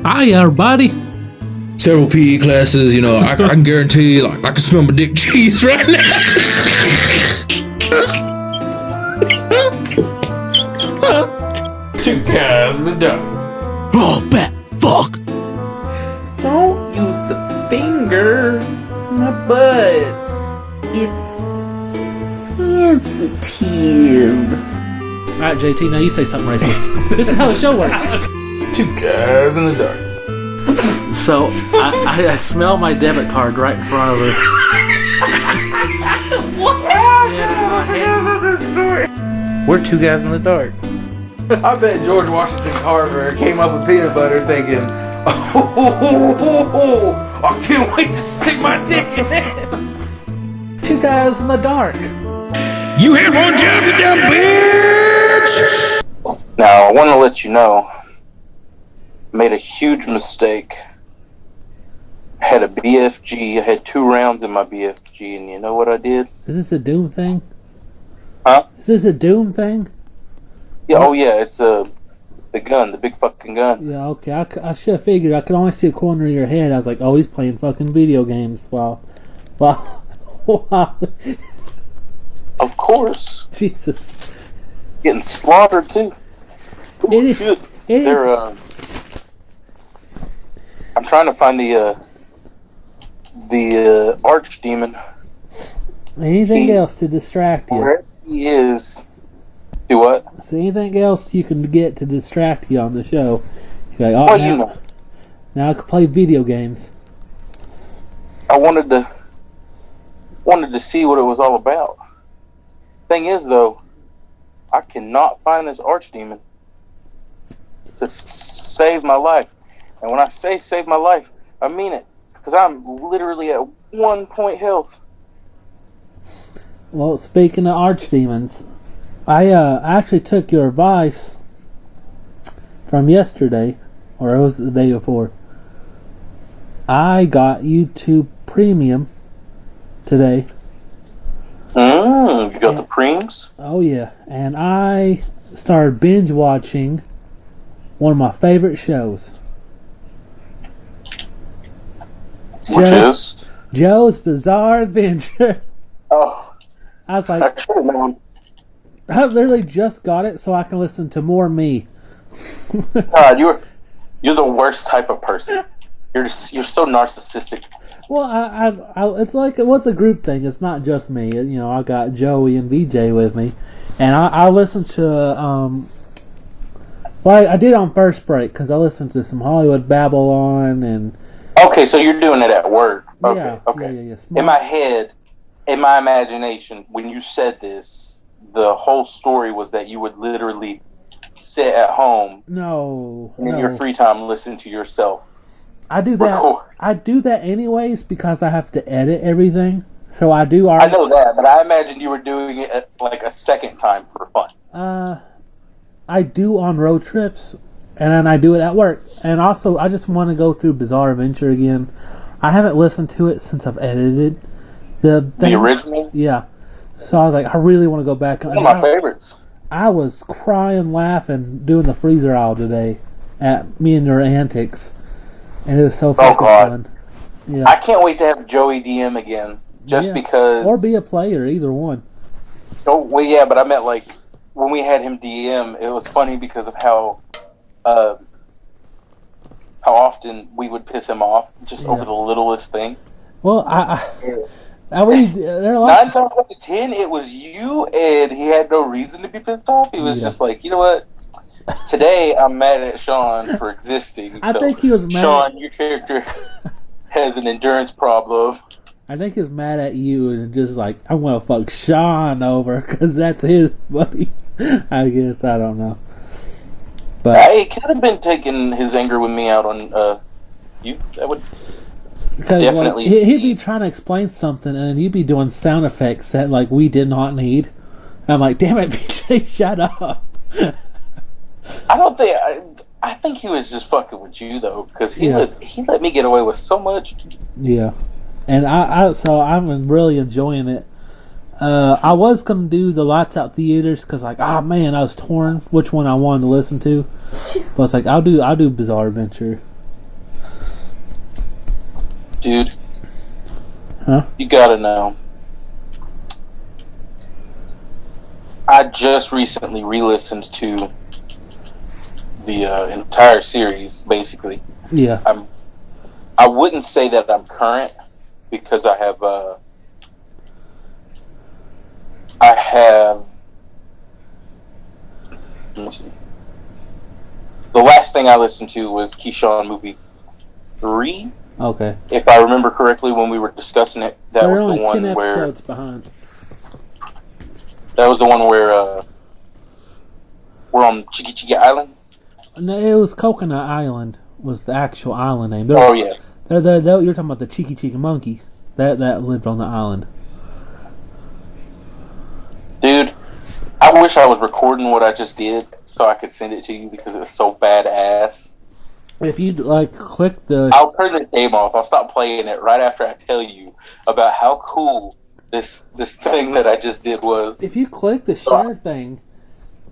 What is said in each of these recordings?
Hi, everybody. Several PE classes, you know, I can guarantee, like, I can smell my dick cheese right now. Two guys in the dark. Oh, bat fuck. Don't use the finger. My butt. It's sensitive. Alright, JT, now you say something racist. This is how the show works. Two guys in the dark. So, I smell my debit card right in front of her. What? Yeah, I forgot about this story. We're two guys in the dark. I bet George Washington Carver came up with peanut butter thinking, oh, I can't wait to stick my dick in it. Two guys in the dark. You had one job, you dumb bitch. Now, I want to let you know, I made a huge mistake. I had a BFG. I had 2 rounds in my BFG, and you know what I did? Is this a Doom thing? Huh? Is this a Doom thing? Yeah, oh yeah, it's the gun, the big fucking gun. Yeah, okay. I should have figured. I could only see a corner of your head. I was like, oh, he's playing fucking video games while. Of course. Jesus. Getting slaughtered, too. Ooh, shit. They're, I'm trying to find the archdemon. Anything else to distract you? Where he is. Do what? So anything else you can get to distract you on the show? You're like, oh, Well, now, you know. now I can play video games. I wanted to see what it was all about. Thing is, though, I cannot find this archdemon to save my life. And when I say save my life, I mean it. Because I'm literally at 1 point health. Well, speaking of archdemons, I actually took your advice from yesterday, or it was the day before. I got YouTube Premium today. You got the preems? Oh yeah, and I started binge watching one of my favorite shows. Which is? Joe's Bizarre Adventure. Oh, I was like, I should have known. I literally just got it so I can listen to more me. God, you're the worst type of person. You're so narcissistic. Well, I it's like it was a group thing. It's not just me. You know, I got Joey and VJ with me, and I listened to. Well, I did on first break because I listened to some Hollywood Babylon and. Okay, so you're doing it at work. Okay, yeah, okay. Yeah. In my head, in my imagination, when you said this, the whole story was that you would literally sit at home. No. In your free time, listen to yourself. I do that. Record. I do that anyways because I have to edit everything. So I do. I know that, but I imagined you were doing it like a second time for fun. I do on road trips, and then I do it at work. And also, I just want to go through Bizarre Adventure again. I haven't listened to it since I've edited the original. Yeah. So I was like, I really want to go back. One of my favorites. I was crying, laughing, doing the freezer aisle today at me and your antics. And it was so fucking fun. Yeah. I can't wait to have Joey DM again. Just because... Or be a player, either one. Oh, well, yeah, but I meant, like, when we had him DM, it was funny because of how often we would piss him off just over the littlest thing. Well, I mean, 9 times out of 10, it was you, and he had no reason to be pissed off. He was just like, you know what? Today, I'm mad at Sean for existing. I think he was mad. Sean, your character has an endurance problem. I think he's mad at you and just like, I want to fuck Sean over because that's his buddy. I guess. I don't know. But he could have been taking his anger with me out on you. That would definitely... Like, he'd be trying to explain something and you'd be doing sound effects that like we did not need. I'm like, damn it, BJ, shut up. I don't think... I think he was just fucking with you, though, because he let me get away with so much. Yeah. And so I'm really enjoying it. I was going to do the Lights Out Theaters, because, like, I was torn which one I wanted to listen to. But it's like, I'll do Bizarre Adventure. Dude. Huh? You gotta know. I just recently re-listened to the entire series, basically. Yeah. I wouldn't say that I'm current because I have let me see. The last thing I listened to was Keyshawn movie 3. Okay. If I remember correctly, when we were discussing it, that So was they're the only one 10 where episodes behind. we're on Chiki Chiki Island. No, it was Coconut Island. Was the actual island name? Oh yeah. You're talking about the Cheeky Cheeky monkeys that lived on the island. Dude, I wish I was recording what I just did so I could send it to you because it was so badass. If you click the, I'll turn this game off. I'll stop playing it right after I tell you about how cool this thing that I just did was. if you click the share thing,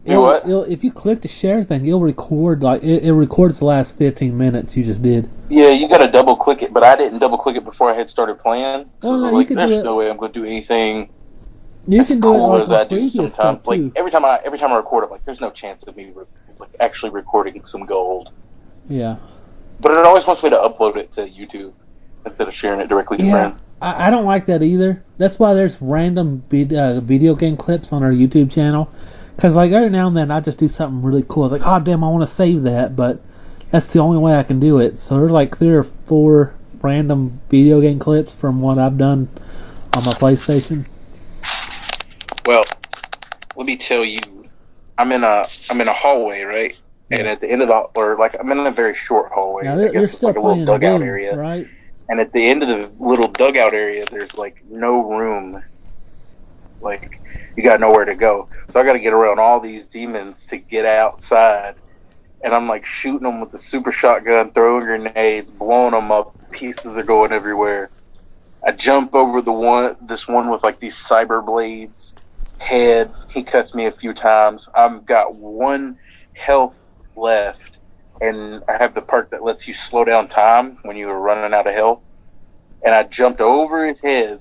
what? If you click the share thing, it'll record it records the last 15 minutes you just did. Yeah, you got to double click it, but I didn't double click it before I had started playing. Oh, no, There's no way I'm going to do anything. You as can do cool it as I do previous sometimes. stuff too. Every time I record, I'm like, there's no chance of me actually recording some gold. Yeah. But it always wants me to upload it to YouTube instead of sharing it directly to friends. I don't like that either. That's why there's random video game clips on our YouTube channel. Because every now and then I just do something really cool. It's like, oh damn, I want to save that, but that's the only way I can do it. So there's 3 or 4 random video game clips from what I've done on my PlayStation. Well, let me tell you, I'm in a hallway, right? Yeah. And at the end of I'm in a very short hallway. Now, I guess you're it's still like a little playing dugout Doom, area, right? And at the end of the little dugout area, there's no room. You got nowhere to go. So I got to get around all these demons to get outside. And I'm shooting them with the super shotgun, throwing grenades, blowing them up. Pieces are going everywhere. I jump over this one with these cyber blades. Head. He cuts me a few times. I've got 1 health left, and I have the perk that lets you slow down time when you are running out of health. And I jumped over his head,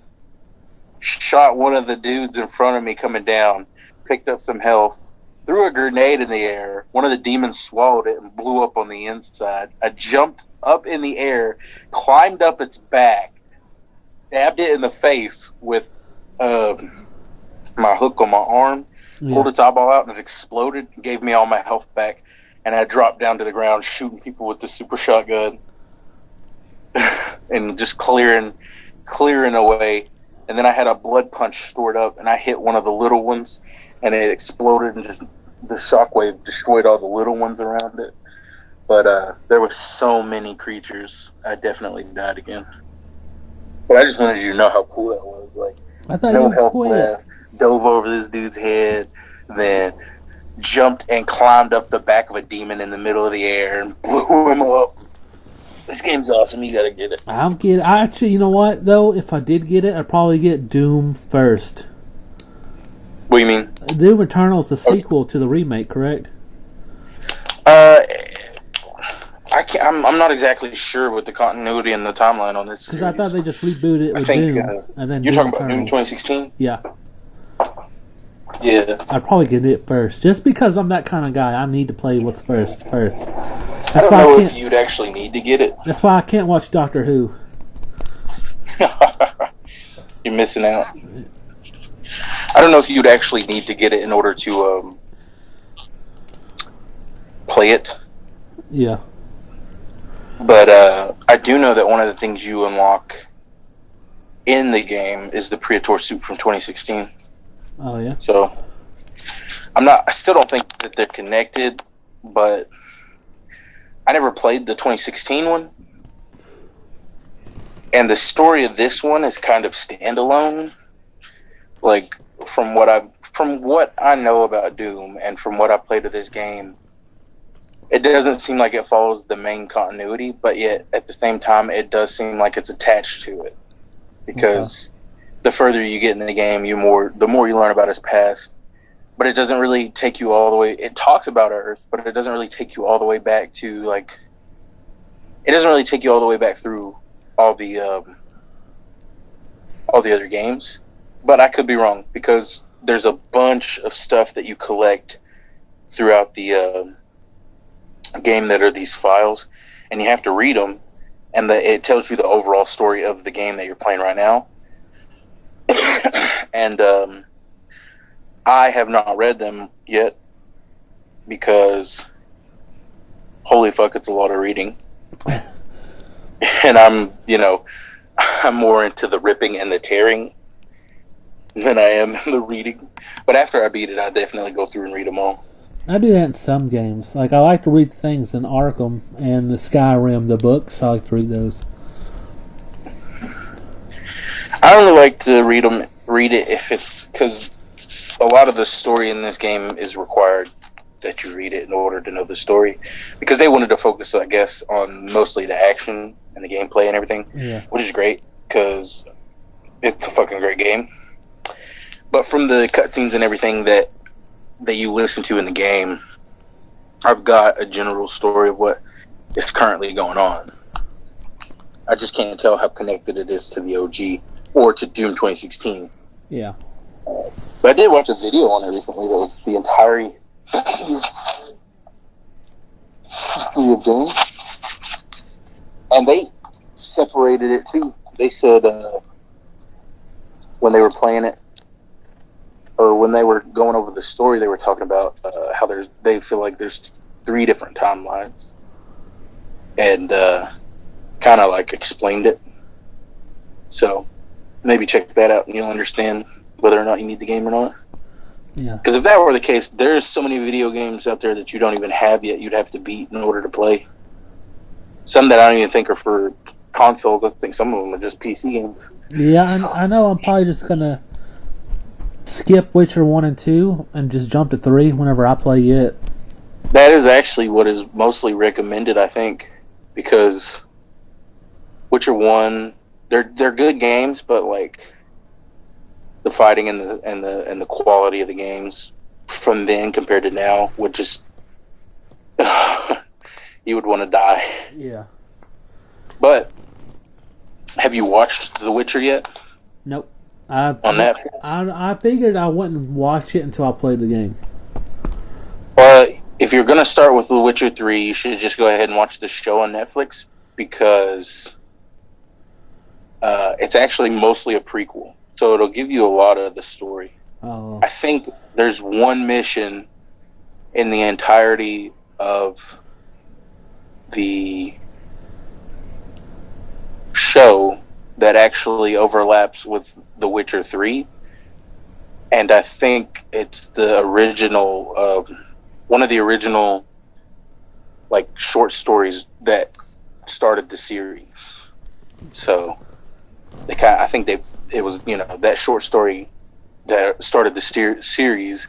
shot one of the dudes in front of me coming down, picked up some health, threw a grenade in the air. One of the demons swallowed it and blew up on the inside. I jumped up in the air, climbed up its back, stabbed it in the face with my hook on my arm, pulled its eyeball out, and it exploded and gave me all my health back. And I dropped down to the ground shooting people with the super shotgun and just clearing away. And then I had a blood punch stored up, and I hit one of the little ones, and it exploded, and just the shockwave destroyed all the little ones around it. But there were so many creatures, I definitely died again. But I just wanted you to know how cool that was. I thought no you health quit. left, dove over this dude's head, then jumped and climbed up the back of a demon in the middle of the air and blew him up. This game's awesome. You gotta get it. I actually, you know what though? If I did get it, I'd probably get Doom first. What do you mean? Doom Eternal is the sequel to the remake, correct? I'm not exactly sure with the continuity and the timeline on this series. Because I thought they just rebooted it with Doom, and then you're Doom talking about Doom 2016. Yeah. Yeah. I'd probably get it first, just because I'm that kind of guy. I need to play what's first. I don't know if you'd actually need to get it. That's why I can't watch Doctor Who. You're missing out. I don't know if you'd actually need to get it in order to play it. Yeah. But I do know that one of the things you unlock in the game is the Praetor suit from 2016. Oh yeah. So I still don't think that they're connected, but I never played the 2016 one. And the story of this one is kind of standalone. From what I know about Doom and from what I played of this game, it doesn't seem like it follows the main continuity, but yet at the same time it does seem like it's attached to it. Because the further you get in the game, the more you learn about his past. But it doesn't really take you all the way. It talks about Earth, but it doesn't really take you all the way back to it doesn't really take you all the way back through all the other games, but I could be wrong because there's a bunch of stuff that you collect throughout the game that are these files, and you have to read them, and it tells you the overall story of the game that you're playing right now. And I have not read them yet because holy fuck, it's a lot of reading. And I'm more into the ripping and the tearing than I am in the reading. But after I beat it, I definitely go through and read them all. I do that in some games. Like, I like to read things in Arkham and the Skyrim, the books. I like to read those. I only like to read it if it's because a lot of the story in this game is required that you read it in order to know the story, because they wanted to focus, I guess, on mostly the action and the gameplay and everything, which is great because it's a fucking great game. But from the cutscenes and everything that you listen to in the game, I've got a general story of what is currently going on. I just can't tell how connected it is to the OG or to Doom 2016. Yeah. But I did watch a video on it recently that was the entire history of Doom, and they separated it too. They said when they were playing it, or when they were going over the story, they were talking about how they feel like there's 3 different timelines, and kind of like explained it. So maybe check that out and you'll understand whether or not you need the game or not. Yeah. Because if that were the case, there's so many video games out there that you don't even have yet you'd have to beat in order to play. Some that I don't even think are for consoles. I think some of them are just PC games. Yeah, I know I'm probably just going to skip Witcher 1 and 2 and just jump to 3 whenever I play it. That is actually what is mostly recommended, I think. Because Witcher 1, they're good games, but like the fighting and the quality of the games from then compared to now would just you would want to die. Yeah. But have you watched The Witcher yet? Nope. On Netflix? I figured I wouldn't watch it until I played the game. Well, if you're going to start with The Witcher 3, you should just go ahead and watch the show on Netflix, because it's actually mostly a prequel. So it'll give you a lot of the story. Oh. I think there's one mission in the entirety of the show that actually overlaps with The Witcher 3. And I think it's the original, one of the original like short stories that started the series. So I think it was, that short story that started the series,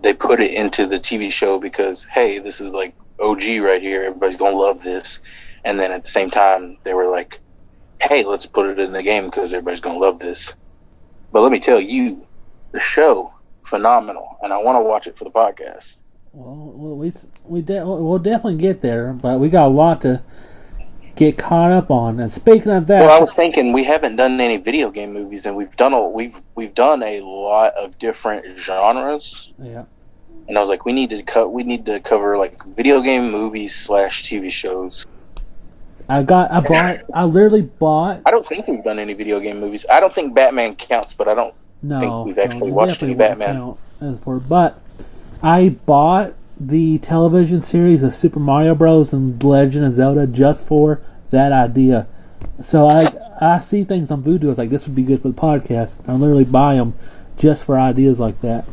they put it into the TV show because, hey, this is like OG right here. Everybody's going to love this. And then at the same time, they were like, hey, let's put it in the game because everybody's going to love this. But let me tell you, the show, phenomenal. And I want to watch it for the podcast. Well, we'll definitely get there, but we got a lot to get caught up on. And speaking of that, well, I was thinking we haven't done any video game movies, and we've done a lot of different genres. Yeah. And I was like, we need to cover like video game movies / TV shows. I literally bought. I don't think we've done any video game movies. I don't think Batman counts, but I don't think we've actually watched any Batman. But I bought the television series of Super Mario Bros. And Legend of Zelda just for that idea. So I see things on Vudu. I was like, this would be good for the podcast. I literally buy them just for ideas like that.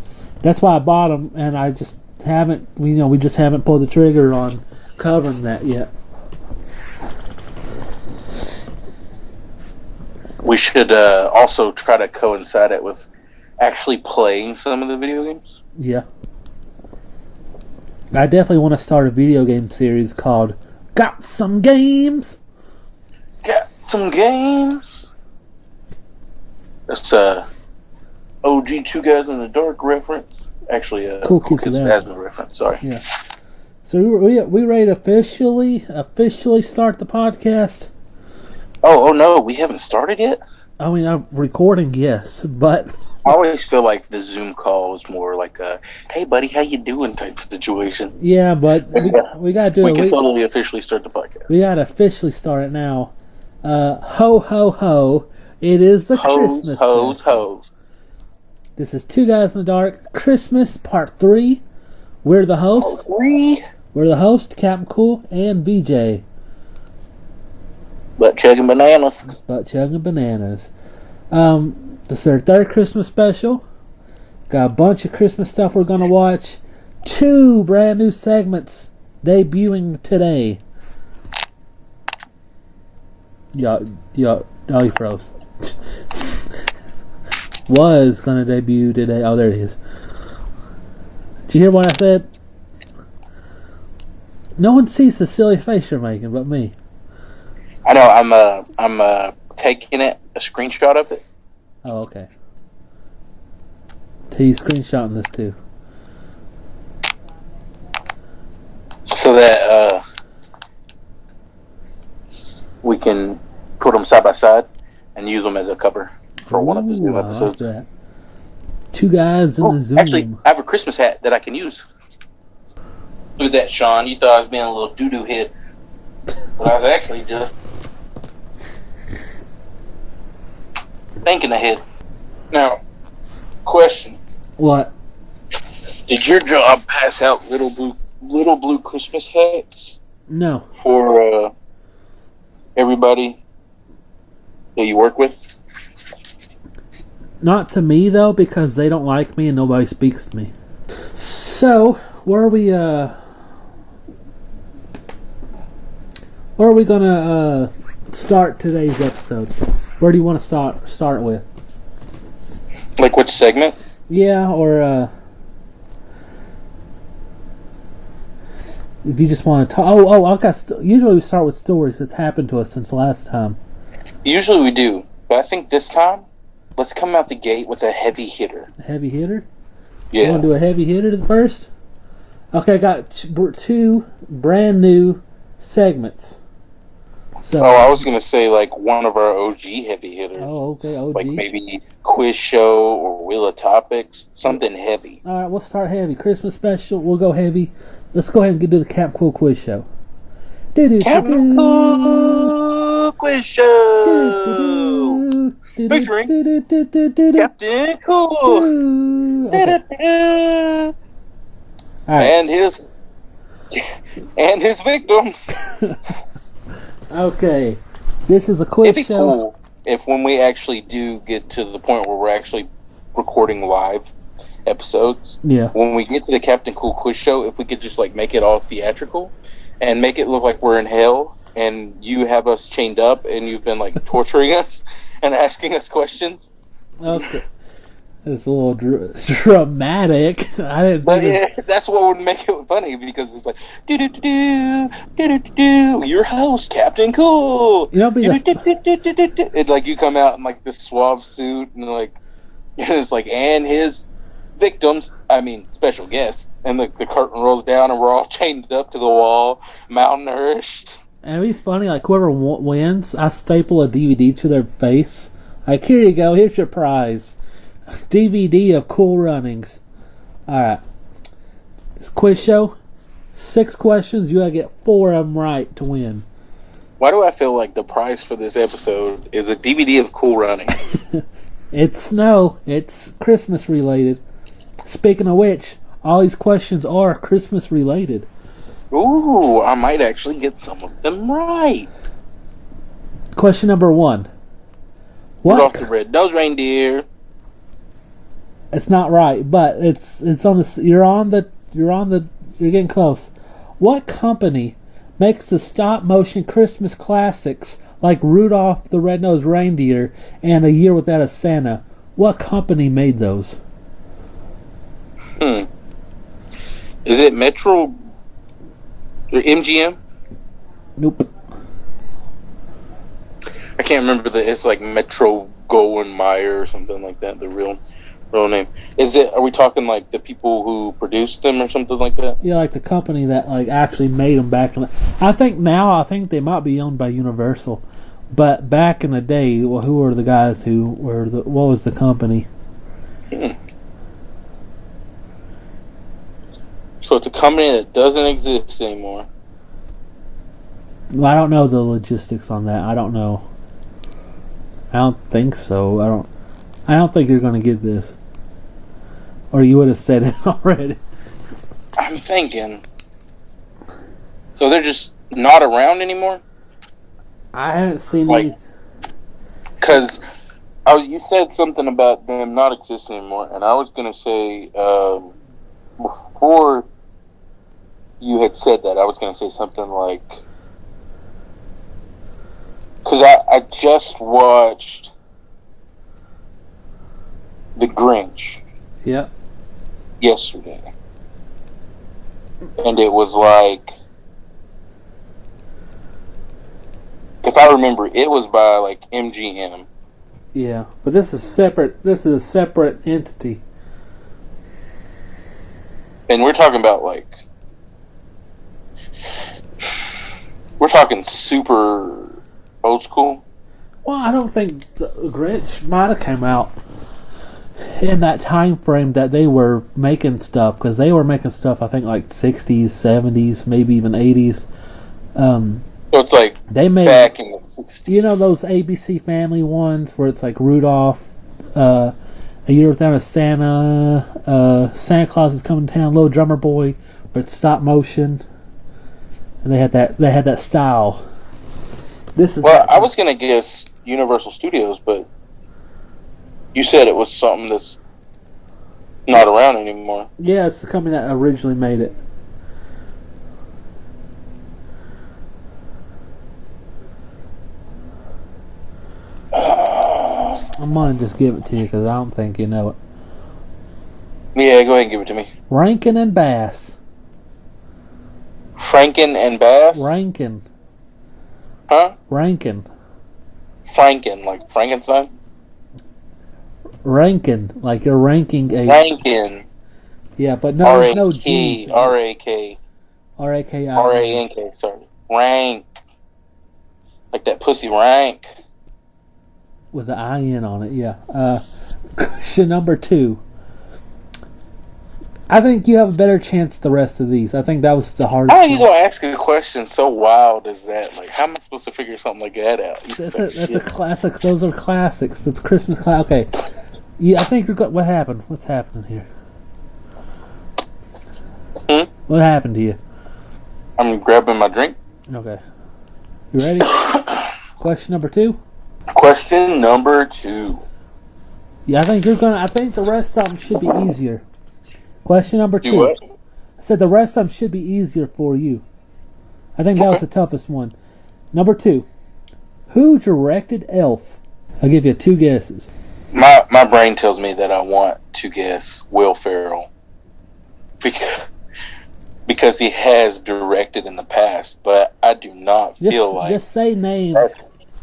That's why I bought them, and I just haven't. We just haven't pulled the trigger on covering that yet. We should also try to coincide it with actually playing some of the video games. Yeah. I definitely want to start a video game series called Got Some Games. Got some games. That's OG Two Guys in the Dark reference. Actually, Cool Kids Asthma reference. Sorry. Yeah. So we ready to officially start the podcast? Oh no, we haven't started yet? I mean, I'm recording, yes, but I always feel like the Zoom call is more like a, hey buddy, how you doing type situation. yeah, but we gotta do We it. can totally officially start the podcast. We gotta officially start it now. Ho ho ho! It is the Christmas. Hose. This is Two Guys in the Dark Christmas Part 3. We're the host. We're the host, Captain Cool and BJ. Butt chugging bananas. This is our third Christmas special. Got a bunch of Christmas stuff we're gonna watch. 2 brand new segments debuting today. You froze. Was gonna debut today. Oh, there it is. Did you hear what I said? No one sees the silly face you're making but me. I know. I'm taking a screenshot of it. Oh, okay. He's screenshotting this too. So that we can put them side by side and use them as a cover for one of the Zoom episodes. Like that. 2 guys in the Zoom. Actually, I have a Christmas hat that I can use. Look at that, Sean. You thought I was being a little doo-doo head. But I was actually just thinking ahead. Now, question. What? Did your job pass out little blue Christmas hats? No. For everybody that you work with? Not to me though, because they don't like me and nobody speaks to me. So, where are we gonna start today's episode? Where do you want to start with? Like which segment? Yeah, or if you just want to talk. Usually we start with stories that's happened to us since last time. Usually we do, but I think this time, let's come out the gate with a heavy hitter. A heavy hitter? Yeah. You want to do a heavy hitter first? Okay, I got 2 brand new segments. So, I was going to say like one of our OG heavy hitters. Oh, okay, OG. Like maybe quiz show or Wheel of Topics. Something heavy. All right, we'll start heavy. Christmas special, we'll go heavy. Let's go ahead and do the Camp Cool quiz show. Captain Cool quiz show. Featuring Captain Cool. Okay. All right. And his victims. Okay, this is a quiz It'd be show. cool if when we actually do get to the point where we're actually recording live episodes, when we get to the Captain Cool quiz show, if we could just like make it all theatrical and make it look like we're in hell and you have us chained up and you've been like torturing us and asking us questions. Okay. It's a little dramatic. I didn't think. But that's what would make it funny because it's like do your host Captain Cool. You know, it like you come out in like this suave suit and like it's like and his victims. I mean special guests, and the curtain rolls down and we're all chained up to the wall, malnourished. And it'd be funny. Like whoever wins, I staple a DVD to their face. Like here you go. Here's your prize. DVD of Cool Runnings. Alright. It's a quiz show. 6 questions. You gotta get 4 of them right to win. Why do I feel like the prize for this episode is a DVD of Cool Runnings? It's snow. It's Christmas related. Speaking of which, all these questions are Christmas related. Ooh, I might actually get some of them right. Question number 1. Rudolph the Red-Nosed Reindeer. It's not right, but it's on the. You're getting close. What company makes the stop motion Christmas classics like Rudolph the Red-Nosed Reindeer and A Year Without a Santa? What company made those? Is it Metro or MGM? Nope. I can't remember it's like Metro Goldwyn Mayer or something like that. The real name. Are we talking like the people who produced them or something like that? Yeah, like the company that like actually made them back in I think they might be owned by Universal. But back in the day, well, who were the guys who were the? What was the company? So it's a company that doesn't exist anymore. Well, I don't know the logistics on that. I don't know. I don't think so. I don't think you're going to get this. Or you would have said it already. I'm thinking. So they're just not around anymore? I haven't seen like, because you said something about them not existing anymore, and I was going to say, before you had said that, I was going to say something like, because I just watched The Grinch. Yep. Yesterday. And it was like, if I remember, it was by like MGM. Yeah, but this is separate. This is a separate entity. And we're talking about like, we're talking super old school. Well, I don't think the Grinch might have came out in that time frame that they were making stuff, because they were making stuff I think like 60s, 70s, maybe even 80s. So it's like they made back in the 60s. You know those ABC Family ones where it's like Rudolph, A Year Without a Santa, Santa Claus is Coming to Town, Little Drummer Boy, where it's stop motion, and they had that style. This is I was gonna guess Universal Studios, but you said it was something that's not around anymore. Yeah, it's the company that originally made it. I'm gonna just give it to you because I don't think you know it. Yeah, go ahead and give it to me. Rankin and Bass. Franken and Bass? Rankin. Huh? Rankin. Franken, like Frankenstein? Rankin, like you're ranking a... Rankin. Yeah, but no, no G. G. R-A-K. R-A-K-I. R-A-N-K, sorry. Rank. Like that pussy rank. With the I-N on it, yeah. Question number 2. I think you have a better chance the rest of these. I think that was the hardest How are one. you going to ask a question so wild as that? Like, how am I supposed to figure something like that out? That's a classic. Those are classics. It's Christmas classic. Okay. Yeah, I think you're good. What happened? What's happening here? What happened to you? I'm grabbing my drink. Okay. You ready? Question number 2? Question number 2. Yeah, I think the rest of them should be easier. Question number 2. Do what? I said the rest of them should be easier for you. I think that was the toughest one. Number 2. Who directed Elf? I'll give you 2 guesses. My brain tells me that I want to guess Will Ferrell. Because he has directed in the past, but I do not feel like... Just say names.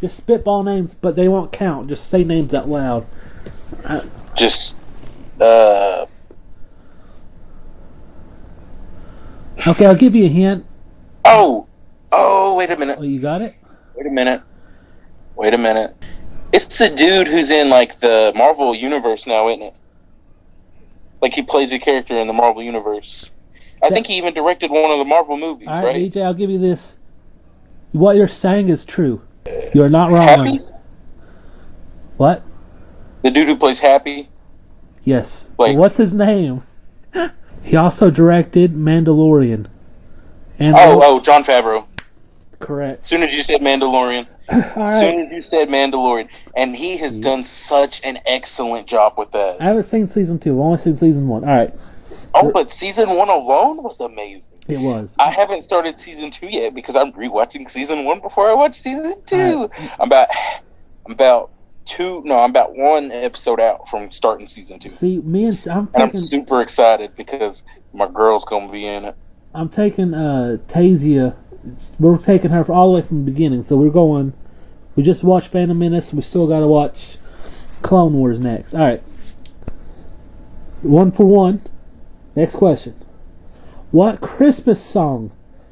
Just spitball names, but they won't count. Just say names out loud. Okay, I'll give you a hint. Oh, wait a minute. Oh, you got it? Wait a minute. It's the dude who's in, like, the Marvel Universe now, isn't it? Like, he plays a character in the Marvel Universe. I think he even directed one of the Marvel movies, All right? DJ, I'll give you this. What you're saying is true. You are not wrong. Happy? What? The dude who plays Happy? Yes. Like, But what's his name? He also directed Mandalorian. And Jon Favreau. Correct. As soon as you said Mandalorian. And he has done such an excellent job with that. I haven't seen season 2. I've only seen season 1. All right. Oh, but season 1 alone was amazing. It was. I haven't started season 2 yet because I'm rewatching season 1 before I watch season 2. Right. I'm about 1 episode out from starting season 2. See, I'm super excited because my girl's gonna be in it. I'm taking Tasia. We're taking her all the way from the beginning. So we just watched Phantom Menace. We still got to watch Clone Wars next. All right. 1 for 1. Next question. What Christmas song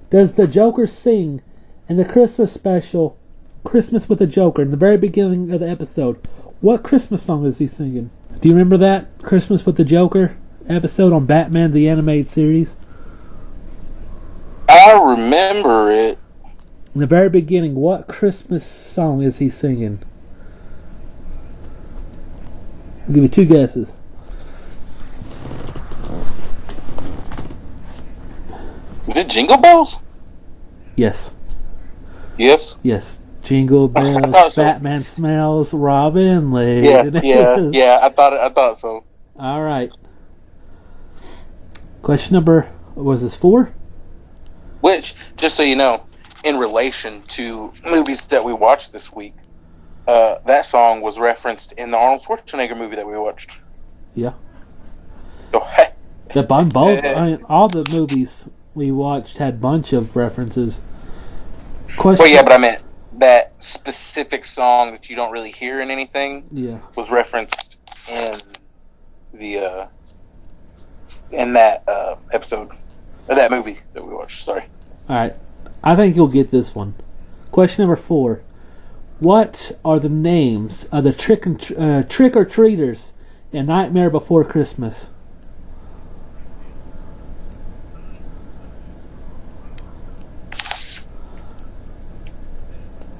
does the Joker sing in the Christmas special Christmas with the Joker in the very beginning of the episode, what Christmas song is he singing? Do you remember that Christmas with the Joker episode on Batman the Animated Series? I remember it. In the very beginning, what Christmas song is he singing? I'll give you 2 guesses. Is it Jingle Bells? Yes. Yes. Yes. Jingle bells, So. Batman smells, Robin laid. Yeah. I thought so. All right. Question number, was this 4? Which, just so you know, in relation to movies that we watched this week, that song was referenced in the Arnold Schwarzenegger movie that we watched. Yeah. So, hey. All the movies we watched had a bunch of references. Well, yeah, but I meant that specific song that you don't really hear in anything. Yeah. Was referenced in the in that episode of that movie that we watched. Sorry. All right. I think you'll get this one. Question number 4. What are the names of the trick or treaters in Nightmare Before Christmas?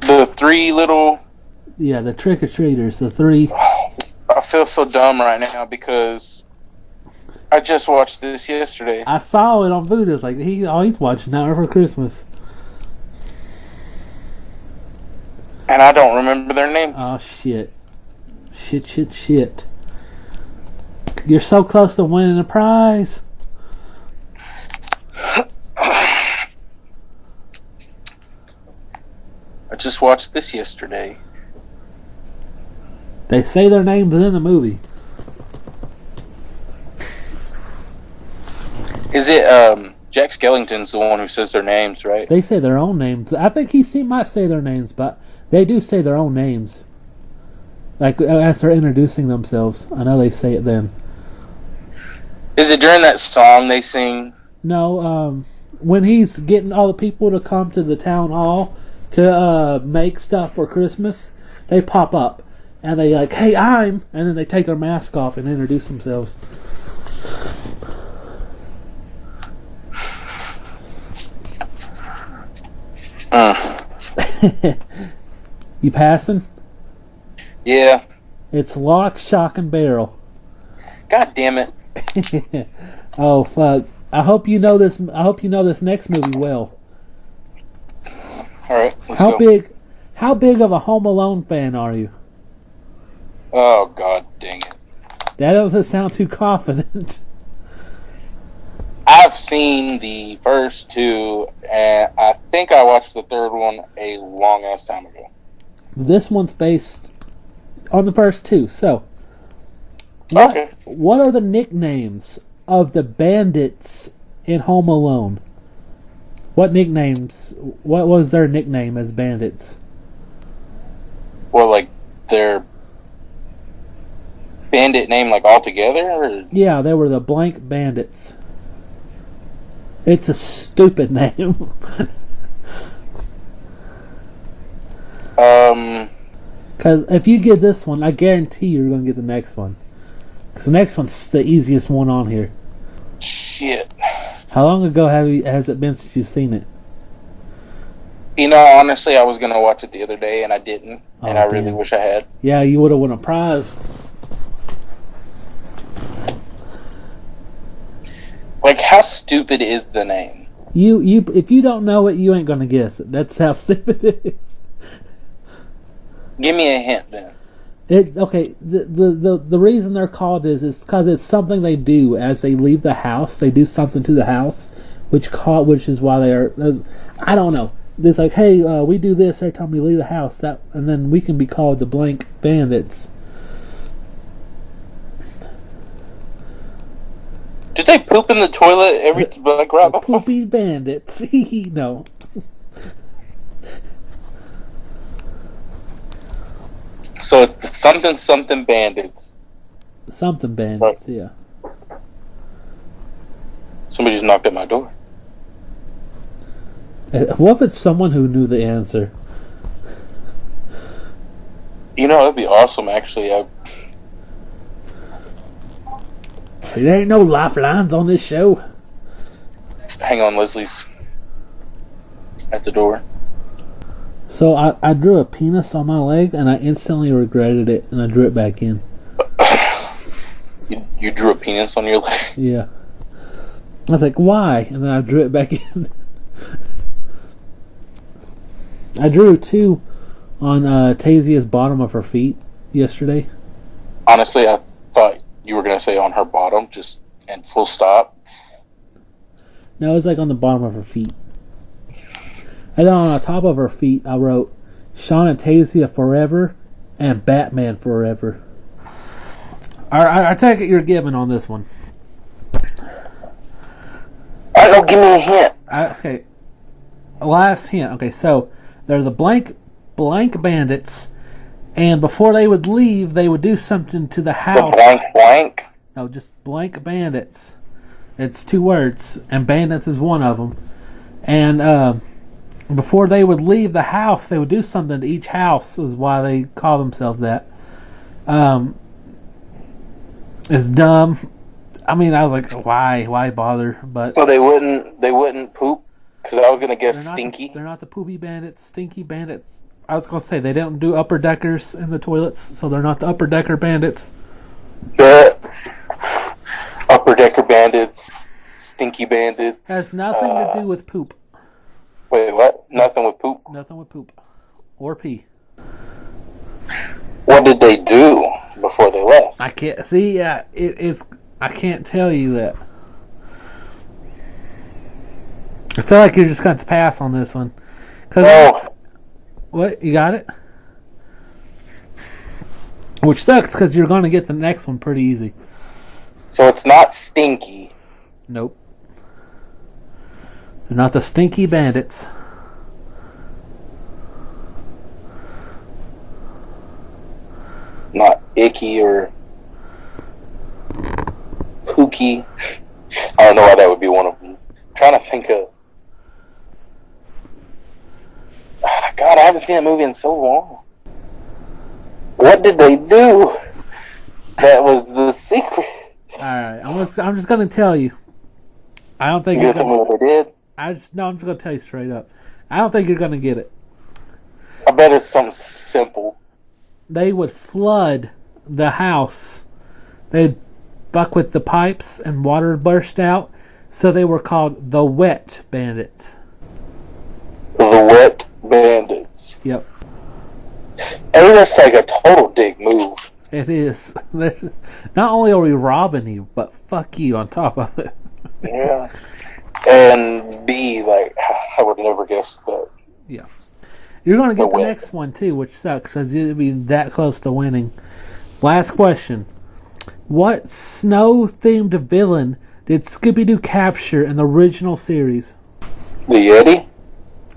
The 3 little. Yeah, the trick or treaters. The 3. I feel so dumb right now because I just watched this yesterday. I saw it on Voodoo. It's like he's watching Nightmare Before Christmas. And I don't remember their names. Oh shit! Shit! You're so close to winning a prize. I just watched this yesterday. They say their names in the movie. Is it Jack Skellington's the one who says their names, right? They say their own names. I think he might say their names, but they do say their own names. Like as they're introducing themselves. I know they say it then. Is it during that song they sing? No, when he's getting all the people to come to the town hall to make stuff for Christmas, they pop up and they like, "Hey, and then they take their mask off and introduce themselves. You passing? Yeah. It's Lock, Shock, and Barrel. God damn it. Oh fuck! I hope you know this. I hope you know this next movie well. All right. Let's go. How big of a Home Alone fan are you? Oh god dang it! That doesn't sound too confident. I've seen the first 2, and I think I watched the third one a long ass time ago. This one's based on the first 2. So, Okay. what are the nicknames of the bandits in Home Alone? What was their nickname as bandits? Well, like their bandit name, like all together, or? Yeah, they were the Blank Bandits. It's a stupid name. Because if you get this one, I guarantee you're going to get the next one. Because the next one's the easiest one on here. Shit. How long ago has it been since you've seen it? You know, honestly, I was going to watch it the other day, and I didn't. And I really wish I had. Yeah, you would have won a prize. Like, how stupid is the name? If you don't know it, you ain't going to guess it. That's how stupid it is. Give me a hint, then. The reason they're called is because it's something they do as they leave the house. They do something to the house, which is why they are. I don't know. It's like, hey, we do this every time we leave the house. And then we can be called the Blank Bandits. Did they poop in the toilet right before? Poopy Bandits. No. So it's the something bandits. Something Bandits, right. Yeah. Somebody just knocked at my door. What if it's someone who knew the answer? You know, that'd be awesome, actually. See, there ain't no lifelines on this show. Hang on, Leslie's at the door. So I drew a penis on my leg, and I instantly regretted it, and I drew it back in. You drew a penis on your leg? Yeah. I was like, why? And then I drew it back in. I drew 2 on Tasia's bottom of her feet yesterday. Honestly, I thought you were going to say on her bottom, just and full stop. No, it was like on the bottom of her feet. And then on the top of her feet, I wrote Sean and Tasia forever and Batman forever. I take it you're giving on this one. Don't give me a hint. Okay. Last hint. Okay, so they're the blank bandits, and before they would leave, they would do something to the house. The blank? No, just blank bandits. It's 2 words, and bandits is one of them. And before they would leave the house, they would do something to each house. Is why they call themselves that. It's dumb. I mean, I was like, why bother? But so they wouldn't poop? Because I was gonna guess stinky. They're not the poopy bandits, stinky bandits. I was gonna say they don't do upper deckers in the toilets, so they're not the upper decker bandits. Upper decker bandits, stinky bandits. Has nothing to do with poop. Wait, what? Nothing with poop? Nothing with poop or pee. What did they do before they left? I can't see. I can't tell you that. I feel like you're just going to pass on this one. What? You got it? Which sucks because you're going to get the next one pretty easy. So it's not stinky. Nope. They're not the stinky bandits. Not icky or pooky. I don't know why that would be one of them. I'm trying to think of. God, I haven't seen that movie in so long. What did they do? That was the secret. Alright, I'm just gonna tell you. I don't think you're gonna tell me what they did. I'm just gonna tell you straight up. I don't think you're gonna get it. I bet it's something simple. They would flood the house. They'd fuck with the pipes and water would burst out. So they were called the Wet Bandits. The Wet Bandits. Yep. Hey, that's like a total dick move. It is. Not only are we robbing you, but fuck you on top of it. Yeah. And B, like, I would never guess that. Yeah. You're going to get the next one, too, which sucks, because you'd be that close to winning. Last question. What snow-themed villain did Scooby-Doo capture in the original series? The Yeti?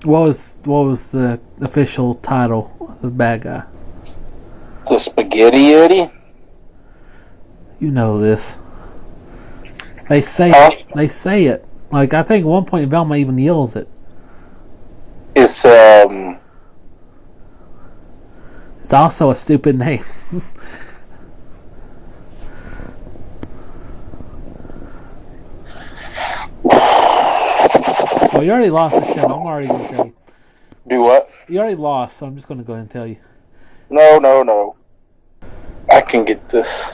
What was the official title of the bad guy? The Spaghetti Yeti? You know this. They say it. Like, I think at one point Velma even yells it. It's also a stupid name. Well, you already lost the show. I'm already going to tell you. Do what? You already lost, so I'm just going to go ahead and tell you. No. I can get this.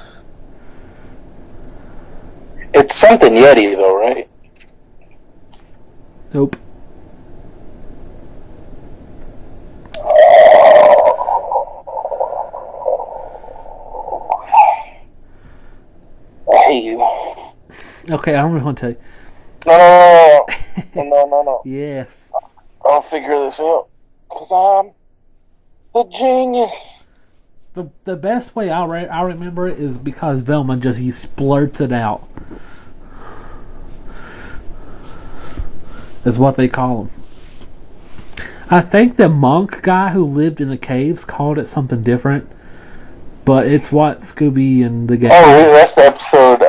It's something Yeti, though, right? Nope. I hate you. Okay, I'm going to tell you. No. Yes. I'll figure this out. Because I'm the genius. The best way I remember it is because Velma just splurts it out. Is what they call him. I think the monk guy who lived in the caves called it something different. But it's what Scooby and the gang. Oh, that's the episode,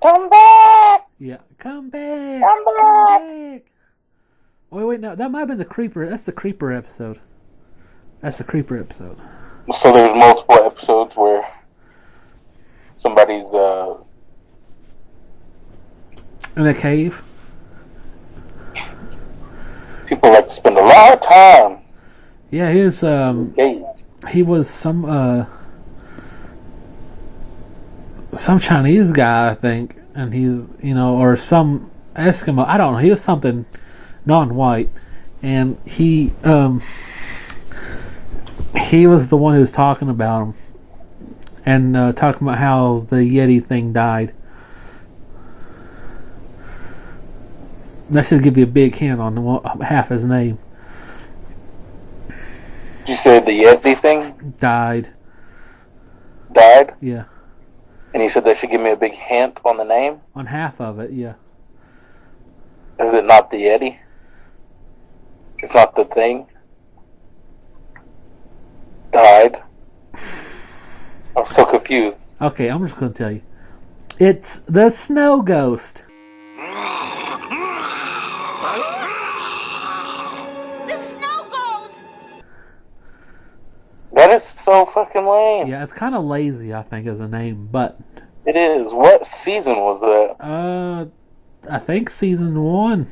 Come back! Yeah. Come back! Come back! Wait, no. That might have been the Creeper. That's the Creeper episode. That's a creeper episode. So there's multiple episodes where somebody's In a cave. people like to spend a lot of time. Yeah, he was in this cave. he was some Chinese guy, I think, and he's or some Eskimo. I don't know. He was something non-white, and he was the one who was talking about him and talking about how the Yeti thing died. That should give you a big hint on half his name. You said the Yeti thing Died. died, Yeah. and you said they should give me a big hint on the name. On half of it, yeah. Is it not the Yeti? It's not the thing. Died. I'm so confused. Okay, I'm just going to tell you. It's the Snow Ghost. The snow ghost! That is so fucking lame. Yeah, it's kind of lazy, I think, as a name, but It is. What season was that? I think season 1.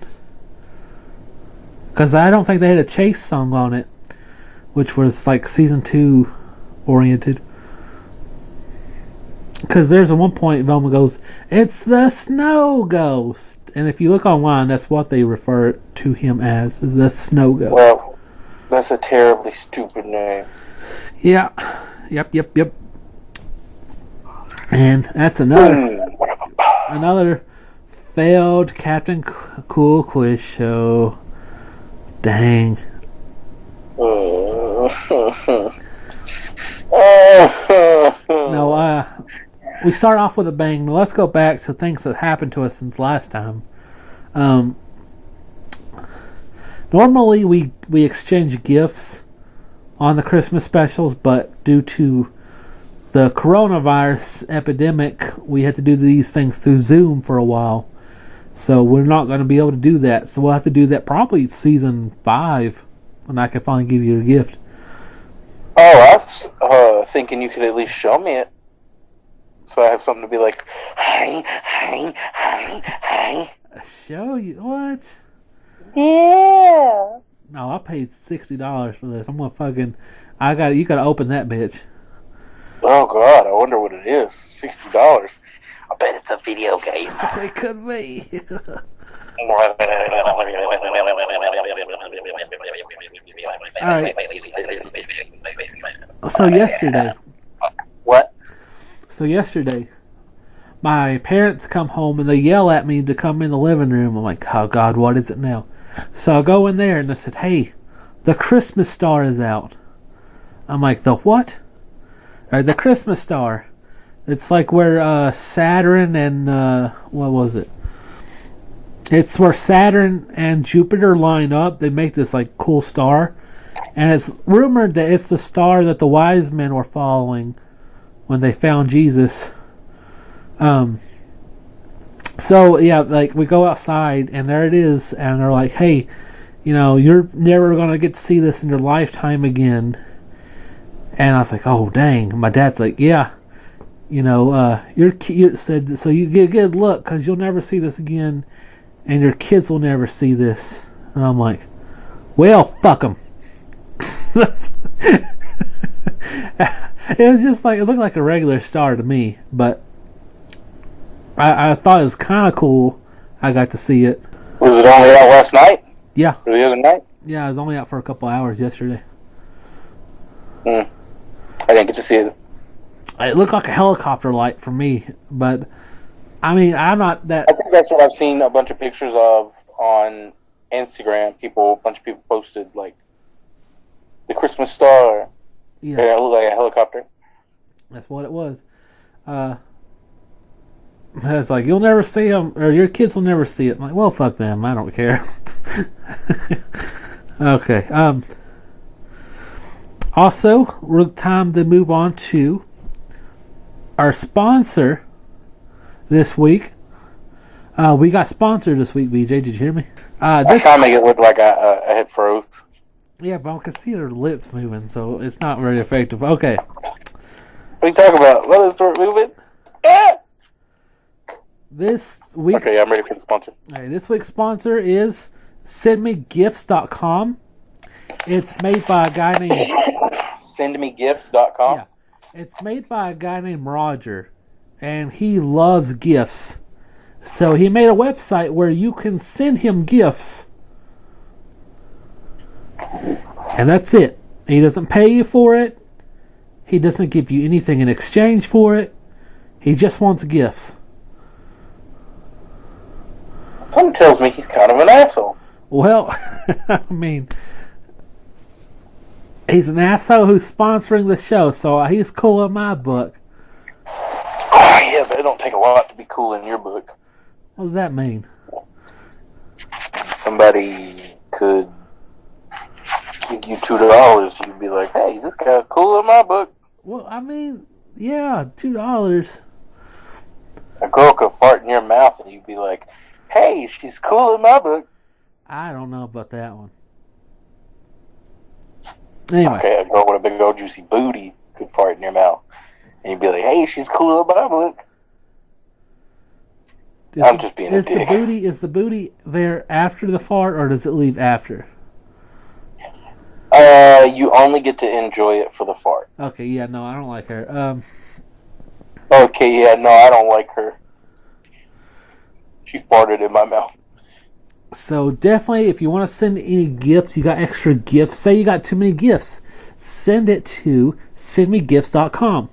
Because I don't think they had a chase song on it, which was like season 2 oriented. Because there's at one point Velma goes, "It's the Snow Ghost," and if you look online, that's what they refer to him as, the Snow Ghost. Well, that's a terribly stupid name. Yeah, yep. And that's another failed Captain Cool quiz show. Dang. No, we start off with a bang. Now let's go back to things that happened to us since last time. Normally we exchange gifts on the Christmas specials, but due to the coronavirus epidemic, we had to do these things through Zoom for a while. So we're not going to be able to do that. So we'll have to do that probably season 5 when I can finally give you a gift. Oh, I was thinking you could at least show me it. So I have something to be like, hi. Show you what? Yeah. No, I paid $60 for this. I'm gonna fucking. You gotta open that bitch. Oh God, I wonder what it is. $60. I bet it's a video game. It could be. Alright. So yesterday. What? So yesterday, my parents come home and they yell at me to come in the living room. I'm like, oh God, what is it now? So I go in there and they said, hey, the Christmas star is out. I'm like, the what? Or the Christmas star. It's like where Saturn and what was it? It's where Saturn and Jupiter line up. They make this like cool star, and it's rumored that it's the star that the wise men were following when they found Jesus. So yeah, like we go outside and there it is, and they're like, hey, you're never gonna get to see this in your lifetime again. And I was like, oh dang. My dad's like, yeah, you said so you get a good look because you'll never see this again, and your kids will never see this. And I'm like, well, fuck them. It was just like, it looked like a regular star to me, but I thought it was kind of cool. I got to see it. Was it only out last night? Yeah. Or the other night? Yeah, it was only out for a couple hours yesterday. I didn't get to see it. It looked like a helicopter light for me, but I mean, I'm not that. I think that's what I've seen a bunch of pictures of on Instagram. A bunch of people posted like the Christmas star. Yeah, It looked like a helicopter. that's what it was. It's like, you'll never see them, or your kids will never see it. I'm like, well, fuck them. I don't care. Okay. Also, we're time to move on to our sponsor this week. We got sponsored this week, BJ. Did you hear me? I was trying to make it look like I had froze. Yeah, but I can see her lips moving, so it's not very effective. Okay. What are you talking about? Let us start moving. Ah! This week's Okay, I'm ready for the sponsor. All right, this week's sponsor is sendmegifts.com. It's made by a guy named Sendmegifts.com. Yeah. It's made by a guy named Roger, and he loves gifts. So he made a website where you can send him gifts. And that's it. He doesn't pay you for it. He doesn't give you anything in exchange for it. He just wants gifts. Something tells me he's kind of an asshole. Well, I mean, he's an asshole who's sponsoring the show, so he's cool in my book. Oh, yeah, but it don't take a lot to be cool in your book. What does that mean? Somebody could give you $2, you'd be like, hey, this guy's cool in my book. Well, I mean, yeah, $2. A girl could fart in your mouth and you'd be like, hey, she's cool in my book. I don't know about that one. Anyway. Okay, a girl with a big old juicy booty could fart in your mouth. And you'd be like, hey, she's cool in my book. I'm just being a dick. Is the booty there after the fart, or does it leave after? You only get to enjoy it for the fart. Okay, yeah, no, I don't like her. Okay, yeah, no, I don't like her. She farted in my mouth. So definitely, if you want to send any gifts, you got extra gifts. Say you got too many gifts, send it to sendmegifts.com.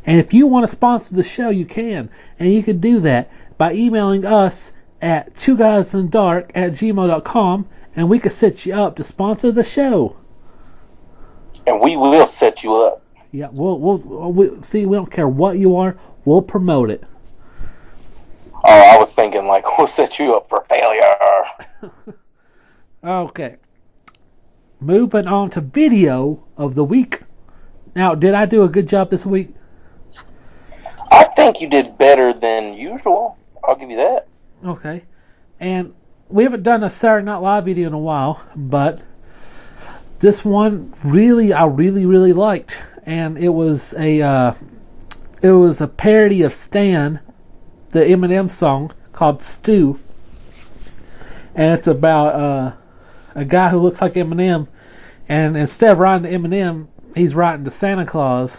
And if you want to sponsor the show, you can. And you can do that by emailing us at twoguysinthedark@gmail.com, and we can set you up to sponsor the show. And we will set you up. Yeah, we'll see. We don't care what you are. We'll promote it. Oh, I was thinking like we'll set you up for failure. Okay. Moving on to video of the week. Now, did I do a good job this week? I think you did better than usual. I'll give you that. Okay. And we haven't done a Saturday Night Live video in a while, but this one I really liked, and it was a parody of Stan, the Eminem song called Stew, and it's about a guy who looks like Eminem, and instead of writing to Eminem, he's writing to Santa Claus,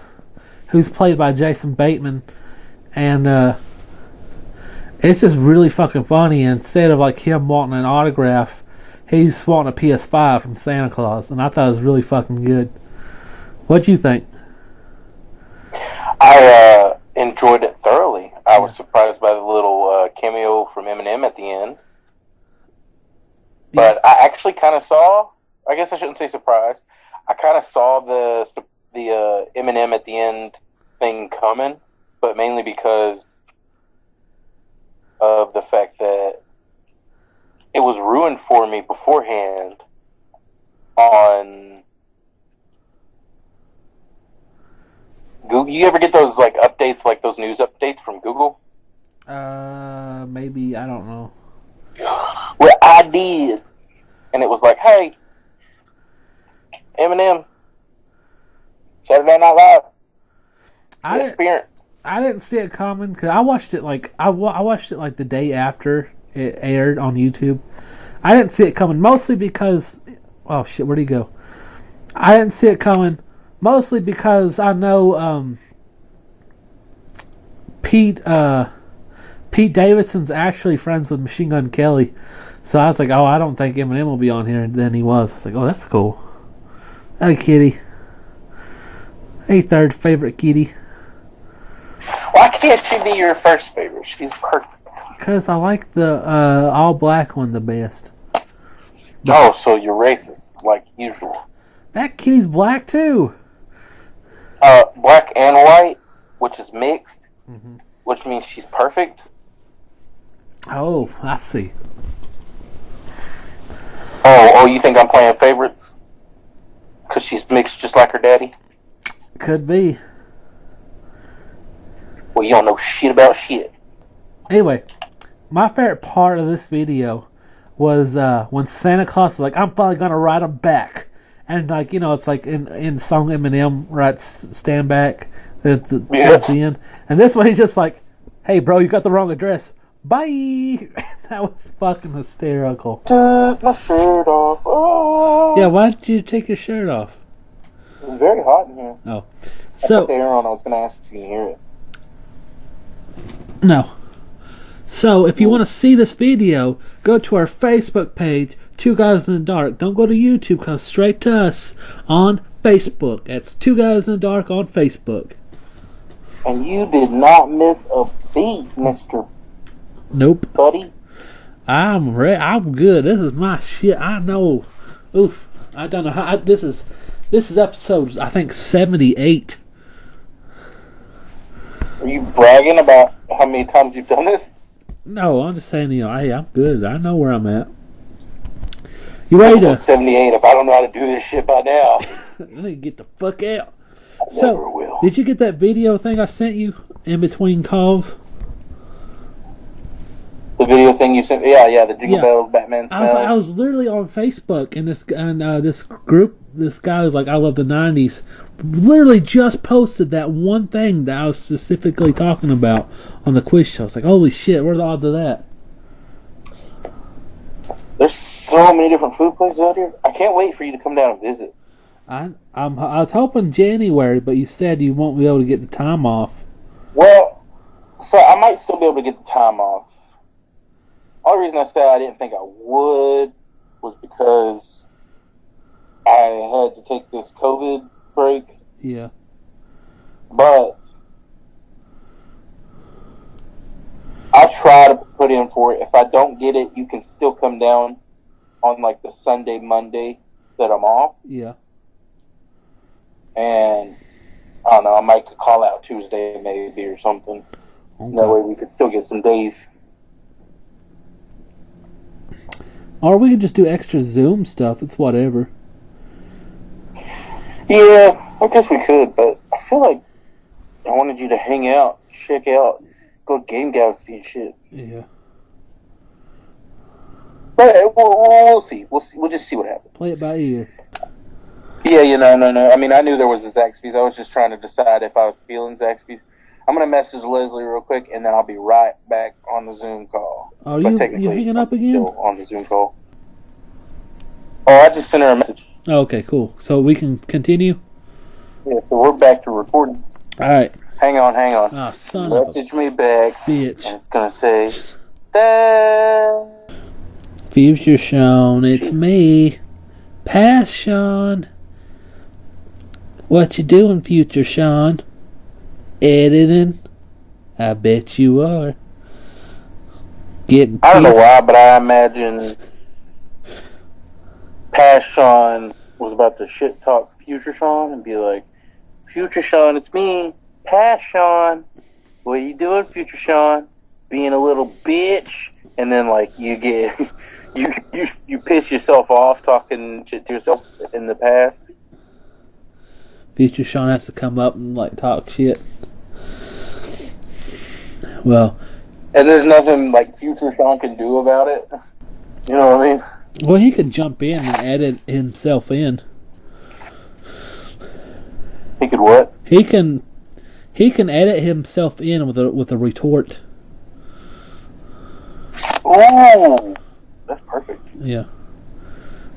who's played by Jason Bateman, and it's just really fucking funny. Instead of like him wanting an autograph, he's wanting a PS5 from Santa Claus, and I thought it was really fucking good. What'd you think? I enjoyed it thoroughly. I was surprised by the little cameo from Eminem at the end. But I actually kind of saw, I guess I shouldn't say surprised, I kind of saw the Eminem at the end thing coming, but mainly because of the fact that it was ruined for me beforehand on Google. You ever get those like updates, like those news updates from Google? Maybe, I don't know. Well, I did. And it was like, hey, Eminem, Saturday Night Live. I didn't see it coming because I watched it like I watched it like the day after it aired on YouTube. I didn't see it coming mostly because oh shit, where'd he go? I didn't see it coming mostly because I know Pete Davidson's actually friends with Machine Gun Kelly, so I was like, oh, I don't think Eminem will be on here, and then he was. I was like, oh, that's cool. Hey, kitty. Hey, third favorite kitty. Why can't she be your first favorite? She's perfect. Because I like the all black one the best. Oh, so you're racist, like usual. That kitty's black too. Black and white, which is mixed, which means she's perfect. Oh, I see. Oh, you think I'm playing favorites? Because she's mixed just like her daddy? Could be. Well, you don't know shit about shit. Anyway, my favorite part of this video was when Santa Claus was like, I'm finally going to write him back. And like it's like in song Eminem writes "Stand Back" at the, Yeah. towards the end, and this one he's just like, "Hey, bro, you got the wrong address. Bye." That was fucking hysterical. Took my shirt off. Oh. Yeah, why did you take your shirt off? It was very hot in here. Oh, I so put the air on. I was going to ask if you can hear it. no. So if you want to see this video, go to our Facebook page, Two Guys in the Dark. Don't go to YouTube, go straight to us on Facebook. That's Two Guys in the Dark on Facebook. And you did not miss a beat, Mr. Nope. Buddy. I'm good. This is my shit. I know. Oof. I don't know how. This is episode, I think, 78. Are you bragging about how many times you've done this? No, I'm just saying, hey, I'm good. I know where I'm at. You ready Episode to 78. If I don't know how to do this shit by now, I need to get the fuck out. I never will. Did you get that video thing I sent you in between calls? The video thing you sent, the Jingle Yeah. Bells, Batman smells. I was literally on Facebook, and this group, this guy was like, "I love the '90s." Literally just posted that one thing that I was specifically talking about on the quiz show. I was like, "Holy shit! What are the odds of that?" There's so many different food places out here. I can't wait for you to come down and visit. I was hoping January, but you said you won't be able to get the time off. Well, so I might still be able to get the time off. Only reason I said I didn't think I would was because I had to take this COVID break. Yeah. But I'll try to put in for it. If I don't get it, you can still come down on like the Sunday, Monday that I'm off. Yeah. And I don't know, I might call out Tuesday maybe or something. Okay. That way we could still get some days. Or we could just do extra Zoom stuff. It's whatever. Yeah, I guess we could, but I feel like I wanted you to hang out, check out, go to Game Galaxy and shit. Yeah. But we'll see. We'll see. We'll just see what happens. Play it by ear. Yeah, no. I mean, I knew there was a Zaxby's. I was just trying to decide if I was feeling Zaxby's. I'm going to message Leslie real quick, and then I'll be right back on the Zoom call. Oh, But you technically, hanging up I'm again? still on the Zoom call. Oh, I just sent her a message. Oh, okay, cool. So we can continue? Yeah, so we're back to recording. Alright. Hang on. Ah, son of a Message me back. bitch. And it's going to say, Dad. Future Sean, it's me. Past Sean. What you doing, Future Sean? Editing? I bet you are. Getting I don't know pissed. why, but I imagine past Sean was about to shit talk future Sean and be like, Future Sean, it's me, past Sean. What you doing, Future Sean? Being a little bitch. And then like you get you piss yourself off talking shit to yourself in the past. Future Sean has to come up and like talk shit. Well, And there's nothing like future Sean can do about it. You know what I mean? well, he could jump in and edit himself in. He could what? He can edit himself in with a retort. Ooh, that's perfect. Yeah.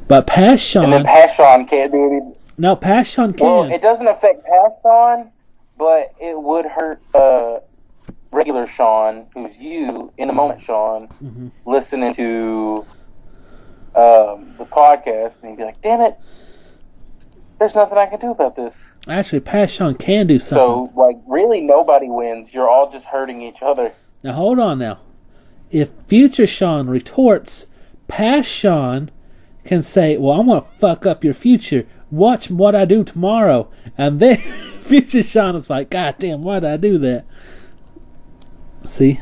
But past Sean, And then past Sean can't do any. no, past Sean can. Well, it doesn't affect past Sean, but it would hurt regular Sean, who's you, in the moment Sean, listening to the podcast, and he'd be like, damn it, there's nothing I can do about this. Actually, past Sean can do something. So, like, really nobody wins. You're all just hurting each other. Now hold on now. If future Sean retorts, past Sean can say, well, I'm going to fuck up your future. Watch what I do tomorrow. And then future Sean is like, God damn, why did I do that? See?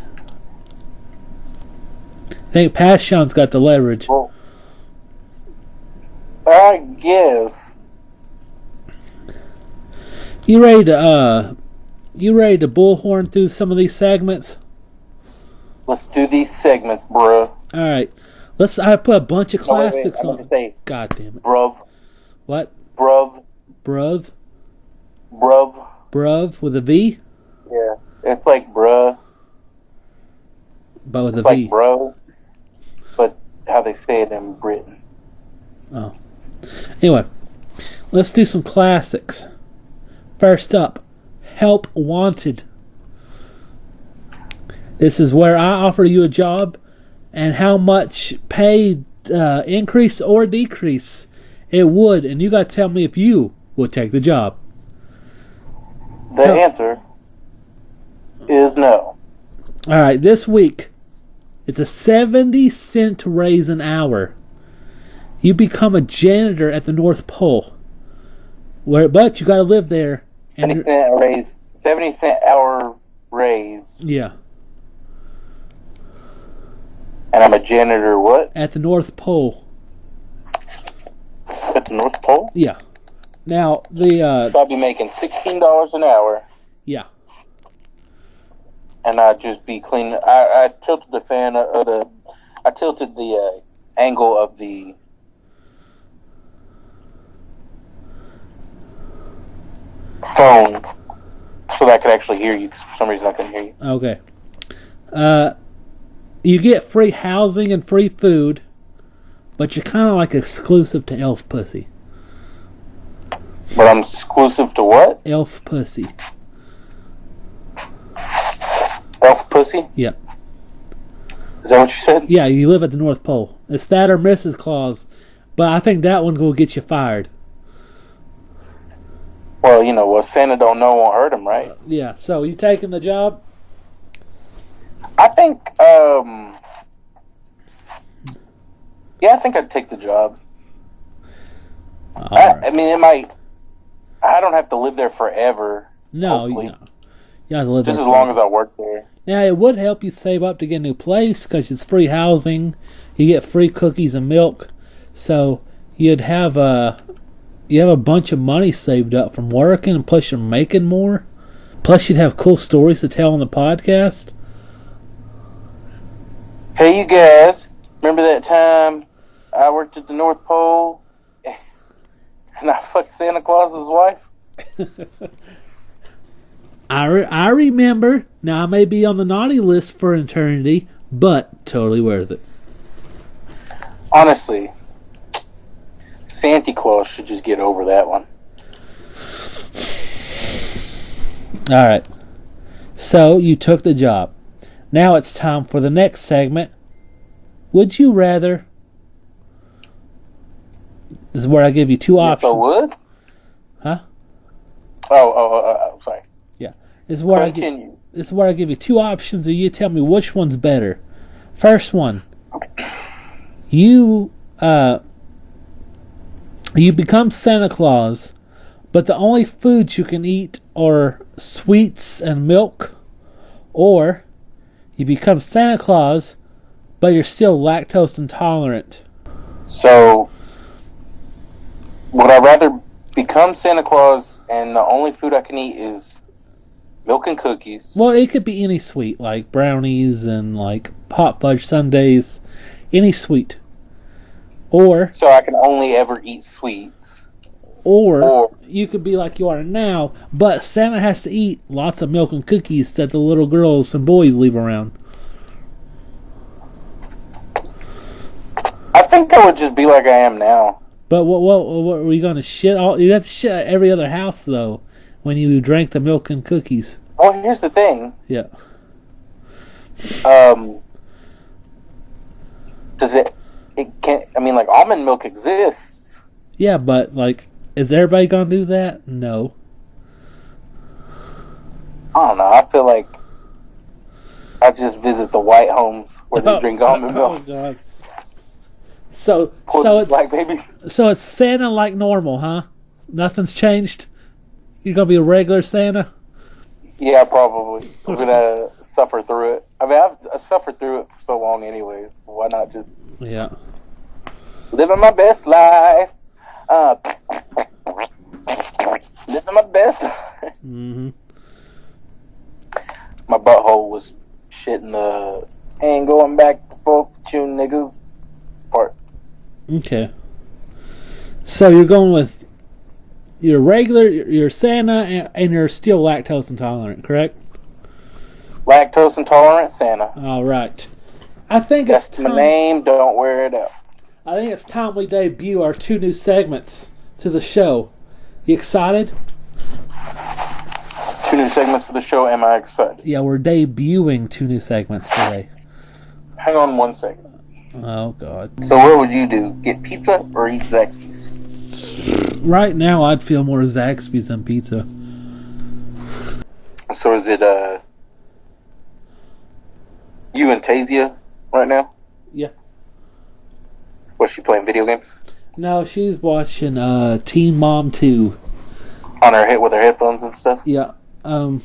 I think past Sean's got the leverage. Well, I guess. You ready to bullhorn through some of these segments? Let's do these segments, bruh. Alright. I put a bunch of No, wait, classics I'm on. going to say, God damn it. bruv. What? Bruv. Bruv? Bruv. Bruv with a V? Yeah. It's like bruh. But with It's a like V. bro. But how they say it in Britain. Oh. Anyway, let's do some classics. First up, Help Wanted. This is where I offer you a job and how much pay increase or decrease it would, and you got to tell me if you would take the job. The answer is no. All right, this week, it's a 70-cent raise an hour. You become a janitor at the North Pole. But you got to live there. 70-cent raise. 70-cent hour raise. Yeah. And I'm a janitor what? At the North Pole. At the North Pole? Yeah. Now, So I'd be making $16 an hour. Yeah. And I'd just be cleaning. I tilted the fan I tilted the angle of the phone so that I could actually hear you. For some reason I couldn't hear you. Okay. You get free housing and free food, but you're kind of like exclusive to elf pussy. But I'm exclusive to what? Elf pussy. Elf pussy? Yeah. Is that what you said? Yeah, you live at the North Pole. It's that or Mrs. Claus, but I think that one will get you fired. Well, you know, what Santa don't know won't hurt him, right? Yeah, so you taking the job? I think, yeah, I think I'd take the job. I mean, it might. I don't have to live there forever. No, hopefully. you have to live Just there as long as I work there. Now, it would help you save up to get a new place because it's free housing. You get free cookies and milk. So you'd have a bunch of money saved up from working, and plus you're making more. Plus you'd have cool stories to tell on the podcast. Hey, you guys, remember that time I worked at the North Pole and I fucked Santa Claus's wife? I remember. Now, I may be on the naughty list for eternity, but totally worth it. Honestly, Santa Claus should just get over that one. All right. So, you took the job. Now it's time for the next segment. Would you rather? This is where I give you two options. Yes, I would. Huh? Oh, sorry. Yeah. This is where Continue. This is where I give you two options, and you tell me which one's better. First one. You become Santa Claus, but the only foods you can eat are sweets and milk, or you become Santa Claus, but you're still lactose intolerant. So, would I rather become Santa Claus and the only food I can eat is milk and cookies? Well, it could be any sweet, like brownies and like hot fudge sundaes, any sweet. Or So I can only ever eat sweets. Or you could be like you are now, but Santa has to eat lots of milk and cookies that the little girls and boys leave around. I think I would just be like I am now. But what were you going to shit all? You have to shit at every other house though when you drank the milk and cookies. Well, here's the thing. Yeah. Does it can't, I mean, like, almond milk exists. Yeah, but like, is everybody going to do that? No. I don't know. I feel like I just visit the white homes where they drink almond milk. Oh God. So Poor it's black babies. So it's Santa like normal, huh? Nothing's changed. You're gonna be a regular Santa. Yeah, probably. I'm gonna suffer through it. I mean, I've suffered through it for so long, anyways. Why not just Yeah. living my best life? Living my best. Mm-hmm. My butthole was shitting the ain't going back and forth with you niggas part. Okay. So you're going with you're regular, you're Santa, and you're still lactose intolerant, correct? Lactose intolerant Santa. All right. I think That's it's my time. name. Don't wear it out. I think it's time we debut our 2 new segments to the show. You excited? 2 new segments for the show. Am I excited? Yeah, we're debuting 2 new segments today. Hang on 1 second. Oh, God. So what would you do? Get pizza or eat Zaxby's? Right now, I'd feel more Zaxby's than pizza. So is it you and Tasia right now? Yeah. Was she playing video games? No, she's watching Teen Mom 2. On her head with her headphones and stuff? Yeah. I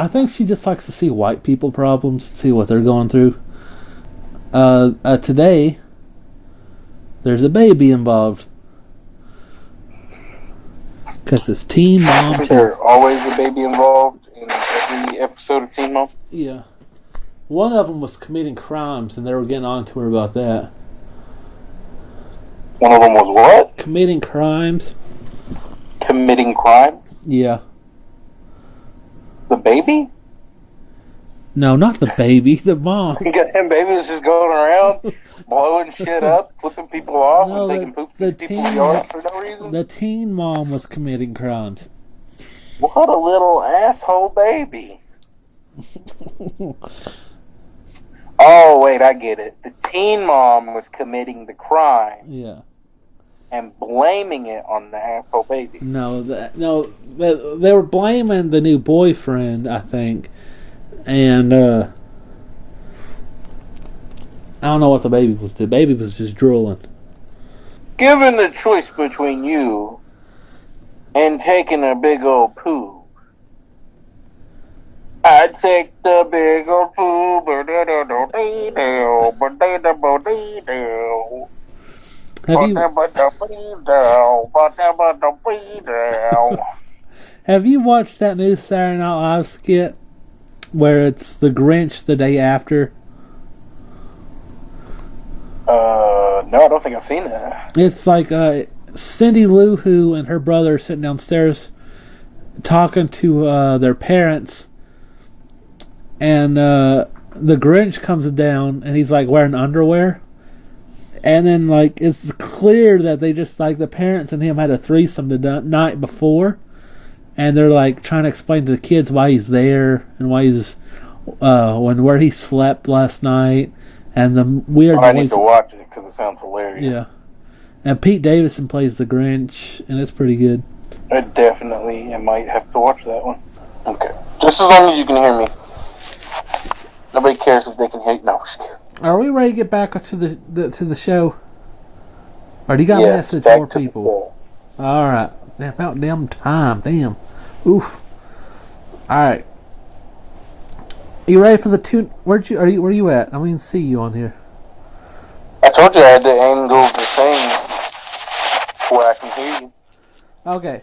think she just likes to see white people problems, see what they're going through. Today, there's a baby involved. Because it's Teen Mom 2. Is there always a baby involved in every episode of Teen Mom? Yeah. One of them was committing crimes, and they were getting on to her about that. One of them was what? Committing crimes? Committing crime? Yeah. The baby? No, not the baby, the mom. You got them babies just going around, blowing shit up, flipping people off, No, and taking poops in people's yards for no reason? The teen mom was committing crimes. What a little asshole baby. Oh, wait, I get it. The teen mom was committing the crime Yeah. and blaming it on the asshole baby. They were blaming the new boyfriend, I think. And, I don't know what the baby was doing. The baby was just drooling. Given the choice between you and taking a big old poo, I'd take the big old poo. Have you watched that new Saturday Night Live skit where it's the Grinch the day after? No, I don't think I've seen that. It's like Cindy Lou Who and her brother are sitting downstairs talking to their parents, and the Grinch comes down and he's like wearing underwear, and then like it's clear that they just like the parents and him had a threesome the night before, and they're like trying to explain to the kids why he's there and why he's where he slept last night, and the weird. I need to watch it because it sounds hilarious. Yeah, and Pete Davidson plays the Grinch, and it's pretty good. I might have to watch that one. Okay, just as long as you can hear me. Nobody cares if they can hear you. No, just kidding. Are we ready to get back to the show? Or do you got a Yes, message back for to the people? All right, about damn time, damn. Oof. All right. You ready for the two? Where are you at? I don't even see you on here. I told you I had to angle the thing where I can hear you. Okay.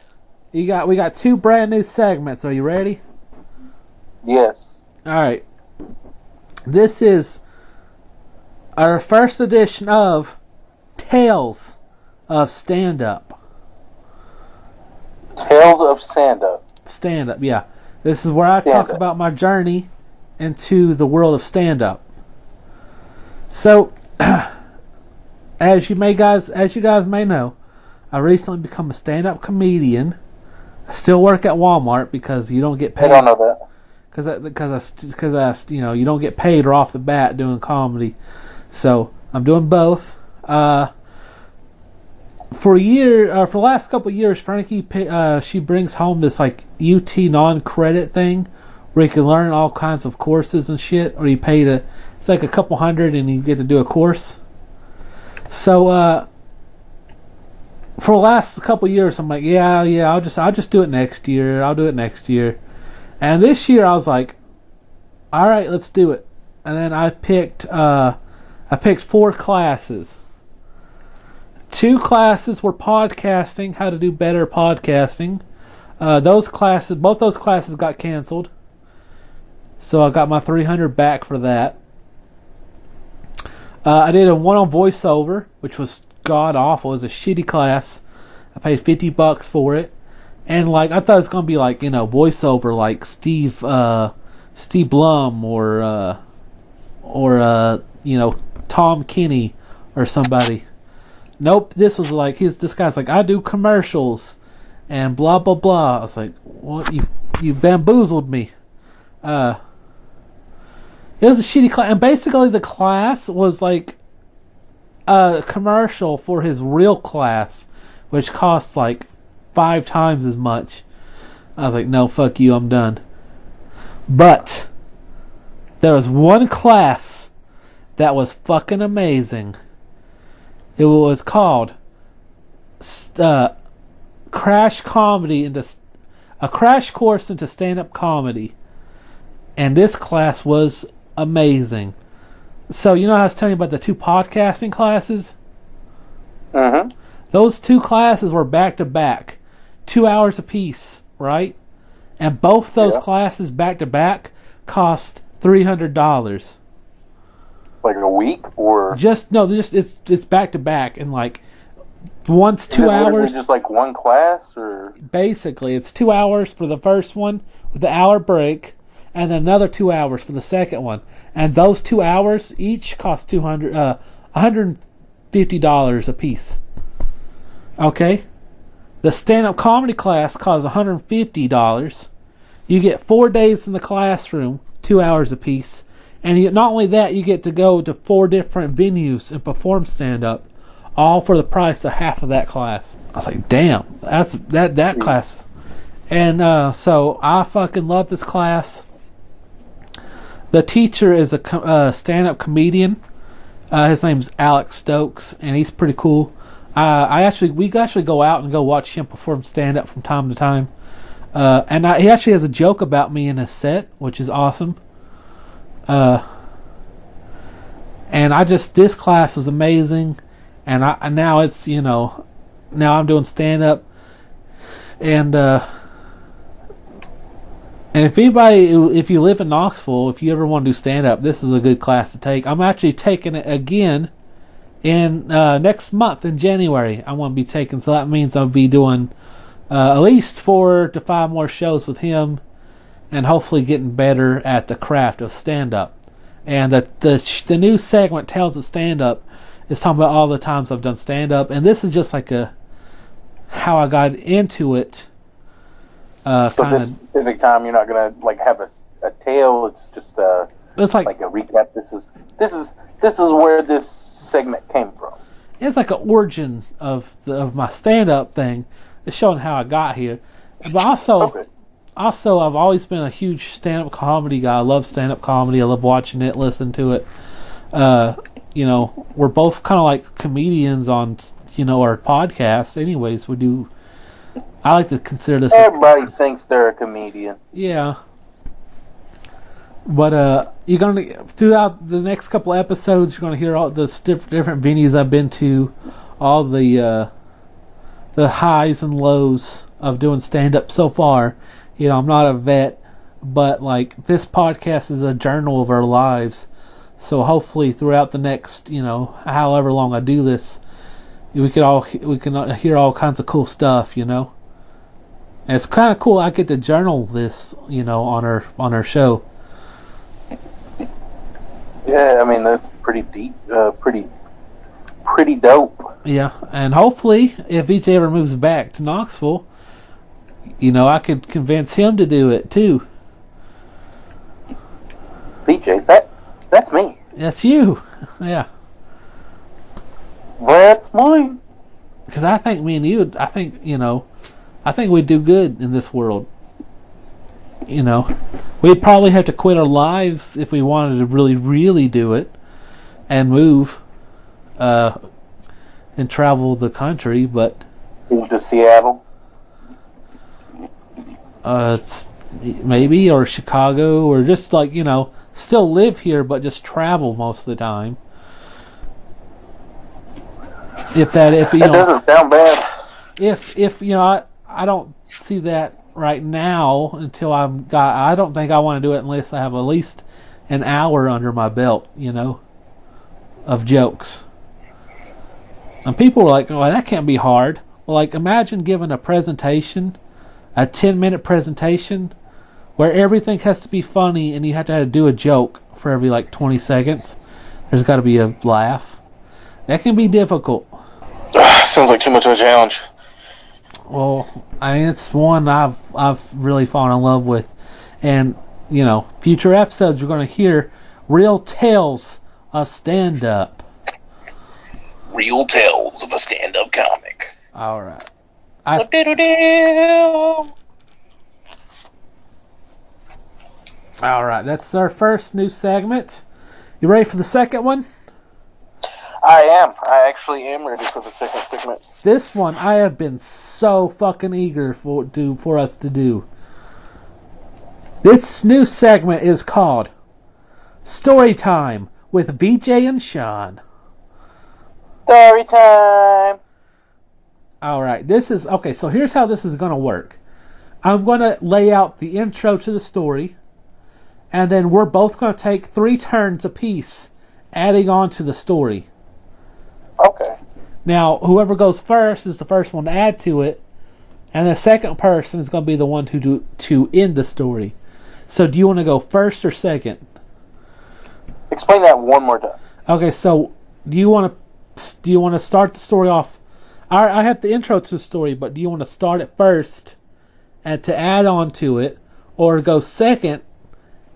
We got 2 brand new segments. Are you ready? Yes. All right. This is our first edition of Tales of Stand-Up. Tales of Stand-Up. Stand-Up, yeah. This is where I talk about my journey into the world of stand-up. So, as you guys may know, I recently become a stand-up comedian. I still work at Walmart because you don't get paid. I don't know that. Because you don't get paid right off the bat doing comedy. So I'm doing both. For the last couple of years, Frankie she brings home this like UT non-credit thing where you can learn all kinds of courses and shit, or you pay it's like a couple $100 and you get to do a course. So for the last couple of years, I'm like, yeah, I'll just do it next year. I'll do it next year. And this year I was like, all right, let's do it. And then I picked 4 classes. 2 classes were podcasting, how to do better podcasting. Both those classes got canceled. So I got my $300 back for that. I did one on voiceover, which was god awful. It was a shitty class. I paid $50 for it, and like I thought it was gonna be like voiceover like Steve Blum or Tom Kenny or somebody. Nope, this was like this guy's like, I do commercials and blah blah blah. I was like, what? You bamboozled me. It was a shitty class, and basically the class was like a commercial for his real class, which costs like 5 times as much. I was like, no, fuck you, I'm done. But there was one class that was fucking amazing. It was called Crash Course into Stand-Up Comedy, and this class was amazing. So I was telling you about the 2 podcasting classes. Those 2 classes were back to back, 2 hours apiece, right? And both those classes back to back cost $300. Like a week, or just it's back to back, and like once 2 hours. Just like one class, or basically it's 2 hours for the first one with the hour break, and then another 2 hours for the second one. And those 2 hours each cost $150 a piece. Okay, the stand-up comedy class costs $150. You get 4 days in the classroom, 2 hours a piece. And not only that, you get to go to 4 different venues and perform stand-up, all for the price of half of that class. I was like, damn, that's that class. And so I fucking love this class. The teacher is a stand-up comedian. His name's Alex Stokes, and he's pretty cool. We actually go out and go watch him perform stand-up from time to time. And he actually has a joke about me in his set, which is awesome. And this class was amazing, and now it's now I'm doing stand up, and if you live in Knoxville, if you ever want to do stand up, this is a good class to take. I'm actually taking it again in next month in January. I want to be taking, so that means I'll be doing at least 4 to 5 more shows with him, and hopefully getting better at the craft of stand-up. And the new segment, Tales of Stand-Up, is talking about all the times I've done stand-up, and this is just like how I got into it. So this specific time, you're not gonna like have a tale. It's just it's like a recap. This is where this segment came from. It's like an origin of my stand-up thing. It's showing how I got here, but also, I've always been a huge stand-up comedy guy. I love stand-up comedy. I love watching it, listening to it. We're both kind of like comedians on, our podcasts. Anyways, I like to consider this. Everybody thinks they're a comedian. Yeah. But you're gonna throughout the next couple of episodes, you're gonna hear all the different venues I've been to, all the highs and lows of doing stand-up so far. I'm not a vet, but like this podcast is a journal of our lives. So hopefully throughout the next, however long I do this, we can hear all kinds of cool stuff, And it's kind of cool. I get to journal this, on our show. Yeah, I mean that's pretty deep, pretty dope. Yeah, and hopefully if EJ ever moves back to Knoxville, I could convince him to do it too. BJ, that's me. That's you. Yeah. That's mine. Because I think me and you, I think we'd do good in this world. We'd probably have to quit our lives if we wanted to really, really do it and move and travel the country, but move to Seattle. It's maybe, or Chicago, or just like still live here but just travel most of the time. If that doesn't sound bad. If I don't see that right now until I don't think I want to do it unless I have at least an hour under my belt, of jokes. And people were like, "Oh, that can't be hard." Like, imagine giving a presentation, a 10-minute presentation, where everything has to be funny and you have to do a joke for every, 20 seconds. There's got to be a laugh. That can be difficult. Sounds like too much of a challenge. Well, it's one I've really fallen in love with. And, future episodes you're going to hear real tales of stand-up. Real tales of a stand-up comic. All right. All right, that's our first new segment. You ready for the second one? I am. I actually am ready for the second segment. This one I have been so fucking eager for us to do. This new segment is called Story Time with VJ and Sean. Story time. All right, so here's how this is going to work. I'm going to lay out the intro to the story, and then we're both going to take 3 turns apiece adding on to the story. Okay. Now, whoever goes first is the first one to add to it, and the second person is going to be the one to end the story. So, do you want to go first or second? Explain that one more time. Okay, so do you want to start the story off? I have the intro to the story, but do you want to start it first and to add on to it, or go second,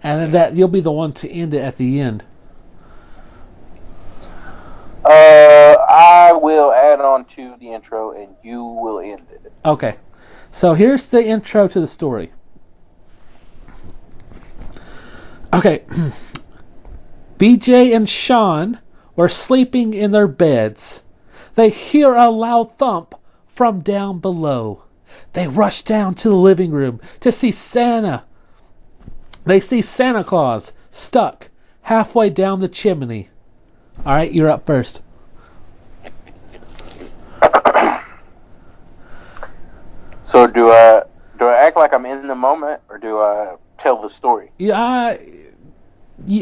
and then that you'll be the one to end it at the end? I will add on to the intro, and you will end it. Okay, so here's the intro to the story. Okay, BJ and Sean were sleeping in their beds. They hear a loud thump from down below. They rush down to the living room to see Santa. They see Santa Claus stuck halfway down the chimney. All right, you're up first. So do I act like I'm in the moment, or do I tell the story? Yeah,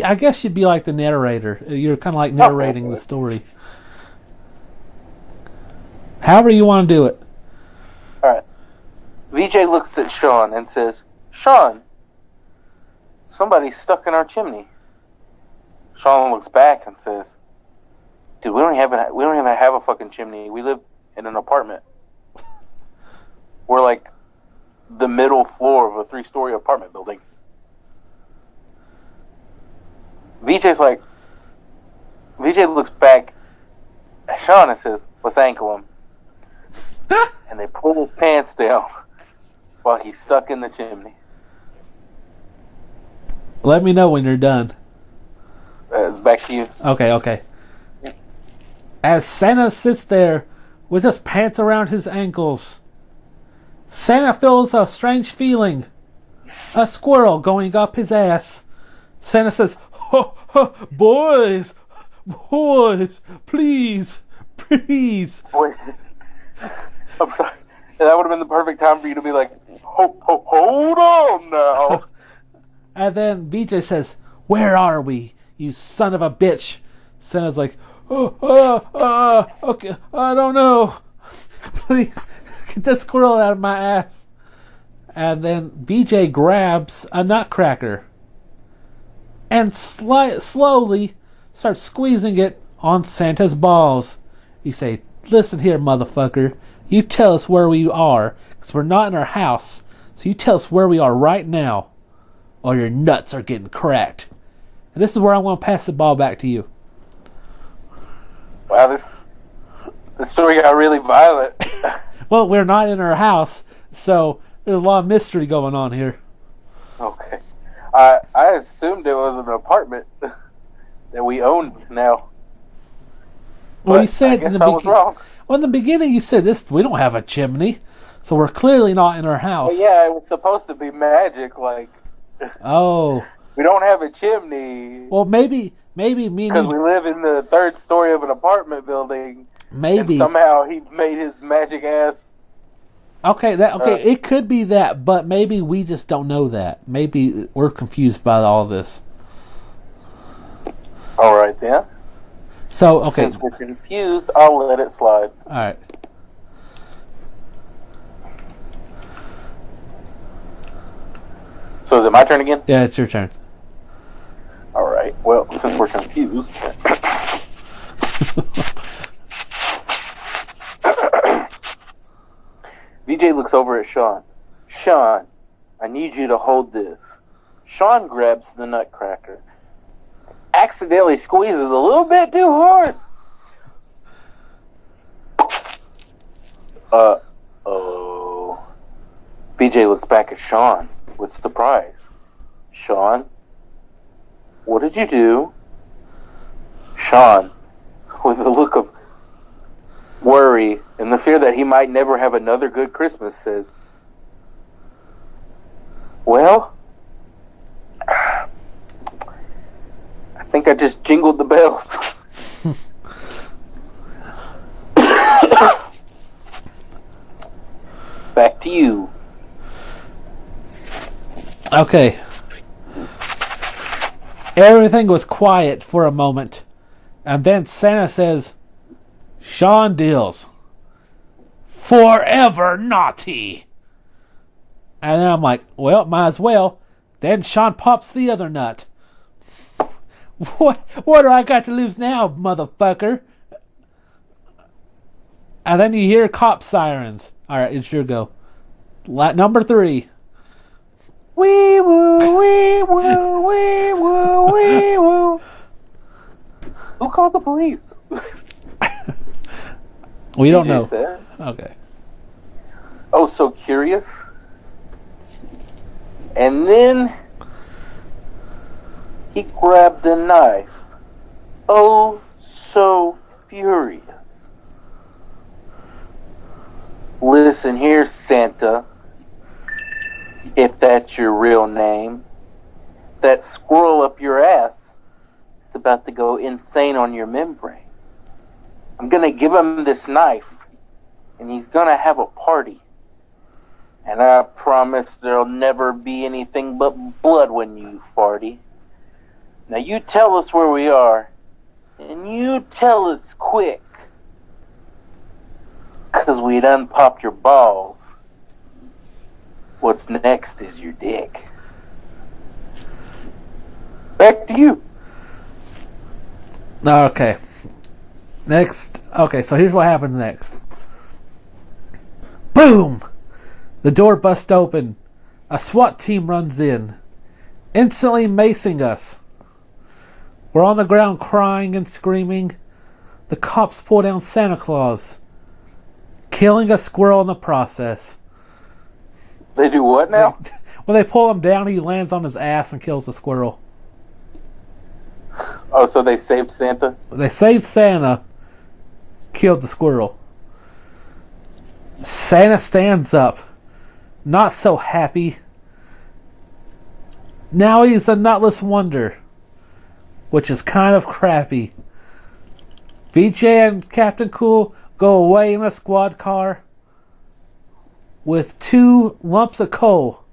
I guess you'd be like the narrator. You're kind of like narrating the story. However you want to do it. All right. VJ looks at Sean and says, "Sean, somebody's stuck in our chimney." Sean looks back and says, "Dude, we don't even have a fucking chimney. We live in an apartment. We're like the middle floor of a 3-story apartment building." VJ looks back at Sean and says, "Let's ankle him." And they pull his pants down while he's stuck in the chimney. Let me know when you're done. It's back to you. Okay. As Santa sits there with his pants around his ankles, Santa feels a strange feeling. A squirrel going up his ass. Santa says, "Ho, ho, boys, please." Wait. I'm sorry. That would have been the perfect time for you to be like, hold on now. And then VJ says, "Where are we, you son of a bitch?" Santa's like, okay, I don't know. Please, get that squirrel out of my ass. And then VJ grabs a nutcracker and slowly starts squeezing it on Santa's balls. You say, "Listen here, motherfucker. You tell us where we are, because we're not in our house. So you tell us where we are right now, or your nuts are getting cracked." And this is where I'm going to pass the ball back to you. Wow, this story got really violent. Well, we're not in our house, so there's a lot of mystery going on here. Okay. I assumed it was an apartment that we owned now. Well, But you said I guess I was wrong. Well, in the beginning you said this. We don't have a chimney, so we're clearly not in our house. But yeah, it was supposed to be magic. Like, Oh. we don't have a chimney Well, maybe me and because we you. live in the 3rd story of an apartment building. Maybe. And somehow he made his magic ass. Okay, it could be that, but maybe we just don't know that. Maybe we're confused by all this. All right then. So, okay. Since we're confused, I'll let it slide. All right. So is it my turn again? Yeah, it's your turn. All right. Well, since we're confused. VJ looks over at Sean. Sean, I need you to hold this. Sean grabs the nutcracker. Accidentally squeezes a little bit too hard. Uh-oh. BJ looks back at Sean with surprise. Sean, what did you do? Sean, with a look of worry and the fear that he might never have another good Christmas, says, well, I think I just jingled the bells. Back to you. Okay. Everything was quiet for a moment, and then Santa says, Sean deals. Forever naughty. And then I'm like, well, might as well. Then Sean pops the other nut. What do I got to lose now, motherfucker? And then you hear cop sirens. Alright, it's your go. Number 3. Wee woo, wee woo, wee woo, wee woo. Who called the police? We don't know. Said. Okay. Oh, so curious. And then he grabbed a knife. Oh, so furious. Listen here, Santa. If that's your real name. That squirrel up your ass is about to go insane on your membrane. I'm gonna give him this knife, and he's gonna have a party. And I promise there'll never be anything but blood when you farty. Now you tell us where we are, and you tell us quick. 'Cause we done popped your balls. What's next is your dick. Back to you. Okay. Next. Okay, so here's what happens next. Boom! The door busts open. A SWAT team runs in, instantly macing us. We're on the ground crying and screaming. The cops pull down Santa Claus, killing a squirrel in the process. They do what now? When they pull him down, he lands on his ass and kills the squirrel. Oh, so they saved Santa? They saved Santa, killed the squirrel. Santa stands up, not so happy. Now he's a nutless wonder, which is kind of crappy. VJ and Captain Cool go away in a squad car with 2 lumps of coal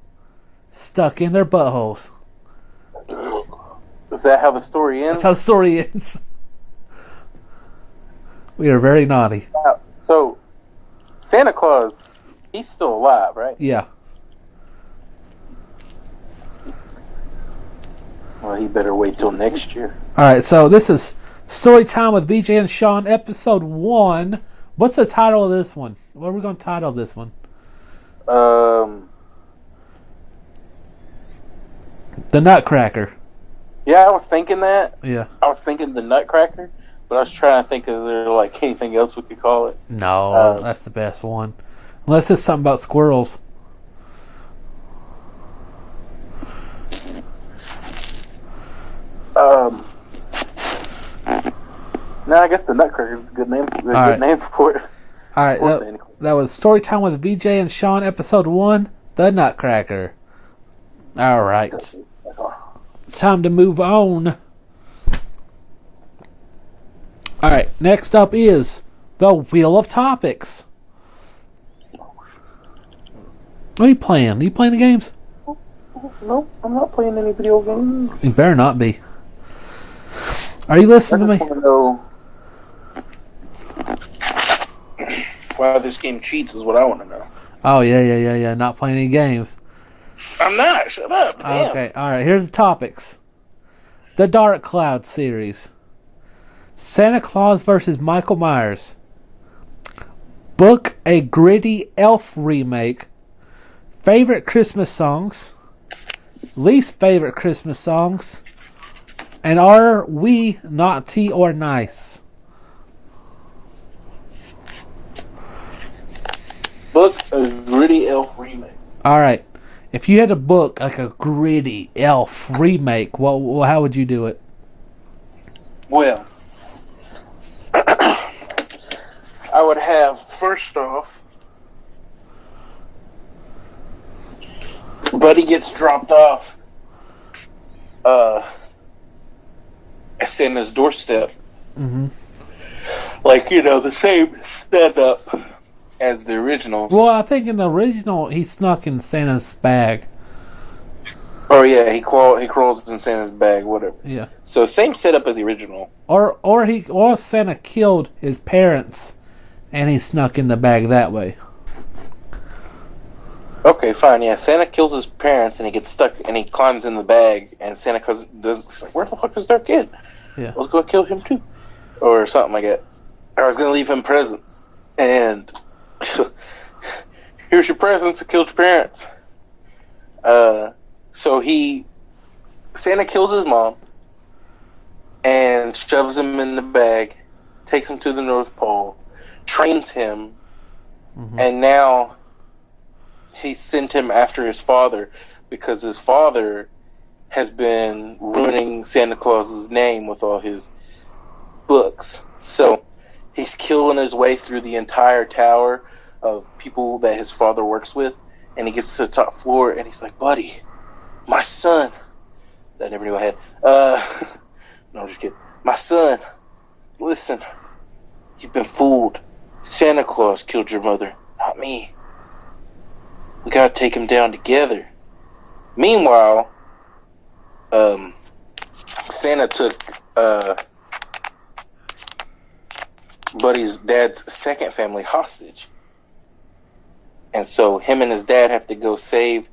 stuck in their buttholes. Is that how the story ends? That's how the story ends. We are very naughty. So, Santa Claus, he's still alive, right? Yeah. Well, he better wait till next year. Alright, so this is Story Time with VJ and Sean, episode 1. What's the title of this one? What are we going to title this one? The Nutcracker. Yeah, I was thinking that. Yeah. I was thinking the Nutcracker, but I was trying to think, is there like anything else we could call it? No, that's the best one. Unless it's something about squirrels. No, I guess the Nutcracker is a good name. Good name for it. Alright, that was Story Time with VJ and Sean, episode 1, The Nutcracker. Alright. Time to move on. Alright, next up is the Wheel of Topics. What are you playing? Are you playing the games? Nope, I'm not playing any video games. You better not be. Are you listening to me? I want to know why this game cheats is what I want to know. Oh, yeah. Not playing any games. I'm not. Shut up. Damn. Okay, alright, here's the topics. The Dark Cloud series. Santa Claus versus Michael Myers. Book a gritty elf remake. Favorite Christmas songs. Least favorite Christmas songs. And are we naughty or nice? Book a gritty elf remake. Alright. If you had to book like a gritty elf remake, how would you do it? Well, I would have, first off, Buddy gets dropped off at Santa's doorstep. Mm-hmm. Like, the same stand-up as the originals. Well, I think in the original, he snuck in Santa's bag. Oh, yeah, he crawls in Santa's bag, whatever. Yeah. So, same setup as the original. Or Santa killed his parents, and he snuck in the bag that way. Okay, fine, yeah. Santa kills his parents, and he gets stuck, and he climbs in the bag, and Santa he's like, where the fuck is their kid? Yeah. I was going to kill him, too. Or something like that. I was going to leave him presents. And here's your presents. I killed your parents. So Santa kills his mom and shoves him in the bag, takes him to the North Pole, trains him, and now he sent him after his father because his father has been ruining Santa Claus's name with all his books. So he's killing his way through the entire tower of people that his father works with, and he gets to the top floor, and he's like, buddy, my son. I never knew I had. No, I'm just kidding. My son, listen, you've been fooled. Santa Claus killed your mother, not me. We gotta take him down together. Meanwhile, Santa took Buddy's dad's second family hostage. And so him and his dad have to go save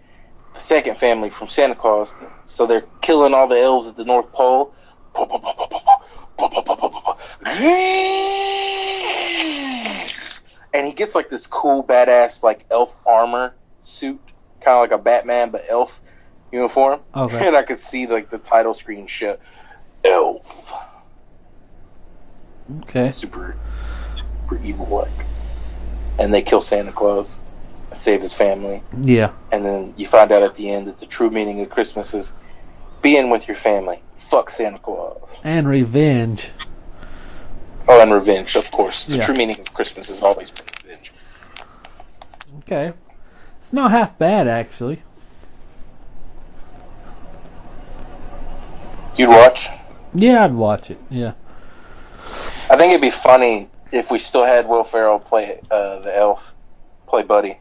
the second family from Santa Claus. So they're killing all the elves at the North Pole. And he gets like this cool, badass, like elf armor suit, kind of like a Batman, but elf uniform. Okay. And I could see like the title screen show, elf. Okay. Super evil like. And they kill Santa Claus and save his family. Yeah. And then you find out at the end that the true meaning of Christmas is being with your family. Fuck Santa Claus. And revenge. Oh, and revenge, of course. The Yeah. true meaning of Christmas has always been revenge. Okay. It's not half bad, actually. You'd watch? Yeah, I'd watch it. Yeah. I think it'd be funny if we still had Will Ferrell play the elf, play Buddy.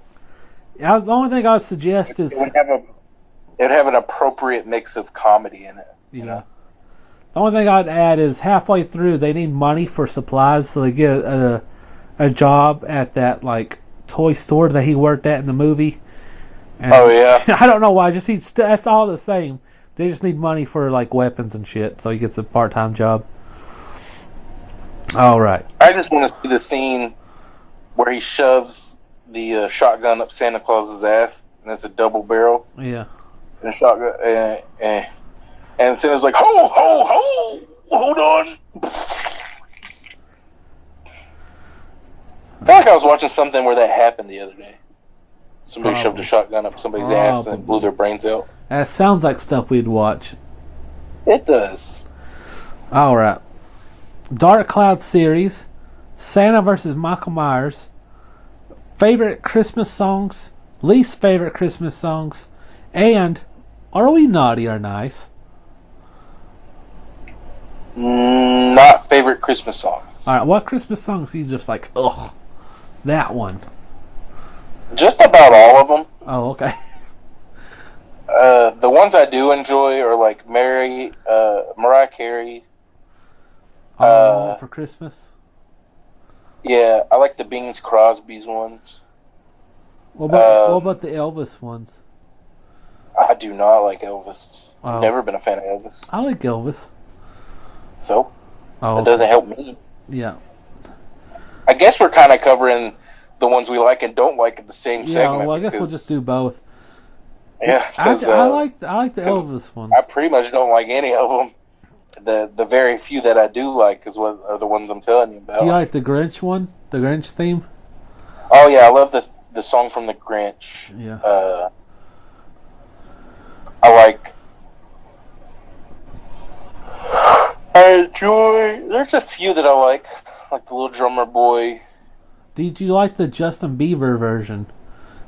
The only thing I would suggest is, It would have an appropriate mix of comedy in it. You know? the only thing I'd add is halfway through they need money for supplies, so they get a job at that like toy store that he worked at in the movie. And Oh, yeah. I don't know why. That's all the same. They just need money for like weapons and shit, so he gets a part-time job. All right. I just want to see the scene where he shoves the shotgun up Santa Claus's ass, and it's a double barrel. Yeah. And the shotgun, and Santa's like, ho, ho, ho, hold on. I feel like I was watching something where that happened the other day. Somebody shoved a shotgun up somebody's ass and blew their brains out. That sounds like stuff we'd watch. It does. All right. Dark Cloud series, Santa versus Michael Myers, favorite Christmas songs, least favorite Christmas songs, and are we naughty or nice? Not favorite Christmas song. All right, what Christmas songs are you just like, ugh, that one? Just about all of them. Oh, okay. The ones I do enjoy are like Mariah Carey. All for Christmas. Yeah, I like the Bing Crosby's ones. What about the Elvis ones? I do not like Elvis. Oh. Never been a fan of Elvis. I like Elvis. So, Oh, it doesn't help me. yeah. I guess we're kind of covering the ones we like and don't like in the same segment. Yeah, well, I guess we'll just do both. Yeah, because I like the Elvis ones. I pretty much don't like any of them. The very few that I do like is what are the ones I'm telling you about. Do you like the Grinch one? The Grinch theme? Oh yeah, I love the song from the Grinch. Yeah. I enjoy. There's a few that I like the Little Drummer Boy. Did you like the Justin Bieber version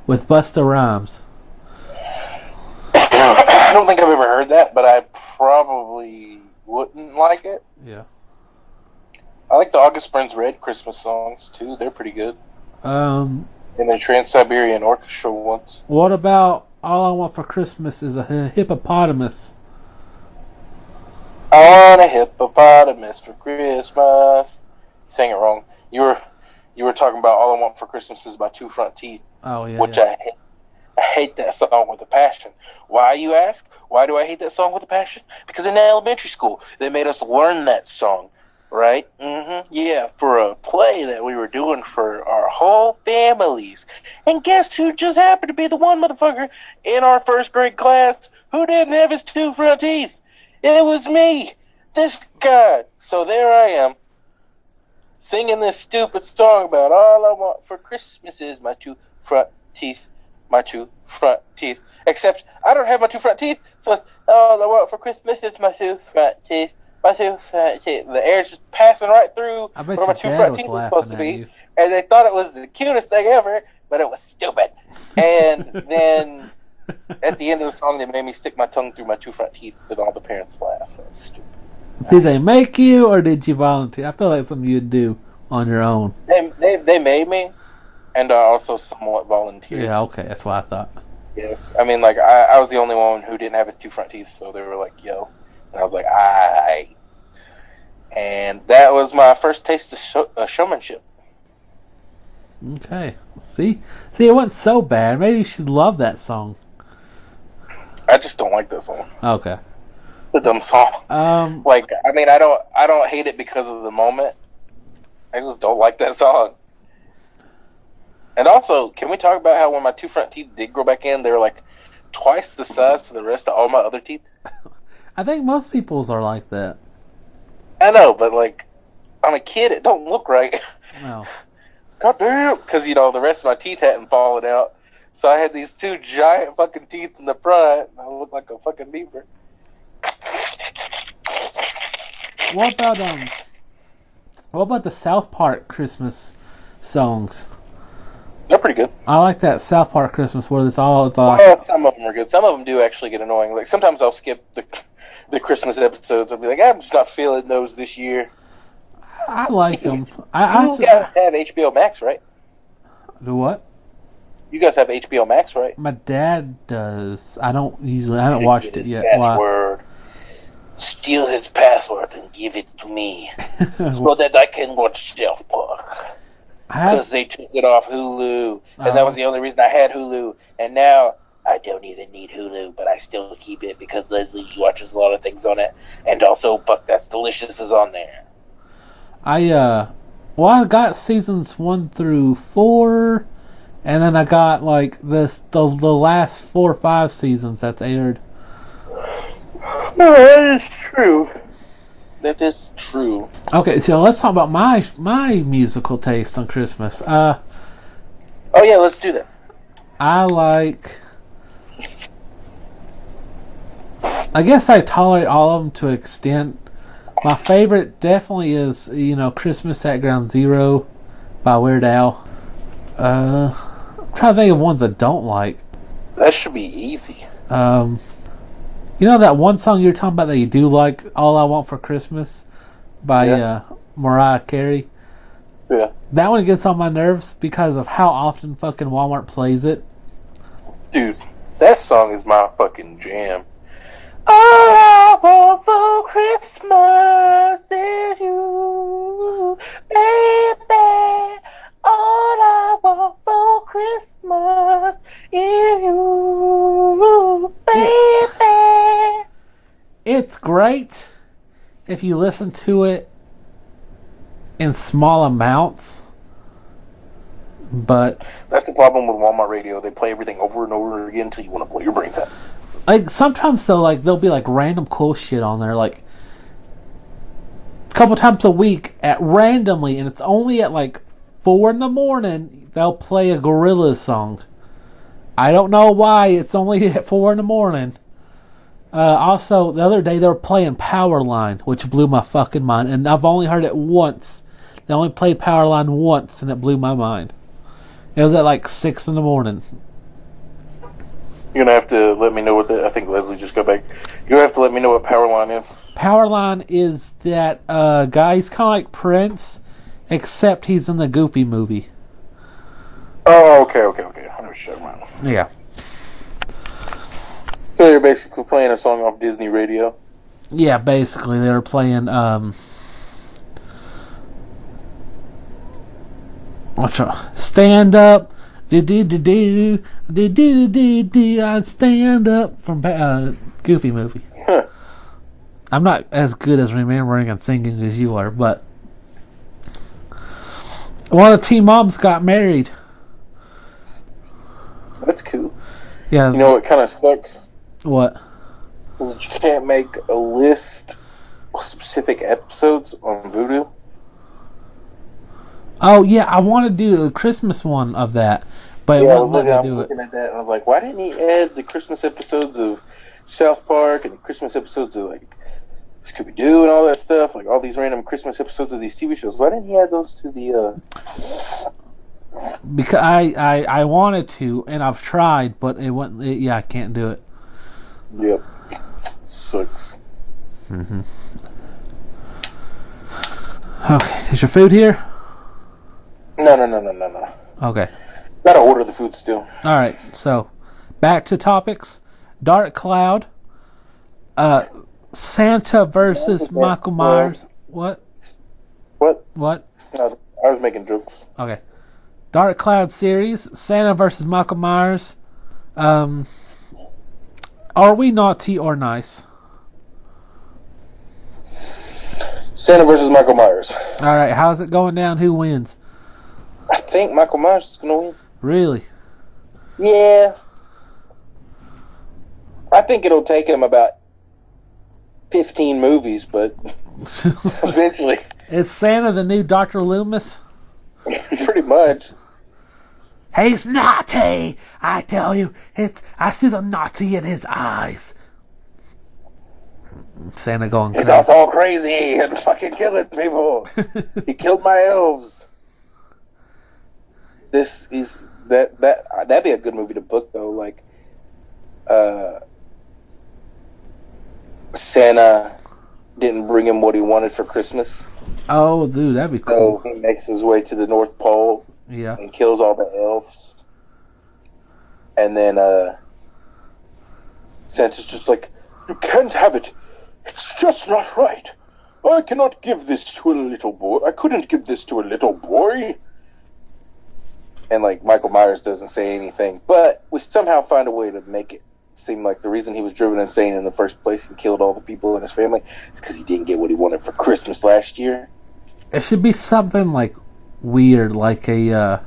with Busta Rhymes? I don't think I've ever heard that, but I probably wouldn't like it. Yeah. I like the August Burns Red Christmas songs too. They're pretty good. And the Trans-Siberian Orchestra ones. What about All I Want for Christmas is a Hippopotamus? I want a hippopotamus for Christmas. Saying it wrong. You were talking about All I Want for Christmas is My Two Front Teeth. Oh yeah. Which I hate. I hate that song with a passion. Why, you ask? Why do I hate that song with a passion? Because in elementary school, they made us learn that song, right? Yeah, for a play that we were doing for our whole families. And guess who just happened to be the one motherfucker in our first grade class who didn't have his two front teeth? It was me, this guy. So there I am, singing this stupid song about all I want for Christmas is my two front teeth. My two front teeth. Except I don't have my two front teeth, so all I want for Christmas is my two front teeth. My two front teeth. The air's just passing right through where my two front teeth was supposed to be. And they thought it was the cutest thing ever, but it was stupid. And then at the end of the song, they made me stick my tongue through my two front teeth, and all the parents laughed. That was stupid. Did they make you, or did you volunteer? I feel like something you'd do on your own. They made me. And I also somewhat volunteered. Yeah, okay, that's what I thought. Yes, I mean, like, I was the only one who didn't have his two front teeth, so they were like, yo. And I was like, aight. And that was my first taste of showmanship. Okay. See, it wasn't so bad. Maybe you should love that song. I just don't like that song. Okay. It's a dumb song. Like, I mean, I don't hate it because of the moment. I just don't like that song. And also, can we talk about how when my two front teeth did grow back in, they were like twice the size to the rest of all my other teeth? I think most people's are like that. I know, but like, I'm a kid, it don't look right. Oh. God damn! Because, the rest of my teeth hadn't fallen out. So I had these two giant fucking teeth in the front, and I looked like a fucking beaver. What about the South Park Christmas songs? They're pretty good. I like that South Park Christmas where it's all. Well, some of them are good. Some of them do actually get annoying. Like, sometimes I'll skip the Christmas episodes. I'll be like, I'm just not feeling those this year. I like them. You guys have HBO Max, right? Do what? You guys have HBO Max, right? My dad does. I haven't watched it yet. Password. Steal his password and give it to me so that I can watch South Park. Because they took it off Hulu, and that was the only reason I had Hulu. And now I don't even need Hulu, but I still keep it because Leslie watches a lot of things on it, and also Fuck That's Delicious is on there. I got seasons 1 through 4, and then I got like the last 4 or 5 seasons that's aired. That is true. That is true. Okay, so let's talk about my musical taste on Christmas. Oh yeah, let's do that. I guess I tolerate all of them to an extent. My favorite definitely is, Christmas at Ground Zero by Weird Al. I'm trying to think of ones I don't like. That should be easy. That one song you're talking about that you do like, All I Want for Christmas by Mariah Carey? Yeah. That one gets on my nerves because of how often fucking Walmart plays it. Dude, that song is my fucking jam. All I want for Christmas is you, baby. All I want for Christmas is you, baby. great if you listen to it in small amounts, but That's the problem with Walmart radio. They play everything over and over again until you want to blow your brains out. like sometimes though, like there'll be like random cool shit on there, like a couple times a week at randomly, and it's only at like 4 a.m. they'll play a Gorillaz song. I don't know why it's only at 4 a.m. Also, the other day they were playing Powerline, which blew my fucking mind, and I've only heard it once. They only played Powerline once, and it blew my mind. It was at like 6 a.m. You're gonna have to let me know what I think Leslie just got back. You're gonna have to let me know what Powerline is. Powerline is that guy. He's kind of like Prince, except he's in the Goofy movie. Oh, okay. I know what you're talking about. Yeah. So you're basically playing a song off Disney radio. Yeah, basically they were playing Stand Up, do do do do do do do do. I stand up from Goofy movie. Huh. I'm not as good as remembering and singing as you are, but one of the teen moms got married. That's cool. Yeah. You know what kind of sucks? What? You can't make a list of specific episodes on Voodoo. Oh yeah, I want to do a Christmas one of that, but it Yeah, I won't was let me do looking it. at that and I was like, why didn't he add the Christmas episodes of South Park and the Christmas episodes of like Scooby-Doo and all that stuff, like all these random Christmas episodes of these TV shows? Why didn't he add those to the Because I wanted to, and I've tried, but it wouldn't. I can't do it. Yep. Sucks. Mm-hmm. Okay, is your food here? No. Okay. Gotta order the food still. All right. So, back to topics. Dark Cloud. Santa versus Michael Myers. What? What? What? No, I was making jokes. Okay. Dark Cloud series. Santa versus Michael Myers. Are we naughty or nice? Santa versus Michael Myers. All right. How's it going down? Who wins? I think Michael Myers is gonna win. Really? Yeah. I think it'll take him about 15 movies, but eventually. Is Santa the new Dr. Loomis? Pretty much. He's naughty! I tell you, I see the naughty in his eyes. Santa going He's crazy. also all crazy and fucking killing people. He killed my elves. This is that'd be a good movie to book though. Like, Santa didn't bring him what he wanted for Christmas, Oh, dude, that'd be so cool. he makes his way to the North Pole Yeah. and kills all the elves. And then Santa's just like, "You can't have it. It's just not right. I cannot give this to a little boy. I couldn't give this to a little boy." And like Michael Myers doesn't say anything, but we somehow find a way to make it seem like the reason he was driven insane in the first place and killed all the people in his family is because he didn't get what he wanted for Christmas last year. It should be something like weird, like a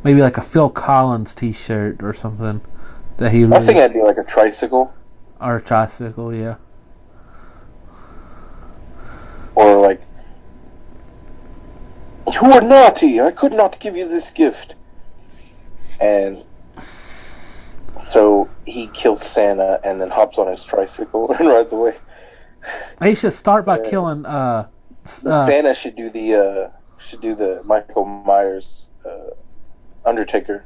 maybe like a Phil Collins T-shirt or something that he. I think that'd be like a tricycle, or a tricycle, yeah. or like, "You were naughty. I could not give you this gift." And so he kills Santa and then hops on his tricycle and rides away. He should start by killing. Santa should do the Michael Myers Undertaker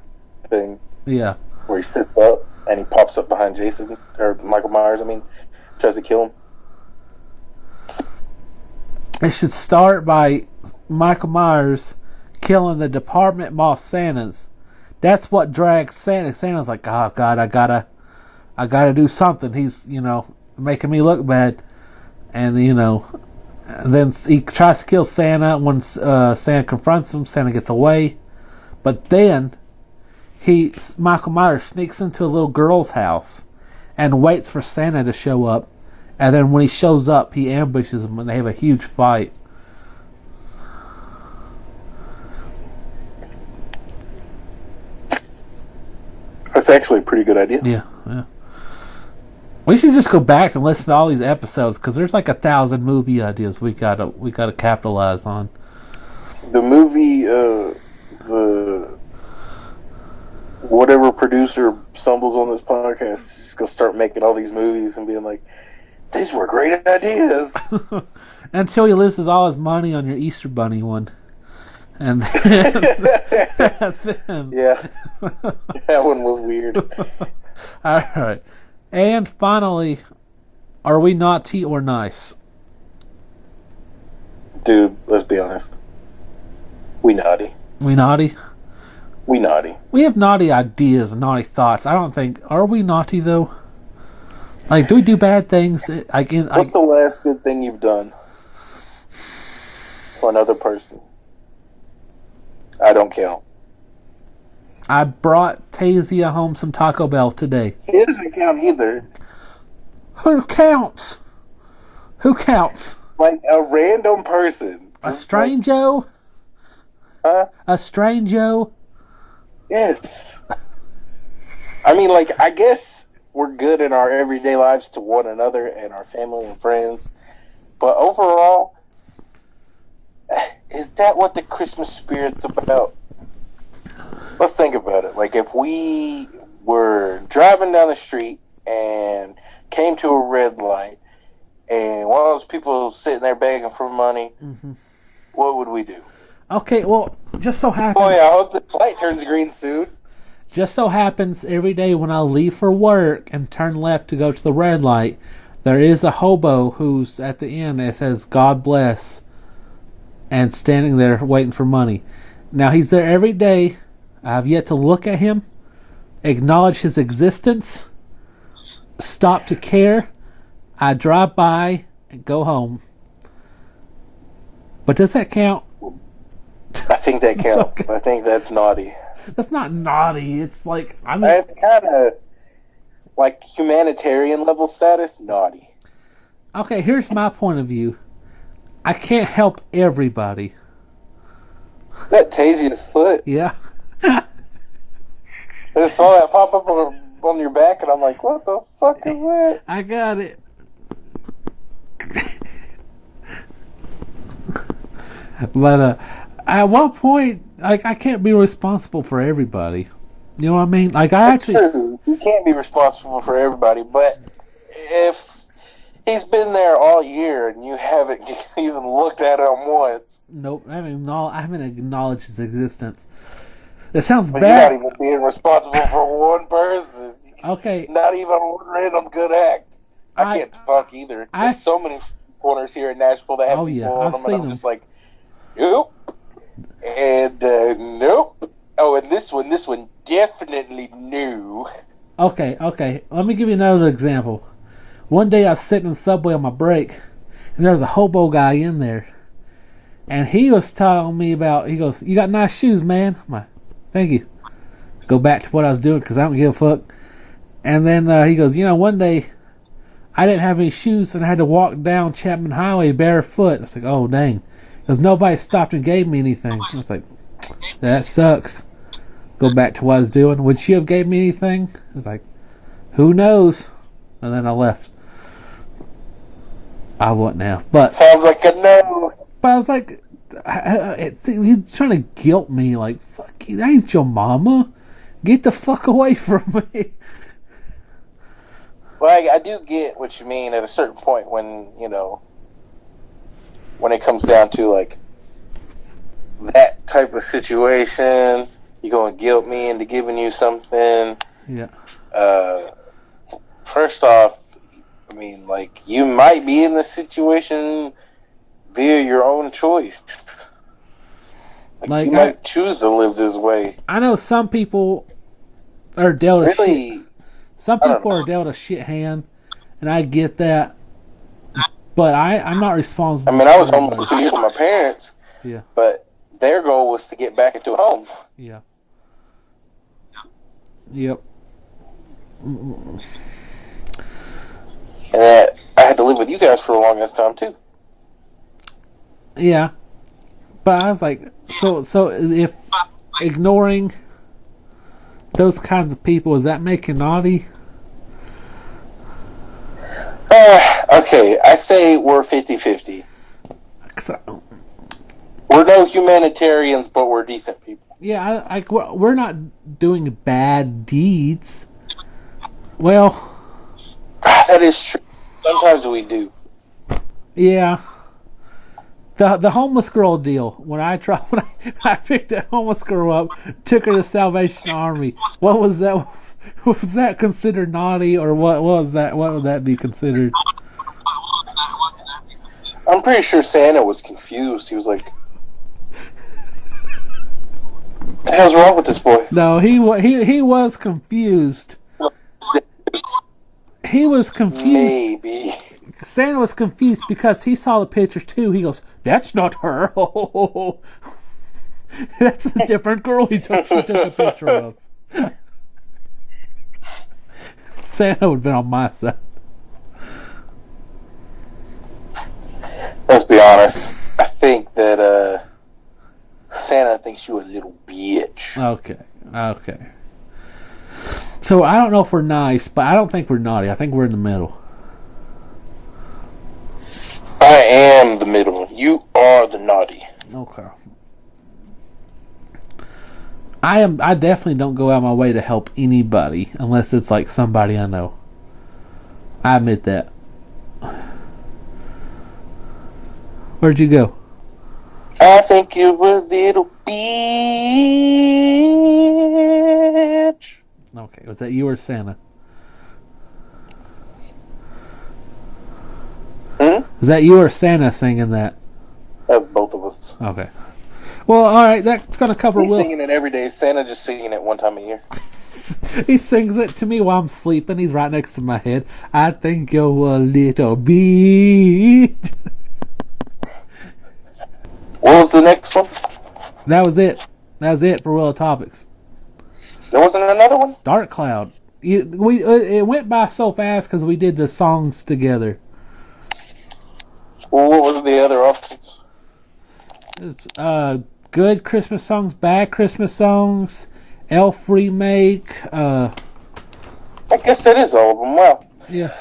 thing Yeah. where he sits up and he pops up behind Jason or Michael Myers. I mean, tries to kill him. It should start by Michael Myers killing the department boss Santas. That's what drags Santa. Santa's like, oh God, I gotta do something. He's, making me look bad. And, then he tries to kill Santa. When Santa confronts him, Santa gets away. But then Michael Myers sneaks into a little girl's house and waits for Santa to show up And then when he shows up, he ambushes him and they have a huge fight. That's actually a pretty good idea. Yeah. We should just go back and listen to all these episodes because there's like 1,000 movie ideas we gotta capitalize on. The movie, the whatever producer stumbles on this podcast is just gonna start making all these movies and being like, "These were great ideas." Until he loses all his money on your Easter Bunny one, and then, Yeah, that one was weird. All right. And finally, are we naughty or nice? Dude, let's be honest. We naughty. We naughty? We naughty. We have naughty ideas and naughty thoughts. I don't think... Are we naughty, though? Like, do we do bad things? What's the last good thing you've done for another person? I don't count. I brought Tasia home some Taco Bell today. It doesn't count either. Who counts? Who counts? Like a random person. A strange-o? Huh? A strange-o? Yes. I mean, like, I guess we're good in our everyday lives to one another and our family and friends. But overall, is that what the Christmas spirit's about? Let's think about it. Like, if we were driving down the street and came to a red light and one of those people sitting there begging for money, what would we do? Okay, well, just so happens... Boy, I hope this light turns green soon. Just so happens every day when I leave for work and turn left to go to the red light, there is a hobo who's at the end that says, God bless, and standing there waiting for money. Now, he's there every day. I have yet to look at him, acknowledge his existence, stop to care. I drive by and go home. But does that count? I think that counts. I think that's naughty. That's not naughty. It's like... It's kind of like humanitarian level status, naughty. Okay, here's my point of view. I can't help everybody. Is that Tasia's foot? Yeah. I just saw that pop up on your back, and I'm like, what the fuck is that? I got it. But at what point, like, I can't be responsible for everybody. You know what I mean? Like, That's true. You can't be responsible for everybody, but if he's been there all year and you haven't even looked at him once. Nope, I haven't acknowledged his existence. It sounds But bad. you're not even being responsible for one person. Okay. Not even one random good act. I can't talk either. There's so many corners here in Nashville that have people on them, and I'm just like, nope. And nope. Oh, and this one definitely new. Okay. Let me give you another example. One day I was sitting in the subway on my break, and there was a hobo guy in there. And he was telling me about, he goes, you got nice shoes, man. I'm like, thank you. Go back to what I was doing because I don't give a fuck. And then he goes, one day I didn't have any shoes and I had to walk down Chapman Highway barefoot. I was like, oh, dang. Because nobody stopped and gave me anything. I was like, that sucks. Go back to what I was doing. Would she have gave me anything? I was like, who knows? And then I left. I wouldn't have. But sounds like a no. But I was like, he's trying to guilt me. Like, fuck you, that ain't your mama. Get the fuck away from me. Well, I do get what you mean at a certain point when, when it comes down to, like, that type of situation, you're going to guilt me into giving you something. Yeah. First off, I mean, like, you might be in this situation via your own choice. Like you might choose to live this way. I know some people are dealt a really. Some people are dealt a shit hand, and I get that. But I'm not responsible. I mean, I was home for 2 years with my parents. Yeah. But their goal was to get back into a home. Yeah. Yep. And I had to live with you guys for the longest time too. Yeah, but I was like, so if ignoring those kinds of people, is that making naughty? Okay, I say we're 50-50. 'Cause We're no humanitarians, but we're decent people. yeah, we're not doing bad deeds. Well, That is true. Sometimes we do. yeah. The homeless girl deal. When I picked that homeless girl up, took her to Salvation Army. What was that? Was that considered naughty, or what was that? What would that be considered? I'm pretty sure Santa was confused. He was like, "What the hell's wrong with this boy?" No, he was confused. He was confused. Maybe. Santa was confused because he saw the picture too. He goes, "That's not her. That's a different girl she took a picture of." Santa would have been on my side. Let's be honest. I think that Santa thinks you a little bitch. Okay. So I don't know if we're nice, but I don't think we're naughty. I think we're in the middle. I am the middle. You are the naughty. Okay. I definitely don't go out of my way to help anybody unless it's like somebody I know. I admit that. Where'd you go? I think you're a little bitch. Okay, was that you or Santa? Was that you or Santa singing that? That's both of us. Okay. Well, all right, that's gonna cover. He's singing it every day. Santa just singing it one time a year. He sings it to me while I'm sleeping. He's right next to my head. I think you're a little bitch. What was the next one? That was it. That was it for Willow Topics. There wasn't another one? Dark Cloud. It went by so fast because we did the songs together. Well, what was the other options? Good Christmas songs, bad Christmas songs, Elf remake. I guess that is all of them. Wow. Yeah.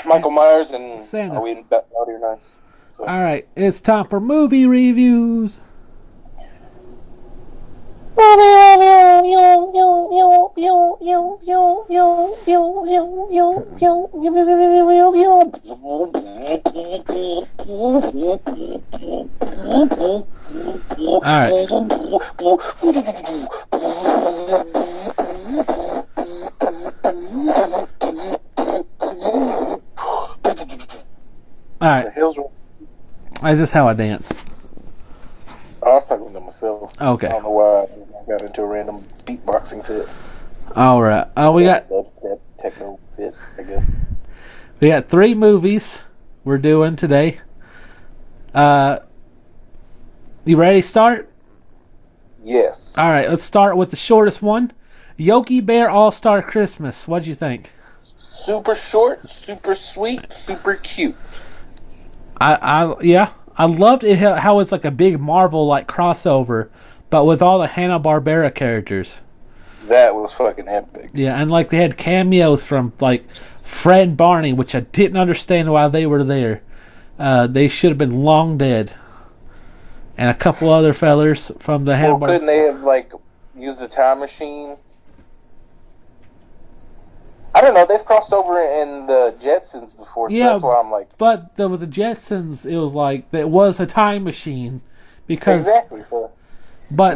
Michael Myers and Santa. Are we naughty or nice? So. All right, it's time for movie reviews. All right. That's just how I dance. I was talking to myself. Okay. I don't know why I got into a random beatboxing fit. All right. We got dubstep techno fit, I guess. We got 3 movies we're doing today. You ready to start? Yes. All right, let's start with the shortest one. Yogi Bear All-Star Christmas. What'd you think? Super short, super sweet, super cute. I loved it how it's like a big Marvel like crossover, but with all the Hanna-Barbera characters. That was fucking epic. Yeah, and like they had cameos from like Fred and Barney, which I didn't understand why they were there. They should have been long dead. And a couple other fellers from the Hanna-Barbera. Couldn't they have like used a time machine? I don't know. They've crossed over in the Jetsons before, so that's why I'm like. But with the Jetsons, it was like it was a time machine because exactly. So but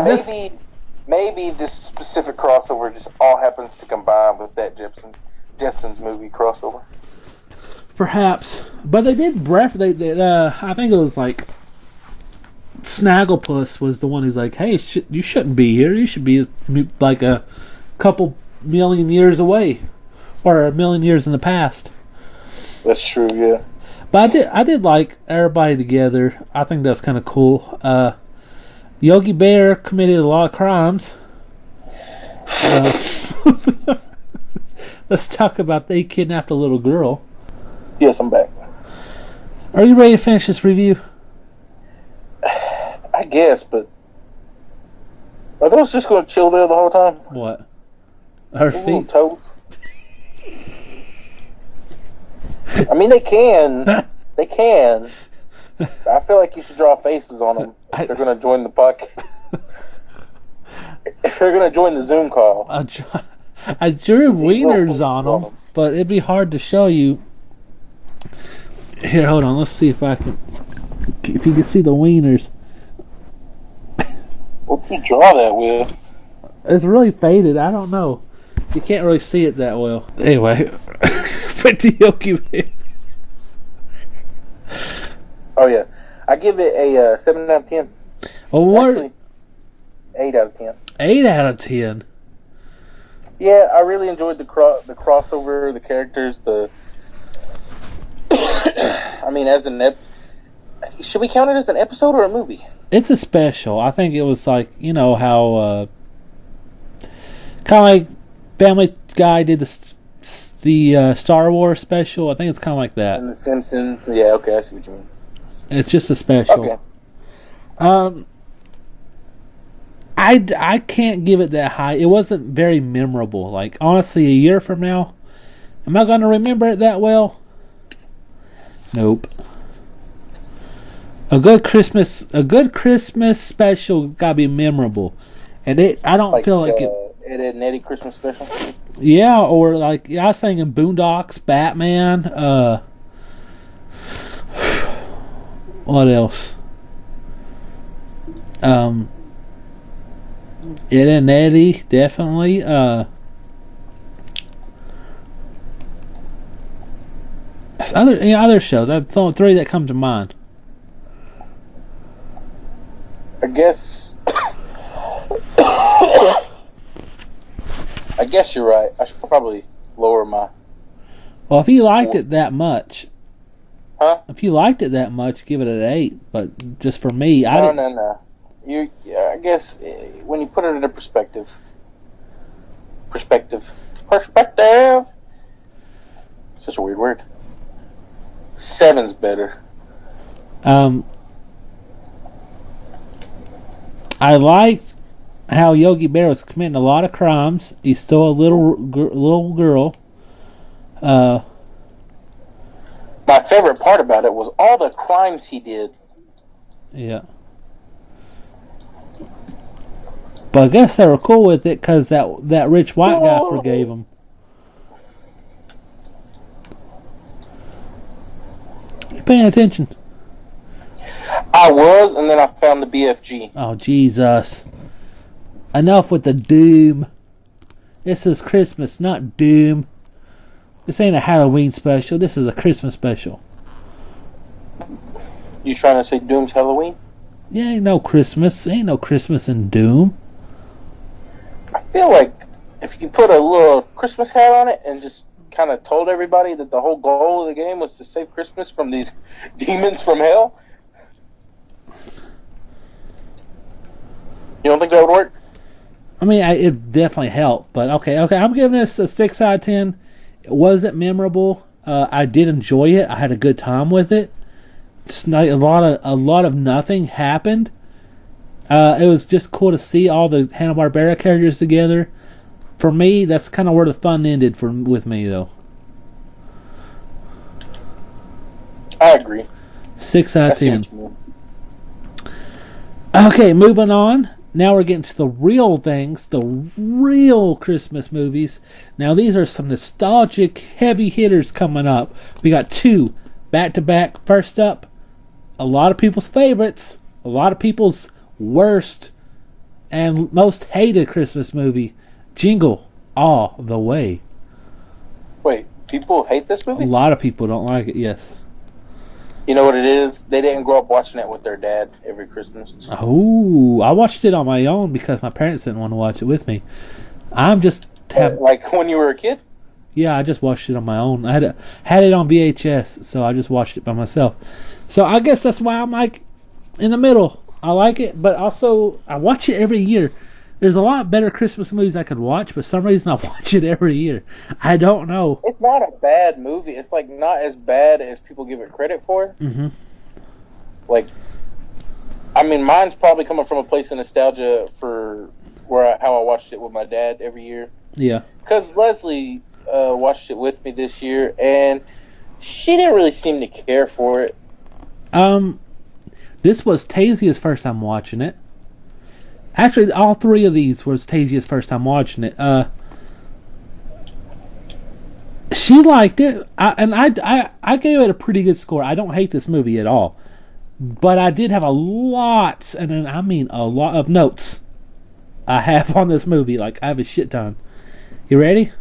maybe this specific crossover just all happens to combine with that Jetsons movie crossover. Perhaps, but they did I think it was like Snagglepuss was the one who's like, "Hey, you shouldn't be here. You should be like a couple million years away." Or a million years in the past. That's true, yeah. But I did like everybody together. I think that's kind of cool. Yogi Bear committed a lot of crimes. Let's talk about they kidnapped a little girl. Yes, I'm back. Are you ready to finish this review? I guess, but are those just going to chill there the whole time? What? Her Those little feet? toes. I mean, they can. They can. I feel like you should draw faces on them if they're going to join the puck. If they're going to join the Zoom call. I drew wieners on them, but it'd be hard to show you. Here, hold on. Let's see if I can. If you can see the wieners. What do you draw that with? It's really faded. I don't know. You can't really see it that well. Anyway, put the Yogi Bear. Oh, yeah. I give it a 7 out of 10. Well, what? Actually, 8 out of 10. 8 out of 10. Yeah, I really enjoyed the crossover, the characters, the... I mean, as an... Should we count it as an episode or a movie? It's a special. I think it was like, you know, how... kind of like Family Guy did the Star Wars special. I think it's kind of like that. And The Simpsons. Yeah, okay, I see what you mean. It's just a special. Okay. I can't give it that high. It wasn't very memorable. Like, honestly, a year from now, am I going to remember it that well? Nope. A good Christmas special gotta be memorable, and I don't feel like it. Ed, Ed and Eddie Christmas special. Yeah, or like I was thinking Boondocks, Batman. What else? Ed and Eddie, definitely. Other shows. That's only 3 that come to mind. I guess you're right. I should probably lower my... Well, if you liked it that much... Huh? If you liked it that much, give it an 8. But just for me, No. I guess when you put it into perspective. Such a weird word. 7's better. I liked how Yogi Bear was committing a lot of crimes. He's still a little girl. My favorite part about it was all the crimes he did. Yeah. But I guess they were cool with it because that rich white guy forgave him. You paying attention? I was, and then I found the BFG. Oh, Jesus. Enough with the doom. This is Christmas, not doom. This ain't a Halloween special. This is a Christmas special. You trying to say Doom's Halloween? Yeah, ain't no Christmas. Ain't no Christmas in Doom. I feel like if you put a little Christmas hat on it and just kind of told everybody that the whole goal of the game was to save Christmas from these demons from hell, you don't think that would work? I mean, it definitely helped. But okay. I'm giving this a 6 out of 10. It wasn't memorable. I did enjoy it. I had a good time with it. Just not a lot of nothing happened. It was just cool to see all the Hanna-Barbera characters together. For me, that's kind of where the fun ended with me, though. I agree. 6 out of 10. Okay, moving on. Now we're getting to the real things, the real Christmas movies. Now these are some nostalgic heavy hitters coming up. We got 2 back-to-back. First up, a lot of people's favorites, a lot of people's worst and most hated Christmas movie, Jingle All the Way. Wait, people hate this movie? A lot of people don't like it, yes. You know what it is? They didn't grow up watching it with their dad every Christmas. Oh, I watched it on my own because my parents didn't want to watch it with me. Like when you were a kid? Yeah, I just watched it on my own. I had it on VHS, so I just watched it by myself. So I guess that's why I'm like in the middle. I like it, but also I watch it every year. There's a lot better Christmas movies I could watch, but for some reason I watch it every year. I don't know. It's not a bad movie. It's like not as bad as people give it credit for. Mm-hmm. Like, I mean, mine's probably coming from a place of nostalgia for how I watched it with my dad every year. Yeah. Because Leslie watched it with me this year, and she didn't really seem to care for it. This was Tazia's first time watching it. Actually, all three of these was Tazia's first time watching it. She liked it, I gave it a pretty good score. I don't hate this movie at all, but I did have a lot, and then I mean a lot of notes I have on this movie. Like, I have a shit ton. You ready?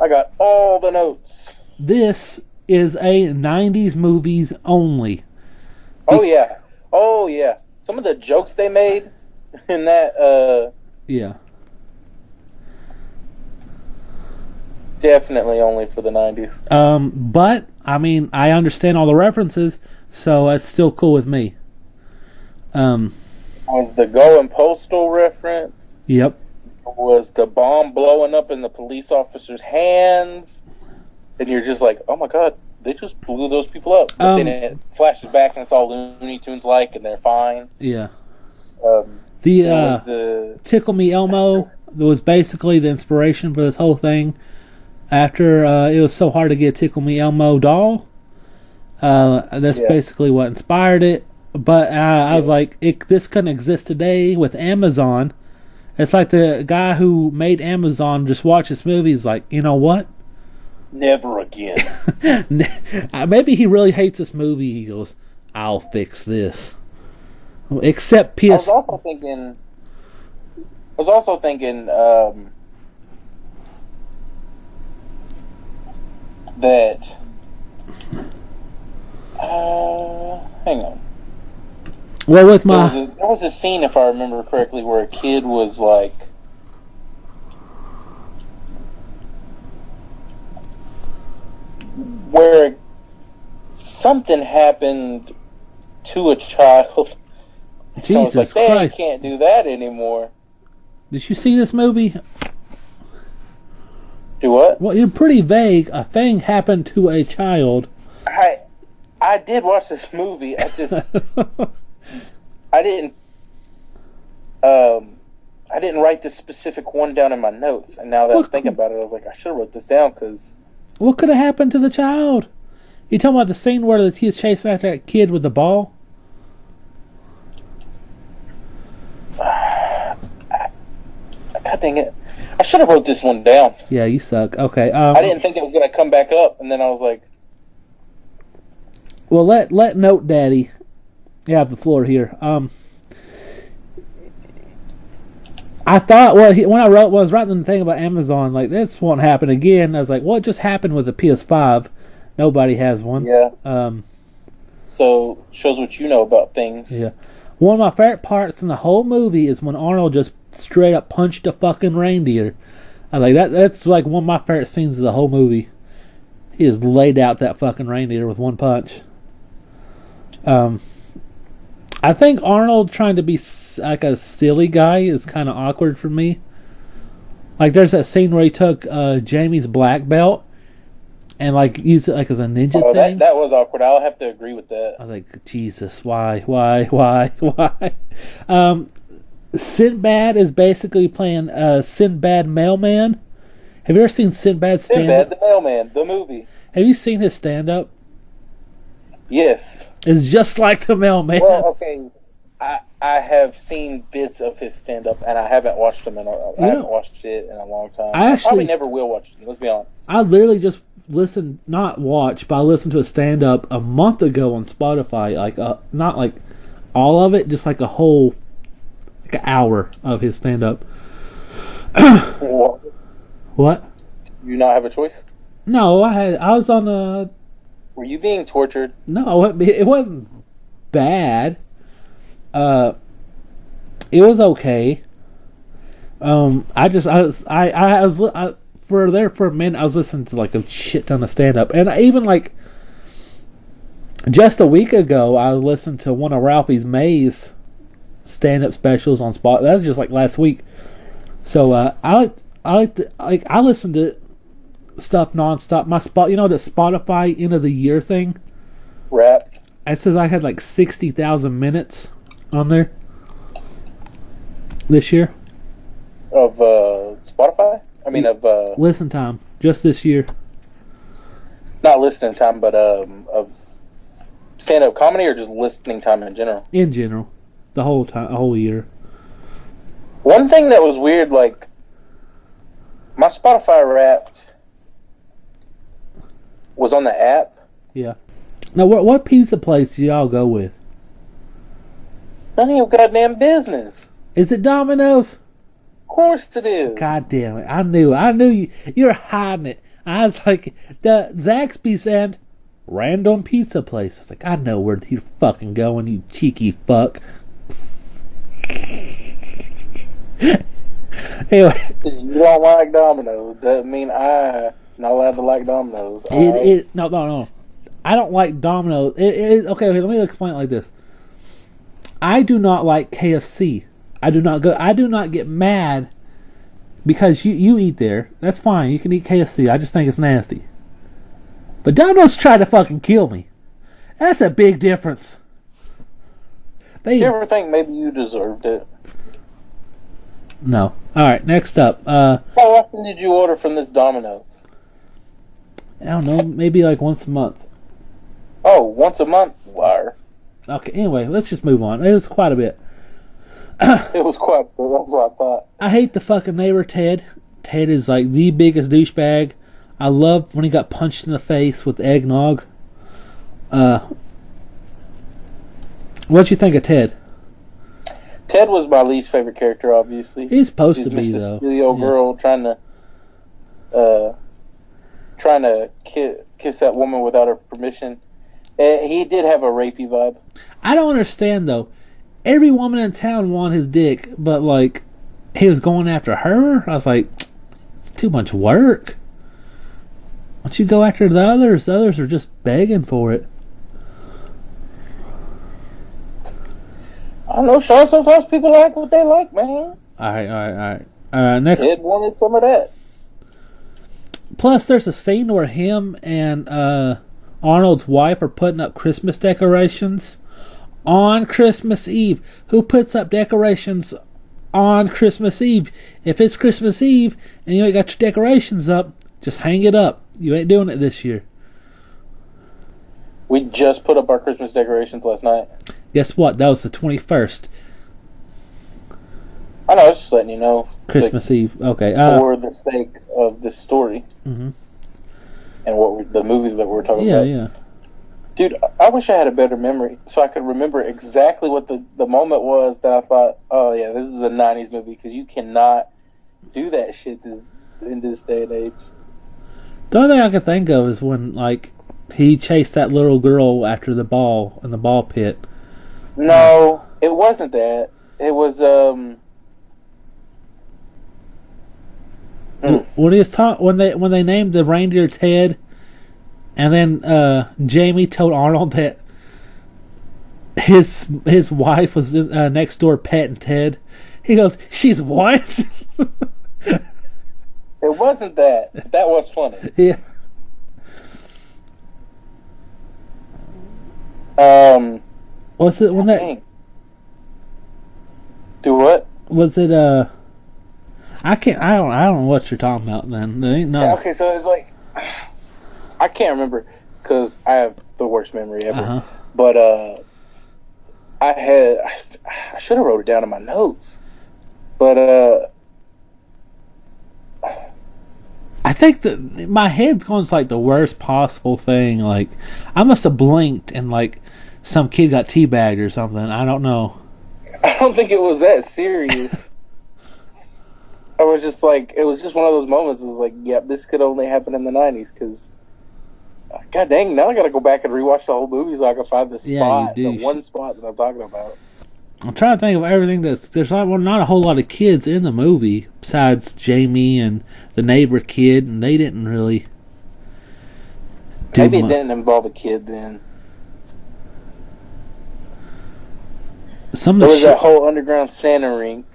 I got all the notes. This is a 90s movies only. Oh yeah. Some of the jokes they made in that, yeah. Definitely only for the 90s. But, I mean, I understand all the references, so it's still cool with me. Was the Going Postal reference? Yep. Was the bomb blowing up in the police officer's hands? And you're just like, oh my god, they just blew those people up. But then it flashes back and it's all Looney Tunes like, and they're fine. Yeah. The Tickle Me Elmo was basically the inspiration for this whole thing. After it was so hard to get a Tickle Me Elmo doll, that's basically what inspired it. But I was like, this couldn't exist today with Amazon. It's like the guy who made Amazon just watched this movie. He's like, you know what? Never again. Maybe he really hates this movie. He goes, I'll fix this. Except PS. I was also thinking that. Hang on. Well, with there was a scene, if I remember correctly, where a kid was like, where something happened to a child. Jesus I was like, Christ! They can't do that anymore. Did you see this movie? Do what? Well, you're pretty vague. A thing happened to a child. I did watch this movie. I just I didn't write this specific one down in my notes. And now that I'm thinking about it, I was like, I should have wrote this down because what could have happened to the child? You talking about the scene where the kid's chasing after that kid with the ball? God dang it. I should have wrote this one down. Yeah, you suck. Okay. I didn't think it was going to come back up, and then I was like... Well, let Note Daddy have the floor here. I thought, when I was writing the thing about Amazon, like, this won't happen again. I was like, what just happened with the PS5? Nobody has one. Yeah. So, shows what you know about things. Yeah. One of my favorite parts in the whole movie is when Arnold just straight up punched a fucking reindeer. I like that's like one of my favorite scenes of the whole movie. He just laid out that fucking reindeer with one punch. I think Arnold trying to be like a silly guy is kind of awkward for me. Like, there's that scene where he took Jamie's black belt and like used it like as a ninja thing. That was awkward. I'll have to agree with that. I was like, Jesus, why? Sinbad is basically playing Sinbad Mailman. Have you ever seen Sinbad stand up? Sinbad the Mailman, the movie. Have you seen his stand up? Yes. It's just like the Mailman. Well, okay. I have seen bits of his stand up, and I haven't watched him I haven't watched it in a long time. I probably never will watch it. Let's be honest. I literally just listened, not watch, but I listened to a stand up a month ago on Spotify. Like, not like all of it, just like a whole, like an hour of his stand up. What? You not have a choice? No, I was on a. Were you being tortured? No, it wasn't bad. It was okay. For a minute I was listening to like a shit ton of stand up, and even like just a week ago I was listening to one of Ralphie May's stand-up specials on Spot. That was just like last week. So I listen to stuff nonstop. My spot, the Spotify end of the year thing. Rap. It says I had like 60,000 minutes on there this year Of Spotify? I mean, of listen time just this year. not listening time, but of stand-up comedy, or just listening time in general. In general, the whole year. One thing that was weird, like my Spotify Wrapped was on the app. Yeah. Now, what pizza place do y'all go with? None of your goddamn business. Is it Domino's? Of course it is. God damn it! I knew you're hiding it. I was like, the Zaxby's and random pizza place. I was like, I know where you're fucking going, you cheeky fuck. Anyway, You don't like Domino's. That mean I'm not allowed to like Domino's. no. I don't like Domino's. Okay, let me explain it like this. I do not like KFC. I do not get mad because you eat there. That's fine. You can eat KFC. I just think it's nasty. But Domino's tried to fucking kill me. That's a big difference. You ever think maybe you deserved it? No. All right. Next up. How often did you order from this Domino's? I don't know. Maybe like once a month. Oh, once a month? Liar. Okay. Anyway, let's just move on. It was quite a bit. It was quite. That's what I thought. I hate the fucking neighbor Ted. Ted is like the biggest douchebag. I loved when he got punched in the face with eggnog. What'd you think of Ted? Ted was my least favorite character, obviously. He's supposed to be, just though. a silly old girl trying to kiss that woman without her permission. He did have a rapey vibe. I don't understand, though. Every woman in town wanted his dick, but, like, he was going after her? I was like, it's too much work. Why don't you go after the others? The others are just begging for it. I don't know, Sean. Sometimes people like what they like, man. All right. Next. Ted wanted some of that. Plus, there's a scene where him and Arnold's wife are putting up Christmas decorations on Christmas Eve. Who puts up decorations on Christmas Eve? If it's Christmas Eve and you ain't got your decorations up, just hang it up. You ain't doing it this year. We just put up our Christmas decorations last night. Guess what? That was the 21st. I know, I was just letting you know. Christmas Eve. Okay. For the sake of this story. Mm-hmm. And the movie that we're talking about. Yeah. Dude, I wish I had a better memory so I could remember exactly what the moment was that I thought, oh yeah, this is a 90s movie, because you cannot do that shit in this day and age. The only thing I can think of is when, like, he chased that little girl after the ball in the ball pit. No, it wasn't that. It was when he was when they named the reindeer Ted, and then Jamie told Arnold that his wife was next door petting Ted. He goes, "She's what?" It wasn't that. That was funny. Yeah. Was it when that? Dang. Do what? Was it I can't. I don't know what you're talking about. Then there ain't no. Yeah, okay, so it's like I can't remember because I have the worst memory ever. Uh-huh. But I should have wrote it down in my notes. But I think that my head's going to like the worst possible thing. Like I must have blinked and like some kid got teabagged or something. I don't know. I don't think it was that serious. I was just like, it was just one of those moments. It was like, yep, this could only happen in the 90s because, god dang, now I got to go back and rewatch the whole movie so I can find the spot, the one spot that I'm talking about. I'm trying to think of everything there's not a whole lot of kids in the movie besides Jamie and the neighbor kid, and they didn't really do Maybe much. it didn't involve a kid then. Some There of was the that whole underground Santa rink,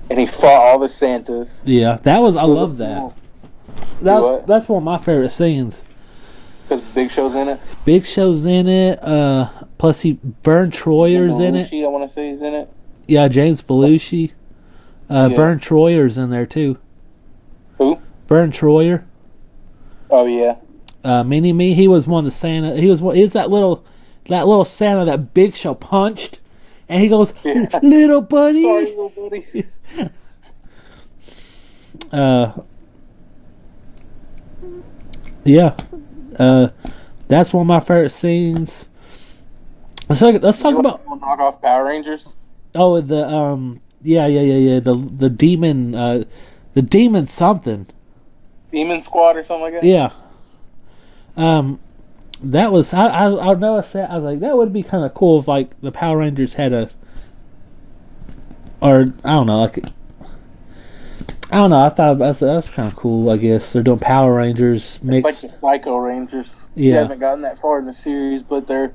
and he fought all the Santas. yeah, that was I love that. what? That's one of my favorite scenes. Because Big Show's in it. Big Show's in it. Plus Vern Troyer's in it. Belushi, I want to say he's in it. Yeah, James Belushi. Yeah. Vern Troyer's in there too. Who? Vern Troyer. Oh yeah. Mini Me. He was one of the Santa. He's that little Santa that Big Show punched, and he goes, "Little buddy." Sorry, little buddy. Yeah. That's one of my favorite scenes. Let's talk about knock off Power Rangers. the the demon something. Demon Squad or something like that. Yeah. That was I noticed that I was like that would be kind of cool if like the Power Rangers had I don't know I thought that's kind of cool. I guess they're doing Power Rangers mixed. It's like the Psycho Rangers. Yeah. You haven't gotten that far in the series, but they're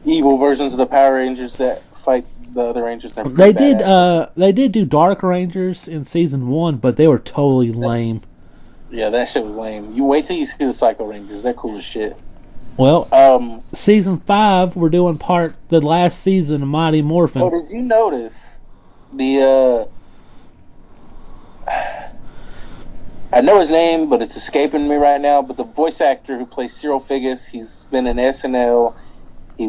evil versions of the Power Rangers that fight the other Rangers. They did do Dark Rangers in season 1, but they were totally lame. Yeah, that shit was lame. You wait till you see the Psycho Rangers. They're cool as shit. Well, season 5, we're doing the last season of Mighty Morphin. Oh, did you notice the I know his name, but it's escaping me right now. But the voice actor who plays Cyril Figgis, he's been in SNL. He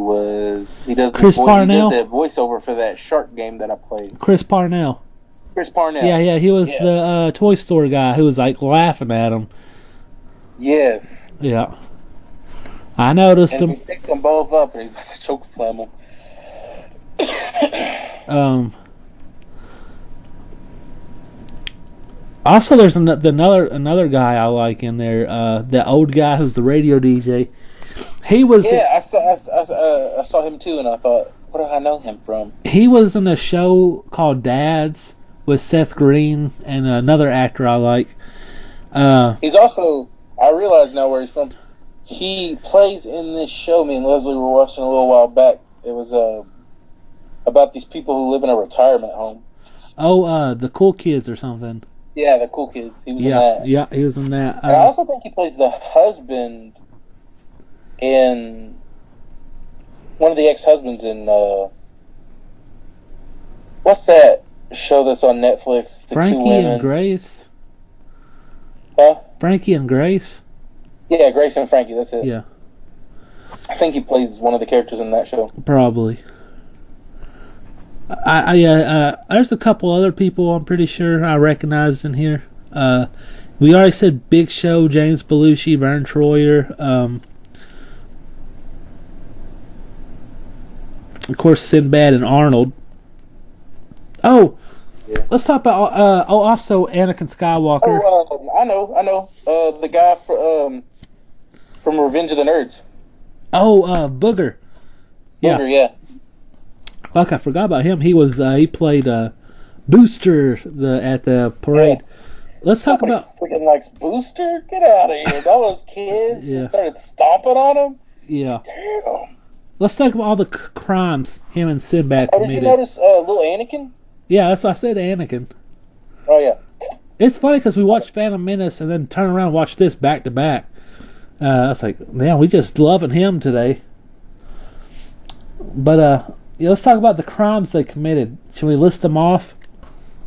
does Chris Parnell? He does that voiceover for that shark game that I played. Chris Parnell. Yeah, he was the Toy Store guy who was like laughing at him. Yes. Yeah. I noticed and him. He picks them both up and he's about to choke slam them. Also, there's another guy I like in there. The old guy who's the radio DJ. He was. Yeah, I saw him too, and I thought, where do I know him from? He was in a show called Dads with Seth Green and another actor I like. He's also. I realize now where he's from. He plays in this show. Me and Leslie were watching a little while back. It was about these people who live in a retirement home. Oh, the Cool Kids or something. Yeah, the Cool Kids. He was in that. Yeah, he was in that. And I also think he plays the husband in one of the ex-husbands in what's that show that's on Netflix? The Frankie two women. and Grace. Huh? Frankie and Grace. Yeah, Grace and Frankie. That's it. Yeah, I think he plays one of the characters in that show. probably. There's a couple other people I'm pretty sure I recognized in here. We already said Big Show, James Belushi, Vern Troyer. Of course, Sinbad and Arnold. Oh, yeah. Let's talk about also Anakin Skywalker. Oh, I know. The guy from Revenge of the Nerds. Oh, Booger. Booger, yeah. Fuck, I forgot about him. He was he played Booster at the parade. Yeah. Let's talk about freaking likes Booster. Get out of here! All those kids just started stomping on him. Yeah. Damn. Let's talk about all the crimes him and Sinbad committed. Did you notice little Anakin? Yeah, that's what I said, Anakin. Oh yeah. It's funny because we watched Phantom Menace and then turn around and watch this back to back. I was like, man, we just loving him today. But let's talk about the crimes they committed. Should we list them off?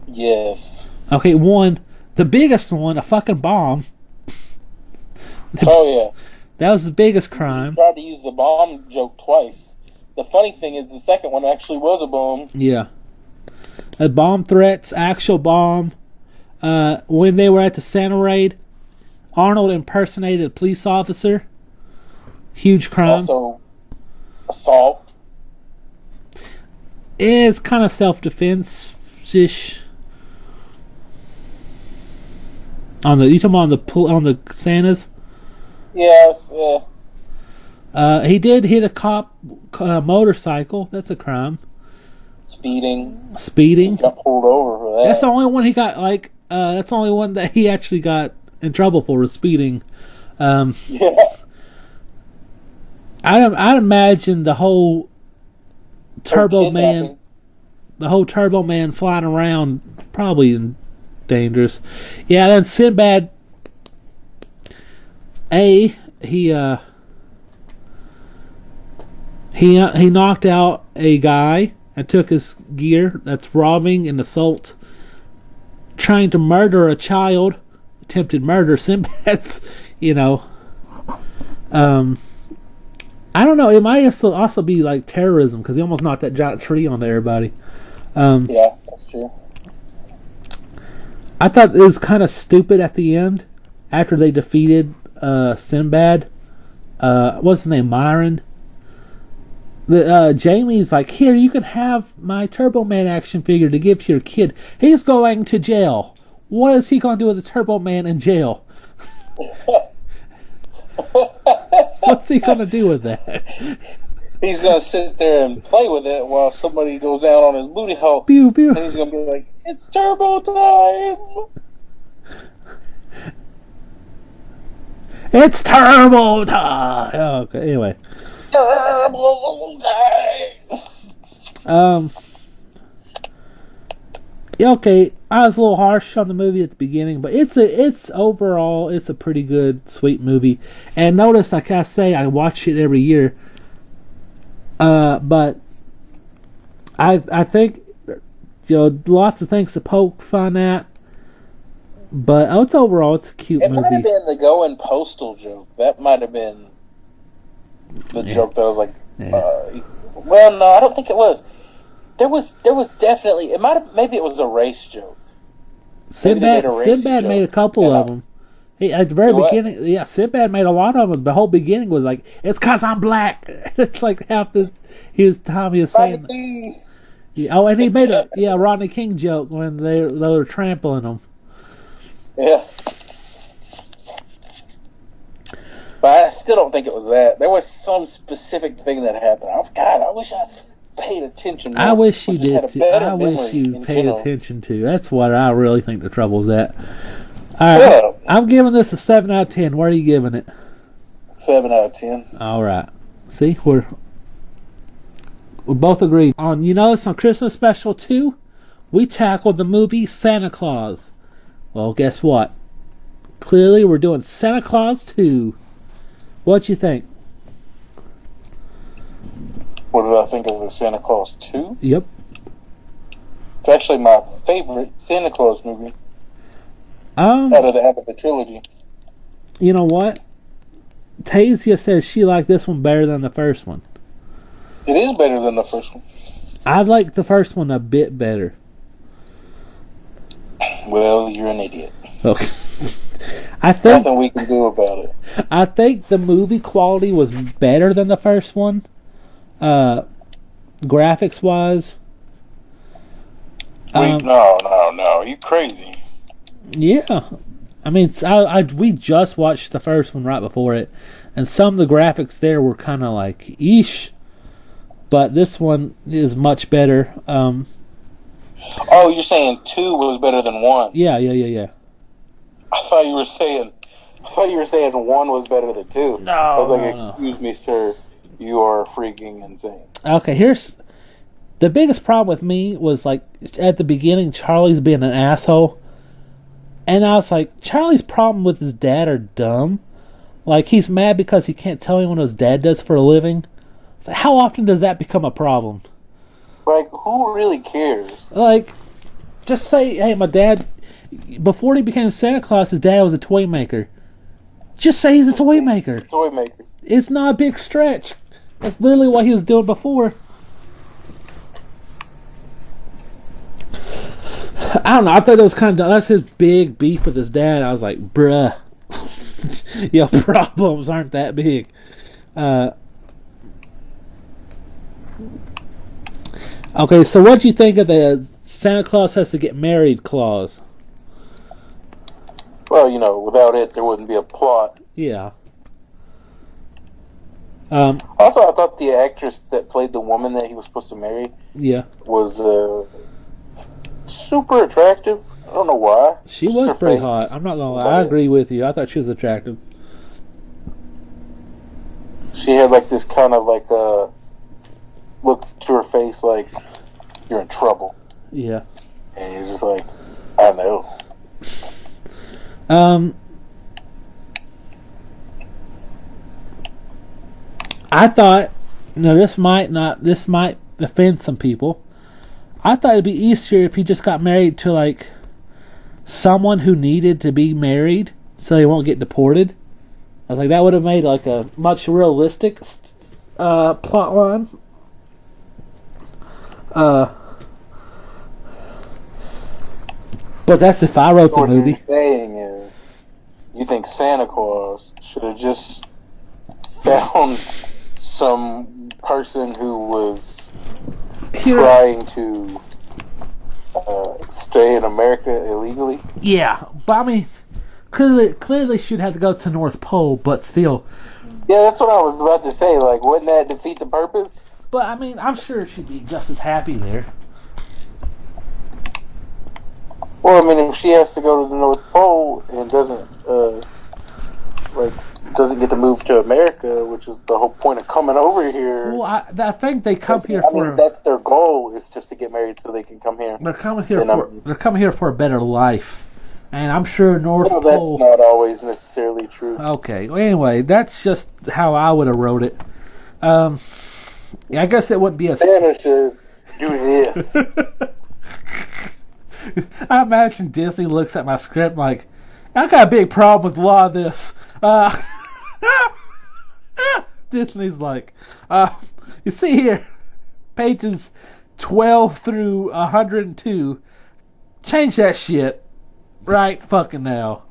Yes. Okay, the biggest one, a fucking bomb. Oh yeah. That was the biggest crime. He tried to use the bomb joke twice. The funny thing is the second one actually was a bomb. Yeah. Bomb threats, actual bomb. When they were at the Santa raid, Arnold impersonated a police officer. Huge crime. Also, assault. It's kind of self-defense-ish. You talking on the Santas? Yes, yeah. He did hit a cop motorcycle. That's a crime. Speeding. He got pulled over for that. That's the only one he got. That's the only one that he actually got in trouble for was speeding. Yeah. I'd imagine the whole Turbo Or Man, kidnapping. the whole Turbo Man flying around, probably dangerous. Yeah, then Sinbad, he knocked out a guy and took his gear. That's robbing and assault, trying to murder a child, attempted murder. Sinbad's, I don't know. It might also be like terrorism because he almost knocked that giant tree onto everybody. Yeah, that's true. I thought it was kind of stupid at the end after they defeated Sinbad. What's his name? Myron. Jamie's like, here, you can have my Turbo Man action figure to give to your kid. He's going to jail. What is he going to do with the Turbo Man in jail? What's he going to do with that? He's going to sit there and play with it while somebody goes down on his booty hole. Pew, pew. And he's going to be like, it's turbo time! It's turbo time! Oh, okay, anyway. Turbo time! Yeah, okay, I was a little harsh on the movie at the beginning, but it's overall a pretty good, sweet movie. And notice, like I say, I watch it every year. But I think lots of things to poke fun at. But it's a cute movie. It might have been the going postal joke. That might have been the joke that was like. Yeah. Well, no, I don't think it was. There was definitely maybe it was a race joke. Sinbad made a couple of them. At the very beginning, yeah, Sinbad made a lot of them. The whole beginning was like, "It's 'cause I'm black." It's like half his time he was saying. Yeah, and he made a Rodney King joke when they were trampling him. Yeah, but I still don't think it was that. There was some specific thing that happened. God, I wish I paid attention more. I wish you just had a did too. better I wish memory you in paid general. attention to. That's what I really think the trouble's at. Alright, I'm giving this a 7 out of 10. Where are you giving it? 7 out of 10. Alright. See, we both agreed. On Christmas Special 2, we tackled the movie Santa Claus. Well, guess what? Clearly we're doing Santa Claus 2. What you think? What did I think of the Santa Claus 2? Yep. It's actually my favorite Santa Claus movie out of the trilogy. You know what? Tasia says she liked this one better than the first one. It is better than the first one. I like the first one a bit better. Well, you're an idiot. Okay. Nothing we can do about it. I think the movie quality was better than the first one. Graphics wise. No. You crazy. Yeah. I mean, we just watched the first one right before it, and some of the graphics there were kind of like, eesh. But this one is much better. Oh, you're saying 2 was better than 1? Yeah. I thought you were saying 1 was better than 2. No. I was like, excuse me, sir. You are freaking insane. Okay, here's the biggest problem with me was like at the beginning, Charlie's being an asshole, and I was like, Charlie's problem with his dad are dumb. Like he's mad because he can't tell anyone what his dad does for a living. It's like, how often does that become a problem? Like, who really cares? Like, just say, hey, my dad. Before he became Santa Claus, his dad was a toy maker. Just say he's a toy maker. Toy maker. It's not a big stretch. That's literally what he was doing before. I don't know. I thought that was kind of... That's his big beef with his dad. I was like, bruh. Your problems aren't that big. Okay, so what do you think of the Santa Claus has to get married clause? Well, without it, there wouldn't be a plot. Yeah. Also, I thought the actress that played the woman that he was supposed to marry was super attractive. I don't know why. She Just was her pretty face. hot. I'm not gonna lie. I agree with you. I thought she was attractive. She had like this kind of like look to her face like you're in trouble. Yeah. And you're just like, I know. I thought, this might offend some people. I thought it'd be easier if he just got married to like someone who needed to be married, so he won't get deported. I was like, that would have made like a much realistic plot line. But that's if I wrote the movie. What you're saying is, you think Santa Claus should have just found some person who was trying to stay in America illegally? Yeah, but I mean, clearly she'd have to go to North Pole, but still. Yeah, that's what I was about to say. Like, wouldn't that defeat the purpose? But I mean, I'm sure she'd be just as happy there. Well, I mean, if she has to go to the North Pole and doesn't get to move to America, which is the whole point of coming over here. Well, I think they come here I mean, that's their goal, is just to get married so they can come here. They're coming here for a better life, and I'm sure North Pole. That's not always necessarily true. Okay. Well, anyway, that's just how I would have wrote it. I guess it wouldn't be a. Santa should do this. I imagine Disney looks at my script like, I got a big problem with a lot of this. Disney's like, you see here, pages 12 through 102, change that shit right fucking now.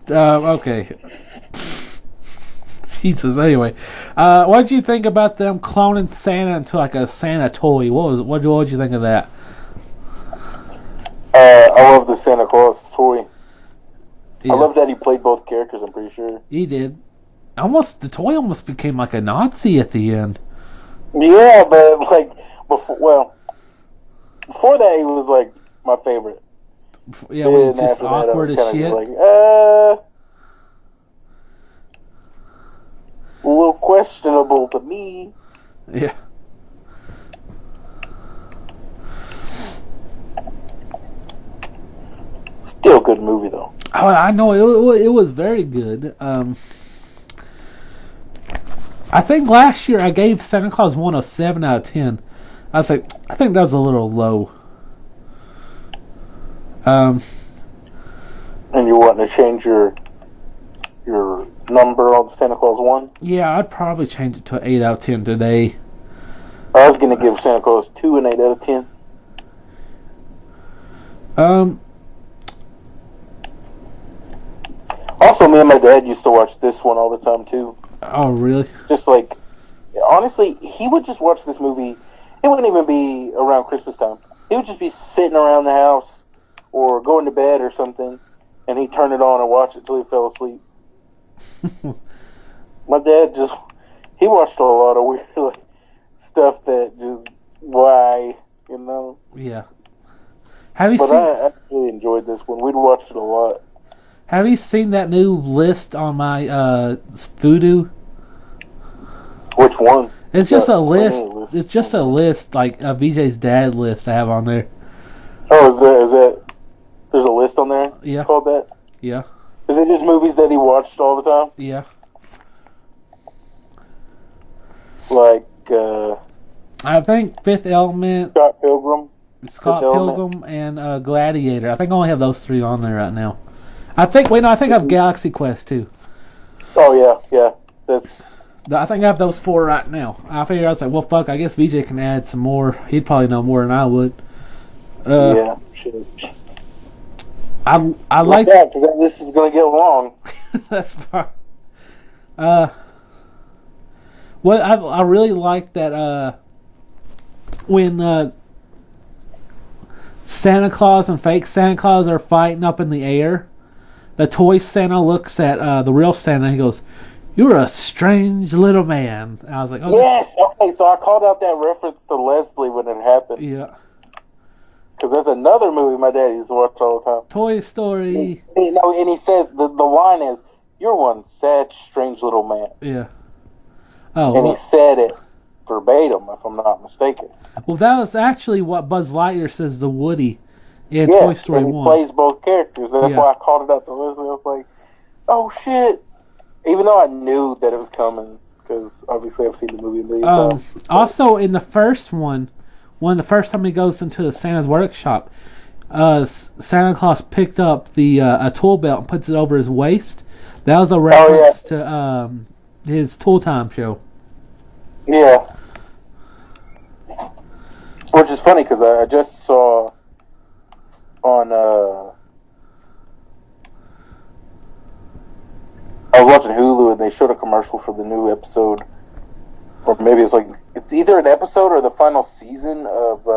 Okay. Jesus. Anyway, what did you think about them cloning Santa into like a Santa toy? What did you think of that? I love the Santa Claus toy. Yeah. I love that he played both characters, I'm pretty sure. He did. The toy almost became like a Nazi at the end. Yeah, but like before that, he was like my favorite. Yeah, when he's just awkward as shit. Like, a little questionable to me. Yeah. Still a good movie, though. Oh, I know it was very good. I think last year I gave Santa Claus 1 a 7 out of 10. I was like, I think that was a little low. And you wanting to change your number on Santa Claus 1? Yeah, I'd probably change it to an 8 out of 10 today. I was going to give Santa Claus 2 an 8 out of 10. Also, me and my dad used to watch this one all the time, too. Oh, really? Just like, honestly, he would just watch this movie. It wouldn't even be around Christmas time. He would just be sitting around the house or going to bed or something, and he'd turn it on and watch it till he fell asleep. My dad he watched a lot of weird stuff that just, why, you know? Yeah. I actually enjoyed this one. We'd watch it a lot. Have you seen that new list on my Voodoo? Which one? It's just a list. It's just a list, like a VJ's dad list I have on there. Oh, is that? There's a list on there? Yeah. Called that? Yeah. Is it just movies that he watched all the time? Yeah. Like, I think Fifth Element, Scott Pilgrim, and Gladiator. I think I only have those 3 on there right now. I think I have Galaxy Quest too. Oh yeah. I think I have those 4 right now. I figured I was like, well, fuck. I guess VJ can add some more. He'd probably know more than I would. Yeah, sure. I like that because that list is gonna get long. That's fine. What I really like that when Santa Claus and fake Santa Claus are fighting up in the air, the toy Santa looks at the real Santa and he goes, "You're a strange little man." And I was like, "Oh, yes." Okay, so I called out that reference to Leslie when it happened. Yeah. Because there's another movie my dad used to watch all the time. Toy Story. And he says, the line is, "You're one sad, strange little man." Yeah. Oh, and he said it verbatim, if I'm not mistaken. Well, that was actually what Buzz Lightyear says to Woody in Toy Story and he 1. plays both characters. That's why I called it out to Leslie. I was like, oh, shit. Even though I knew that it was coming, because obviously I've seen the movie a million times. Also, in the first one, the first time he goes into the Santa's workshop, Santa Claus picked up a tool belt and puts it over his waist. That was a reference to his Tool Time show. Yeah. Which is funny, because I just saw on... I was watching Hulu, and they showed a commercial for the new episode. Or maybe it's either an episode or the final season of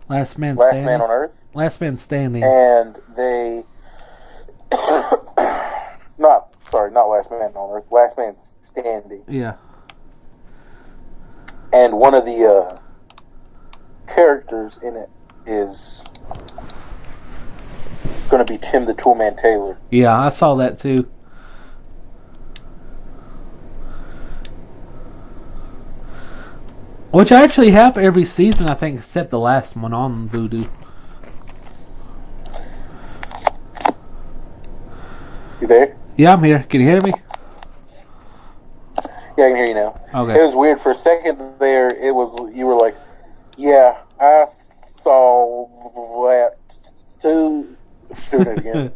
Last Man on Earth. Last Man Standing. And they... not Last Man on Earth. Last Man Standing. Yeah. And one of the characters in it is going to be Tim the Toolman Taylor. Yeah, I saw that too. Which I actually have every season, I think, except the last one on Vudu. You there? Yeah, I'm here. Can you hear me? Yeah, I can hear you now. Okay. It was weird. For a second there, you were like, yeah, I saw that too. Let's do it again.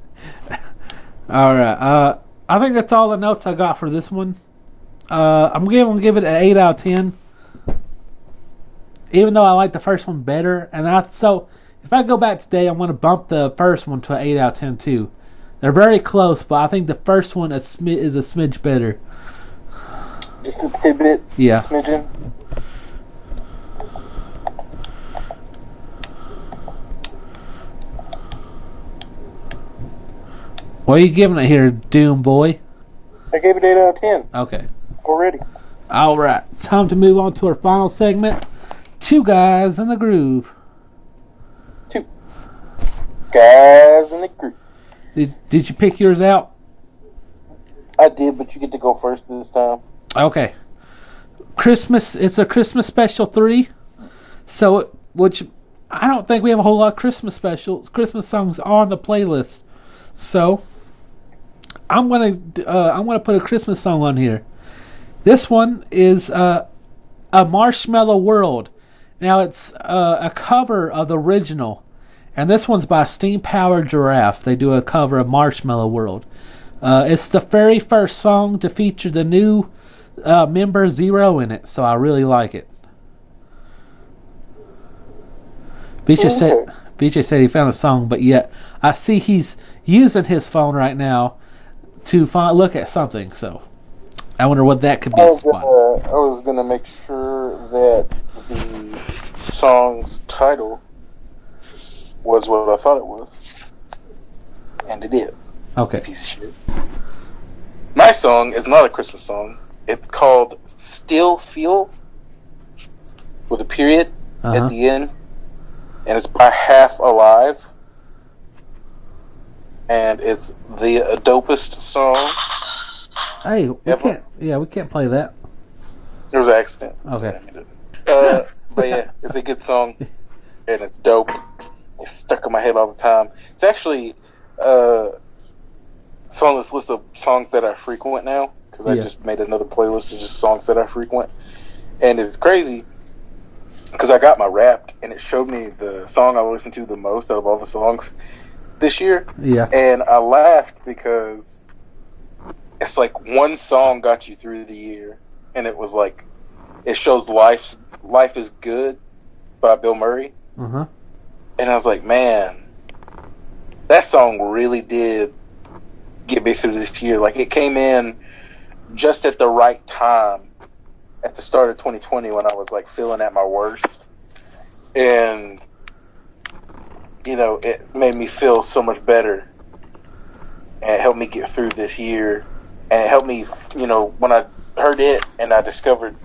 Alright. I think that's all the notes I got for this one. I'm going to give it an 8 out of 10. Even though I like the first one better. So, if I go back today, I'm going to bump the first one to an 8 out of 10 too. They're very close, but I think the first one is a smidge better. Just a tidbit? Yeah. Smidgen? What are you giving it here, Doom Boy? I gave it 8 out of 10. Okay. Already. Alright. Time to move on to our final segment. 2 Guys in the Groove. 2 Guys in the Groove. Did you pick yours out? I did, but you get to go first this time. Okay. Christmas. It's a Christmas special 3. So, which I don't think we have a whole lot of Christmas songs on the playlist. So, I'm gonna put a Christmas song on here. This one is a Marshmallow World. Now it's a cover of the original, and this one's by Steam Powered Giraffe. They do a cover of Marshmallow World. It's the very first song to feature the new member Zero in it, so I really like it. BJ said he found a song, but yet I see he's using his phone right now to look at something. So I wonder what that could be. I was gonna make sure that the song's title was what I thought it was, and it is. Okay. Piece of shit. My song is not a Christmas song. It's called "Still Feel" with a period at the end. And it's by Half Alive. And it's the dopest song. Hey, we can't play that. There was an accident. Okay. But yeah, it's a good song. And it's dope. It's stuck in my head all the time. It's actually it's on this list of songs that I frequent now. Because I just made another playlist of just songs that I frequent. And it's crazy. Because I got my Wrapped, and it showed me the song I listened to the most out of all the songs this year. Yeah. And I laughed because it's like one song got you through the year, and it was like, it shows Life is Good by Bill Murray. Uh-huh. And I was like, man, that song really did get me through this year. Like, it came in just at the right time. At the start of 2020 when I was like feeling at my worst, and it made me feel so much better, and it helped me get through this year, and it helped me when I heard it and I discovered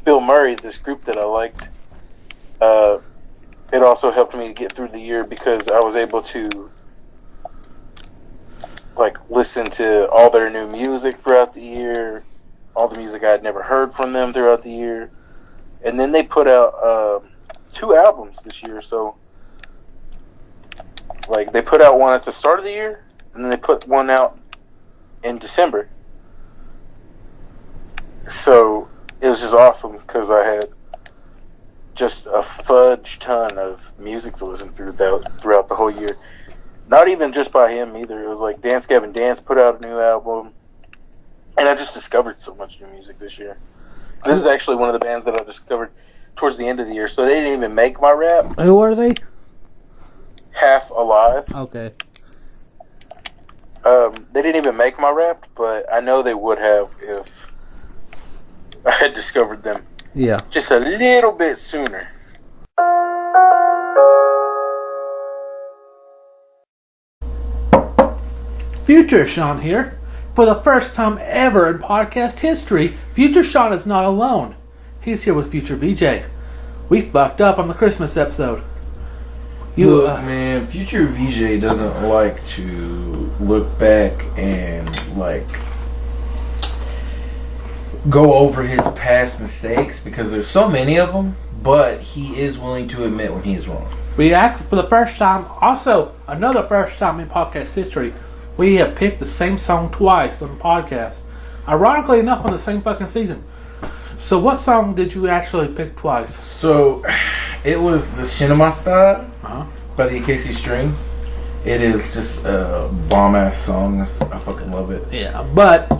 Bill Murray, this group that I liked, it also helped me to get through the year because I was able to like listen to all their new music throughout the year. all the music I had never heard from them throughout the year. And then they put out 2 albums this year. So, like, they put out one at the start of the year, and then they put one out in December. So it was just awesome because I had just a fudge ton of music to listen throughout the whole year. Not even just by him either. It was like Dance Gavin Dance put out a new album, and I just discovered so much new music this year. This is actually one of the bands that I discovered towards the end of the year, so they didn't even make my rap. Who are they? Half Alive. Okay. They didn't even make my rap, but I know they would have if I had discovered them. Yeah. Just a little bit sooner. Future Sean here. For the first time ever in podcast history, Future Sean is not alone. He's here with Future VJ. We fucked up on the Christmas episode. Look, man, Future VJ doesn't like to look back and, like, go over his past mistakes because there's so many of them, but he is willing to admit when he's wrong. We asked for the first time, also another first time in podcast history, we have picked the same song twice on the podcast. Ironically enough, on the same fucking season. So what song did you actually pick twice? So, it was the Shinamasta by the Casey String. It is just a bomb-ass song. I fucking love it. Yeah, but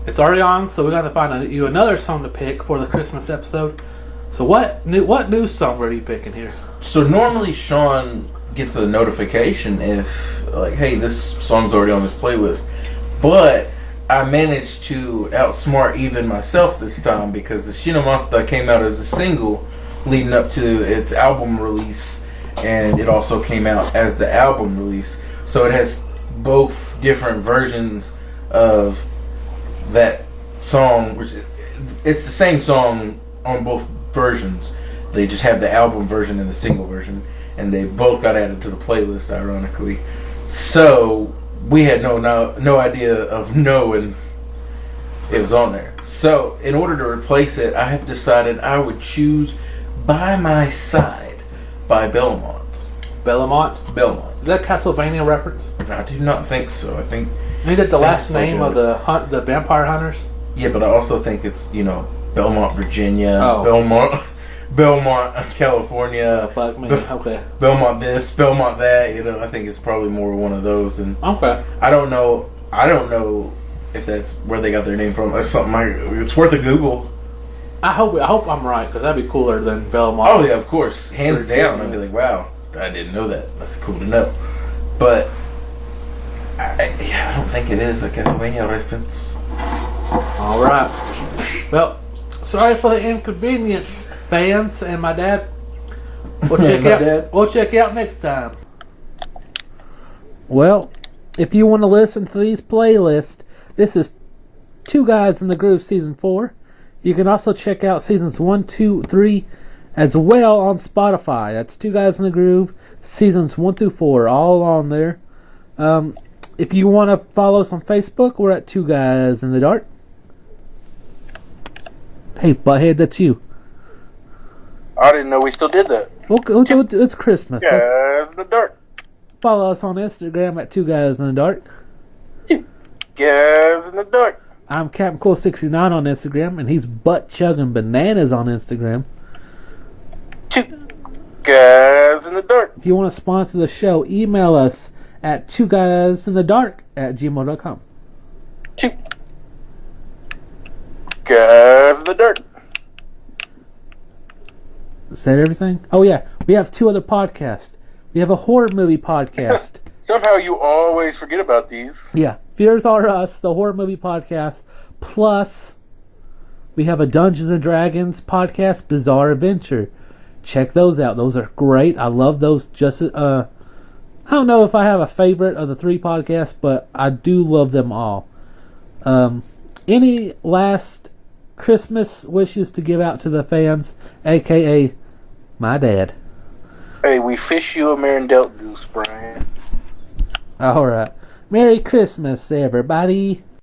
it's already on, so we got to find you another song to pick for the Christmas episode. So what new song were you picking here? So normally Sean gets a notification if, like, hey, this song's already on this playlist. But I managed to outsmart even myself this time because the Shinamasta came out as a single leading up to its album release, and it also came out as the album release. So it has both different versions of that song, which it's the same song on both versions. They just have the album version and the single version, and they both got added to the playlist, ironically. So we had no idea of knowing it was on there. So in order to replace it, I have decided I would choose "By My Side" by Belmont. Belmont? Belmont. Is that a Castlevania reference? I do not think so. I think Ain't that the last it's name like of the vampire hunters? yeah, but I also think it's Belmont, Virginia, Oh. Belmont, California. Fuck me. Okay. Belmont this, Belmont that. I think it's probably more one of those. And Okay. I don't know if that's where they got their name from. That's something it's worth a Google. I hope I'm right, because that'd be cooler than Belmont. Oh yeah, of course, hands down. I'd be like, wow, I didn't know that. That's cool to know. But I don't think it is a Castlevania reference. All right. Well, sorry for the inconvenience, fans and my dad. We'll check My out. dad. We'll check out next time. Well, if you want to listen to these playlists, this is Two Guys in the Groove Season 4. You can also check out Seasons 1, 2, 3 as well on Spotify. That's Two Guys in the Groove, Seasons 1 through 4, all on there. If you want to follow us on Facebook, we're at Two Guys in the Dark. Hey, butthead, that's you. I didn't know we still did that. It's Christmas. Let's Guys in the dark. follow us on Instagram at Two Guys in the Dark. Guys in the dark. I'm Captain Cool 69 on Instagram, and he's butt chugging bananas on Instagram. Two guys in the dark. If you want to sponsor the show, email us at twoguysinthedark@gmail.com. Two guys in the dark. Is that everything? Oh yeah, we have 2 other podcasts. We have a horror movie podcast. Somehow you always forget about these. Yeah, Fears Are Us, the horror movie podcast. Plus, we have a Dungeons and Dragons podcast, Bizarre Adventure. Check those out. Those are great. I love those. I don't know if I have a favorite of the 3 podcasts, but I do love them all. Any last Christmas wishes to give out to the fans, aka my dad? Hey, we fish you a Marindelt goose, Brian. Alright. Merry Christmas, everybody.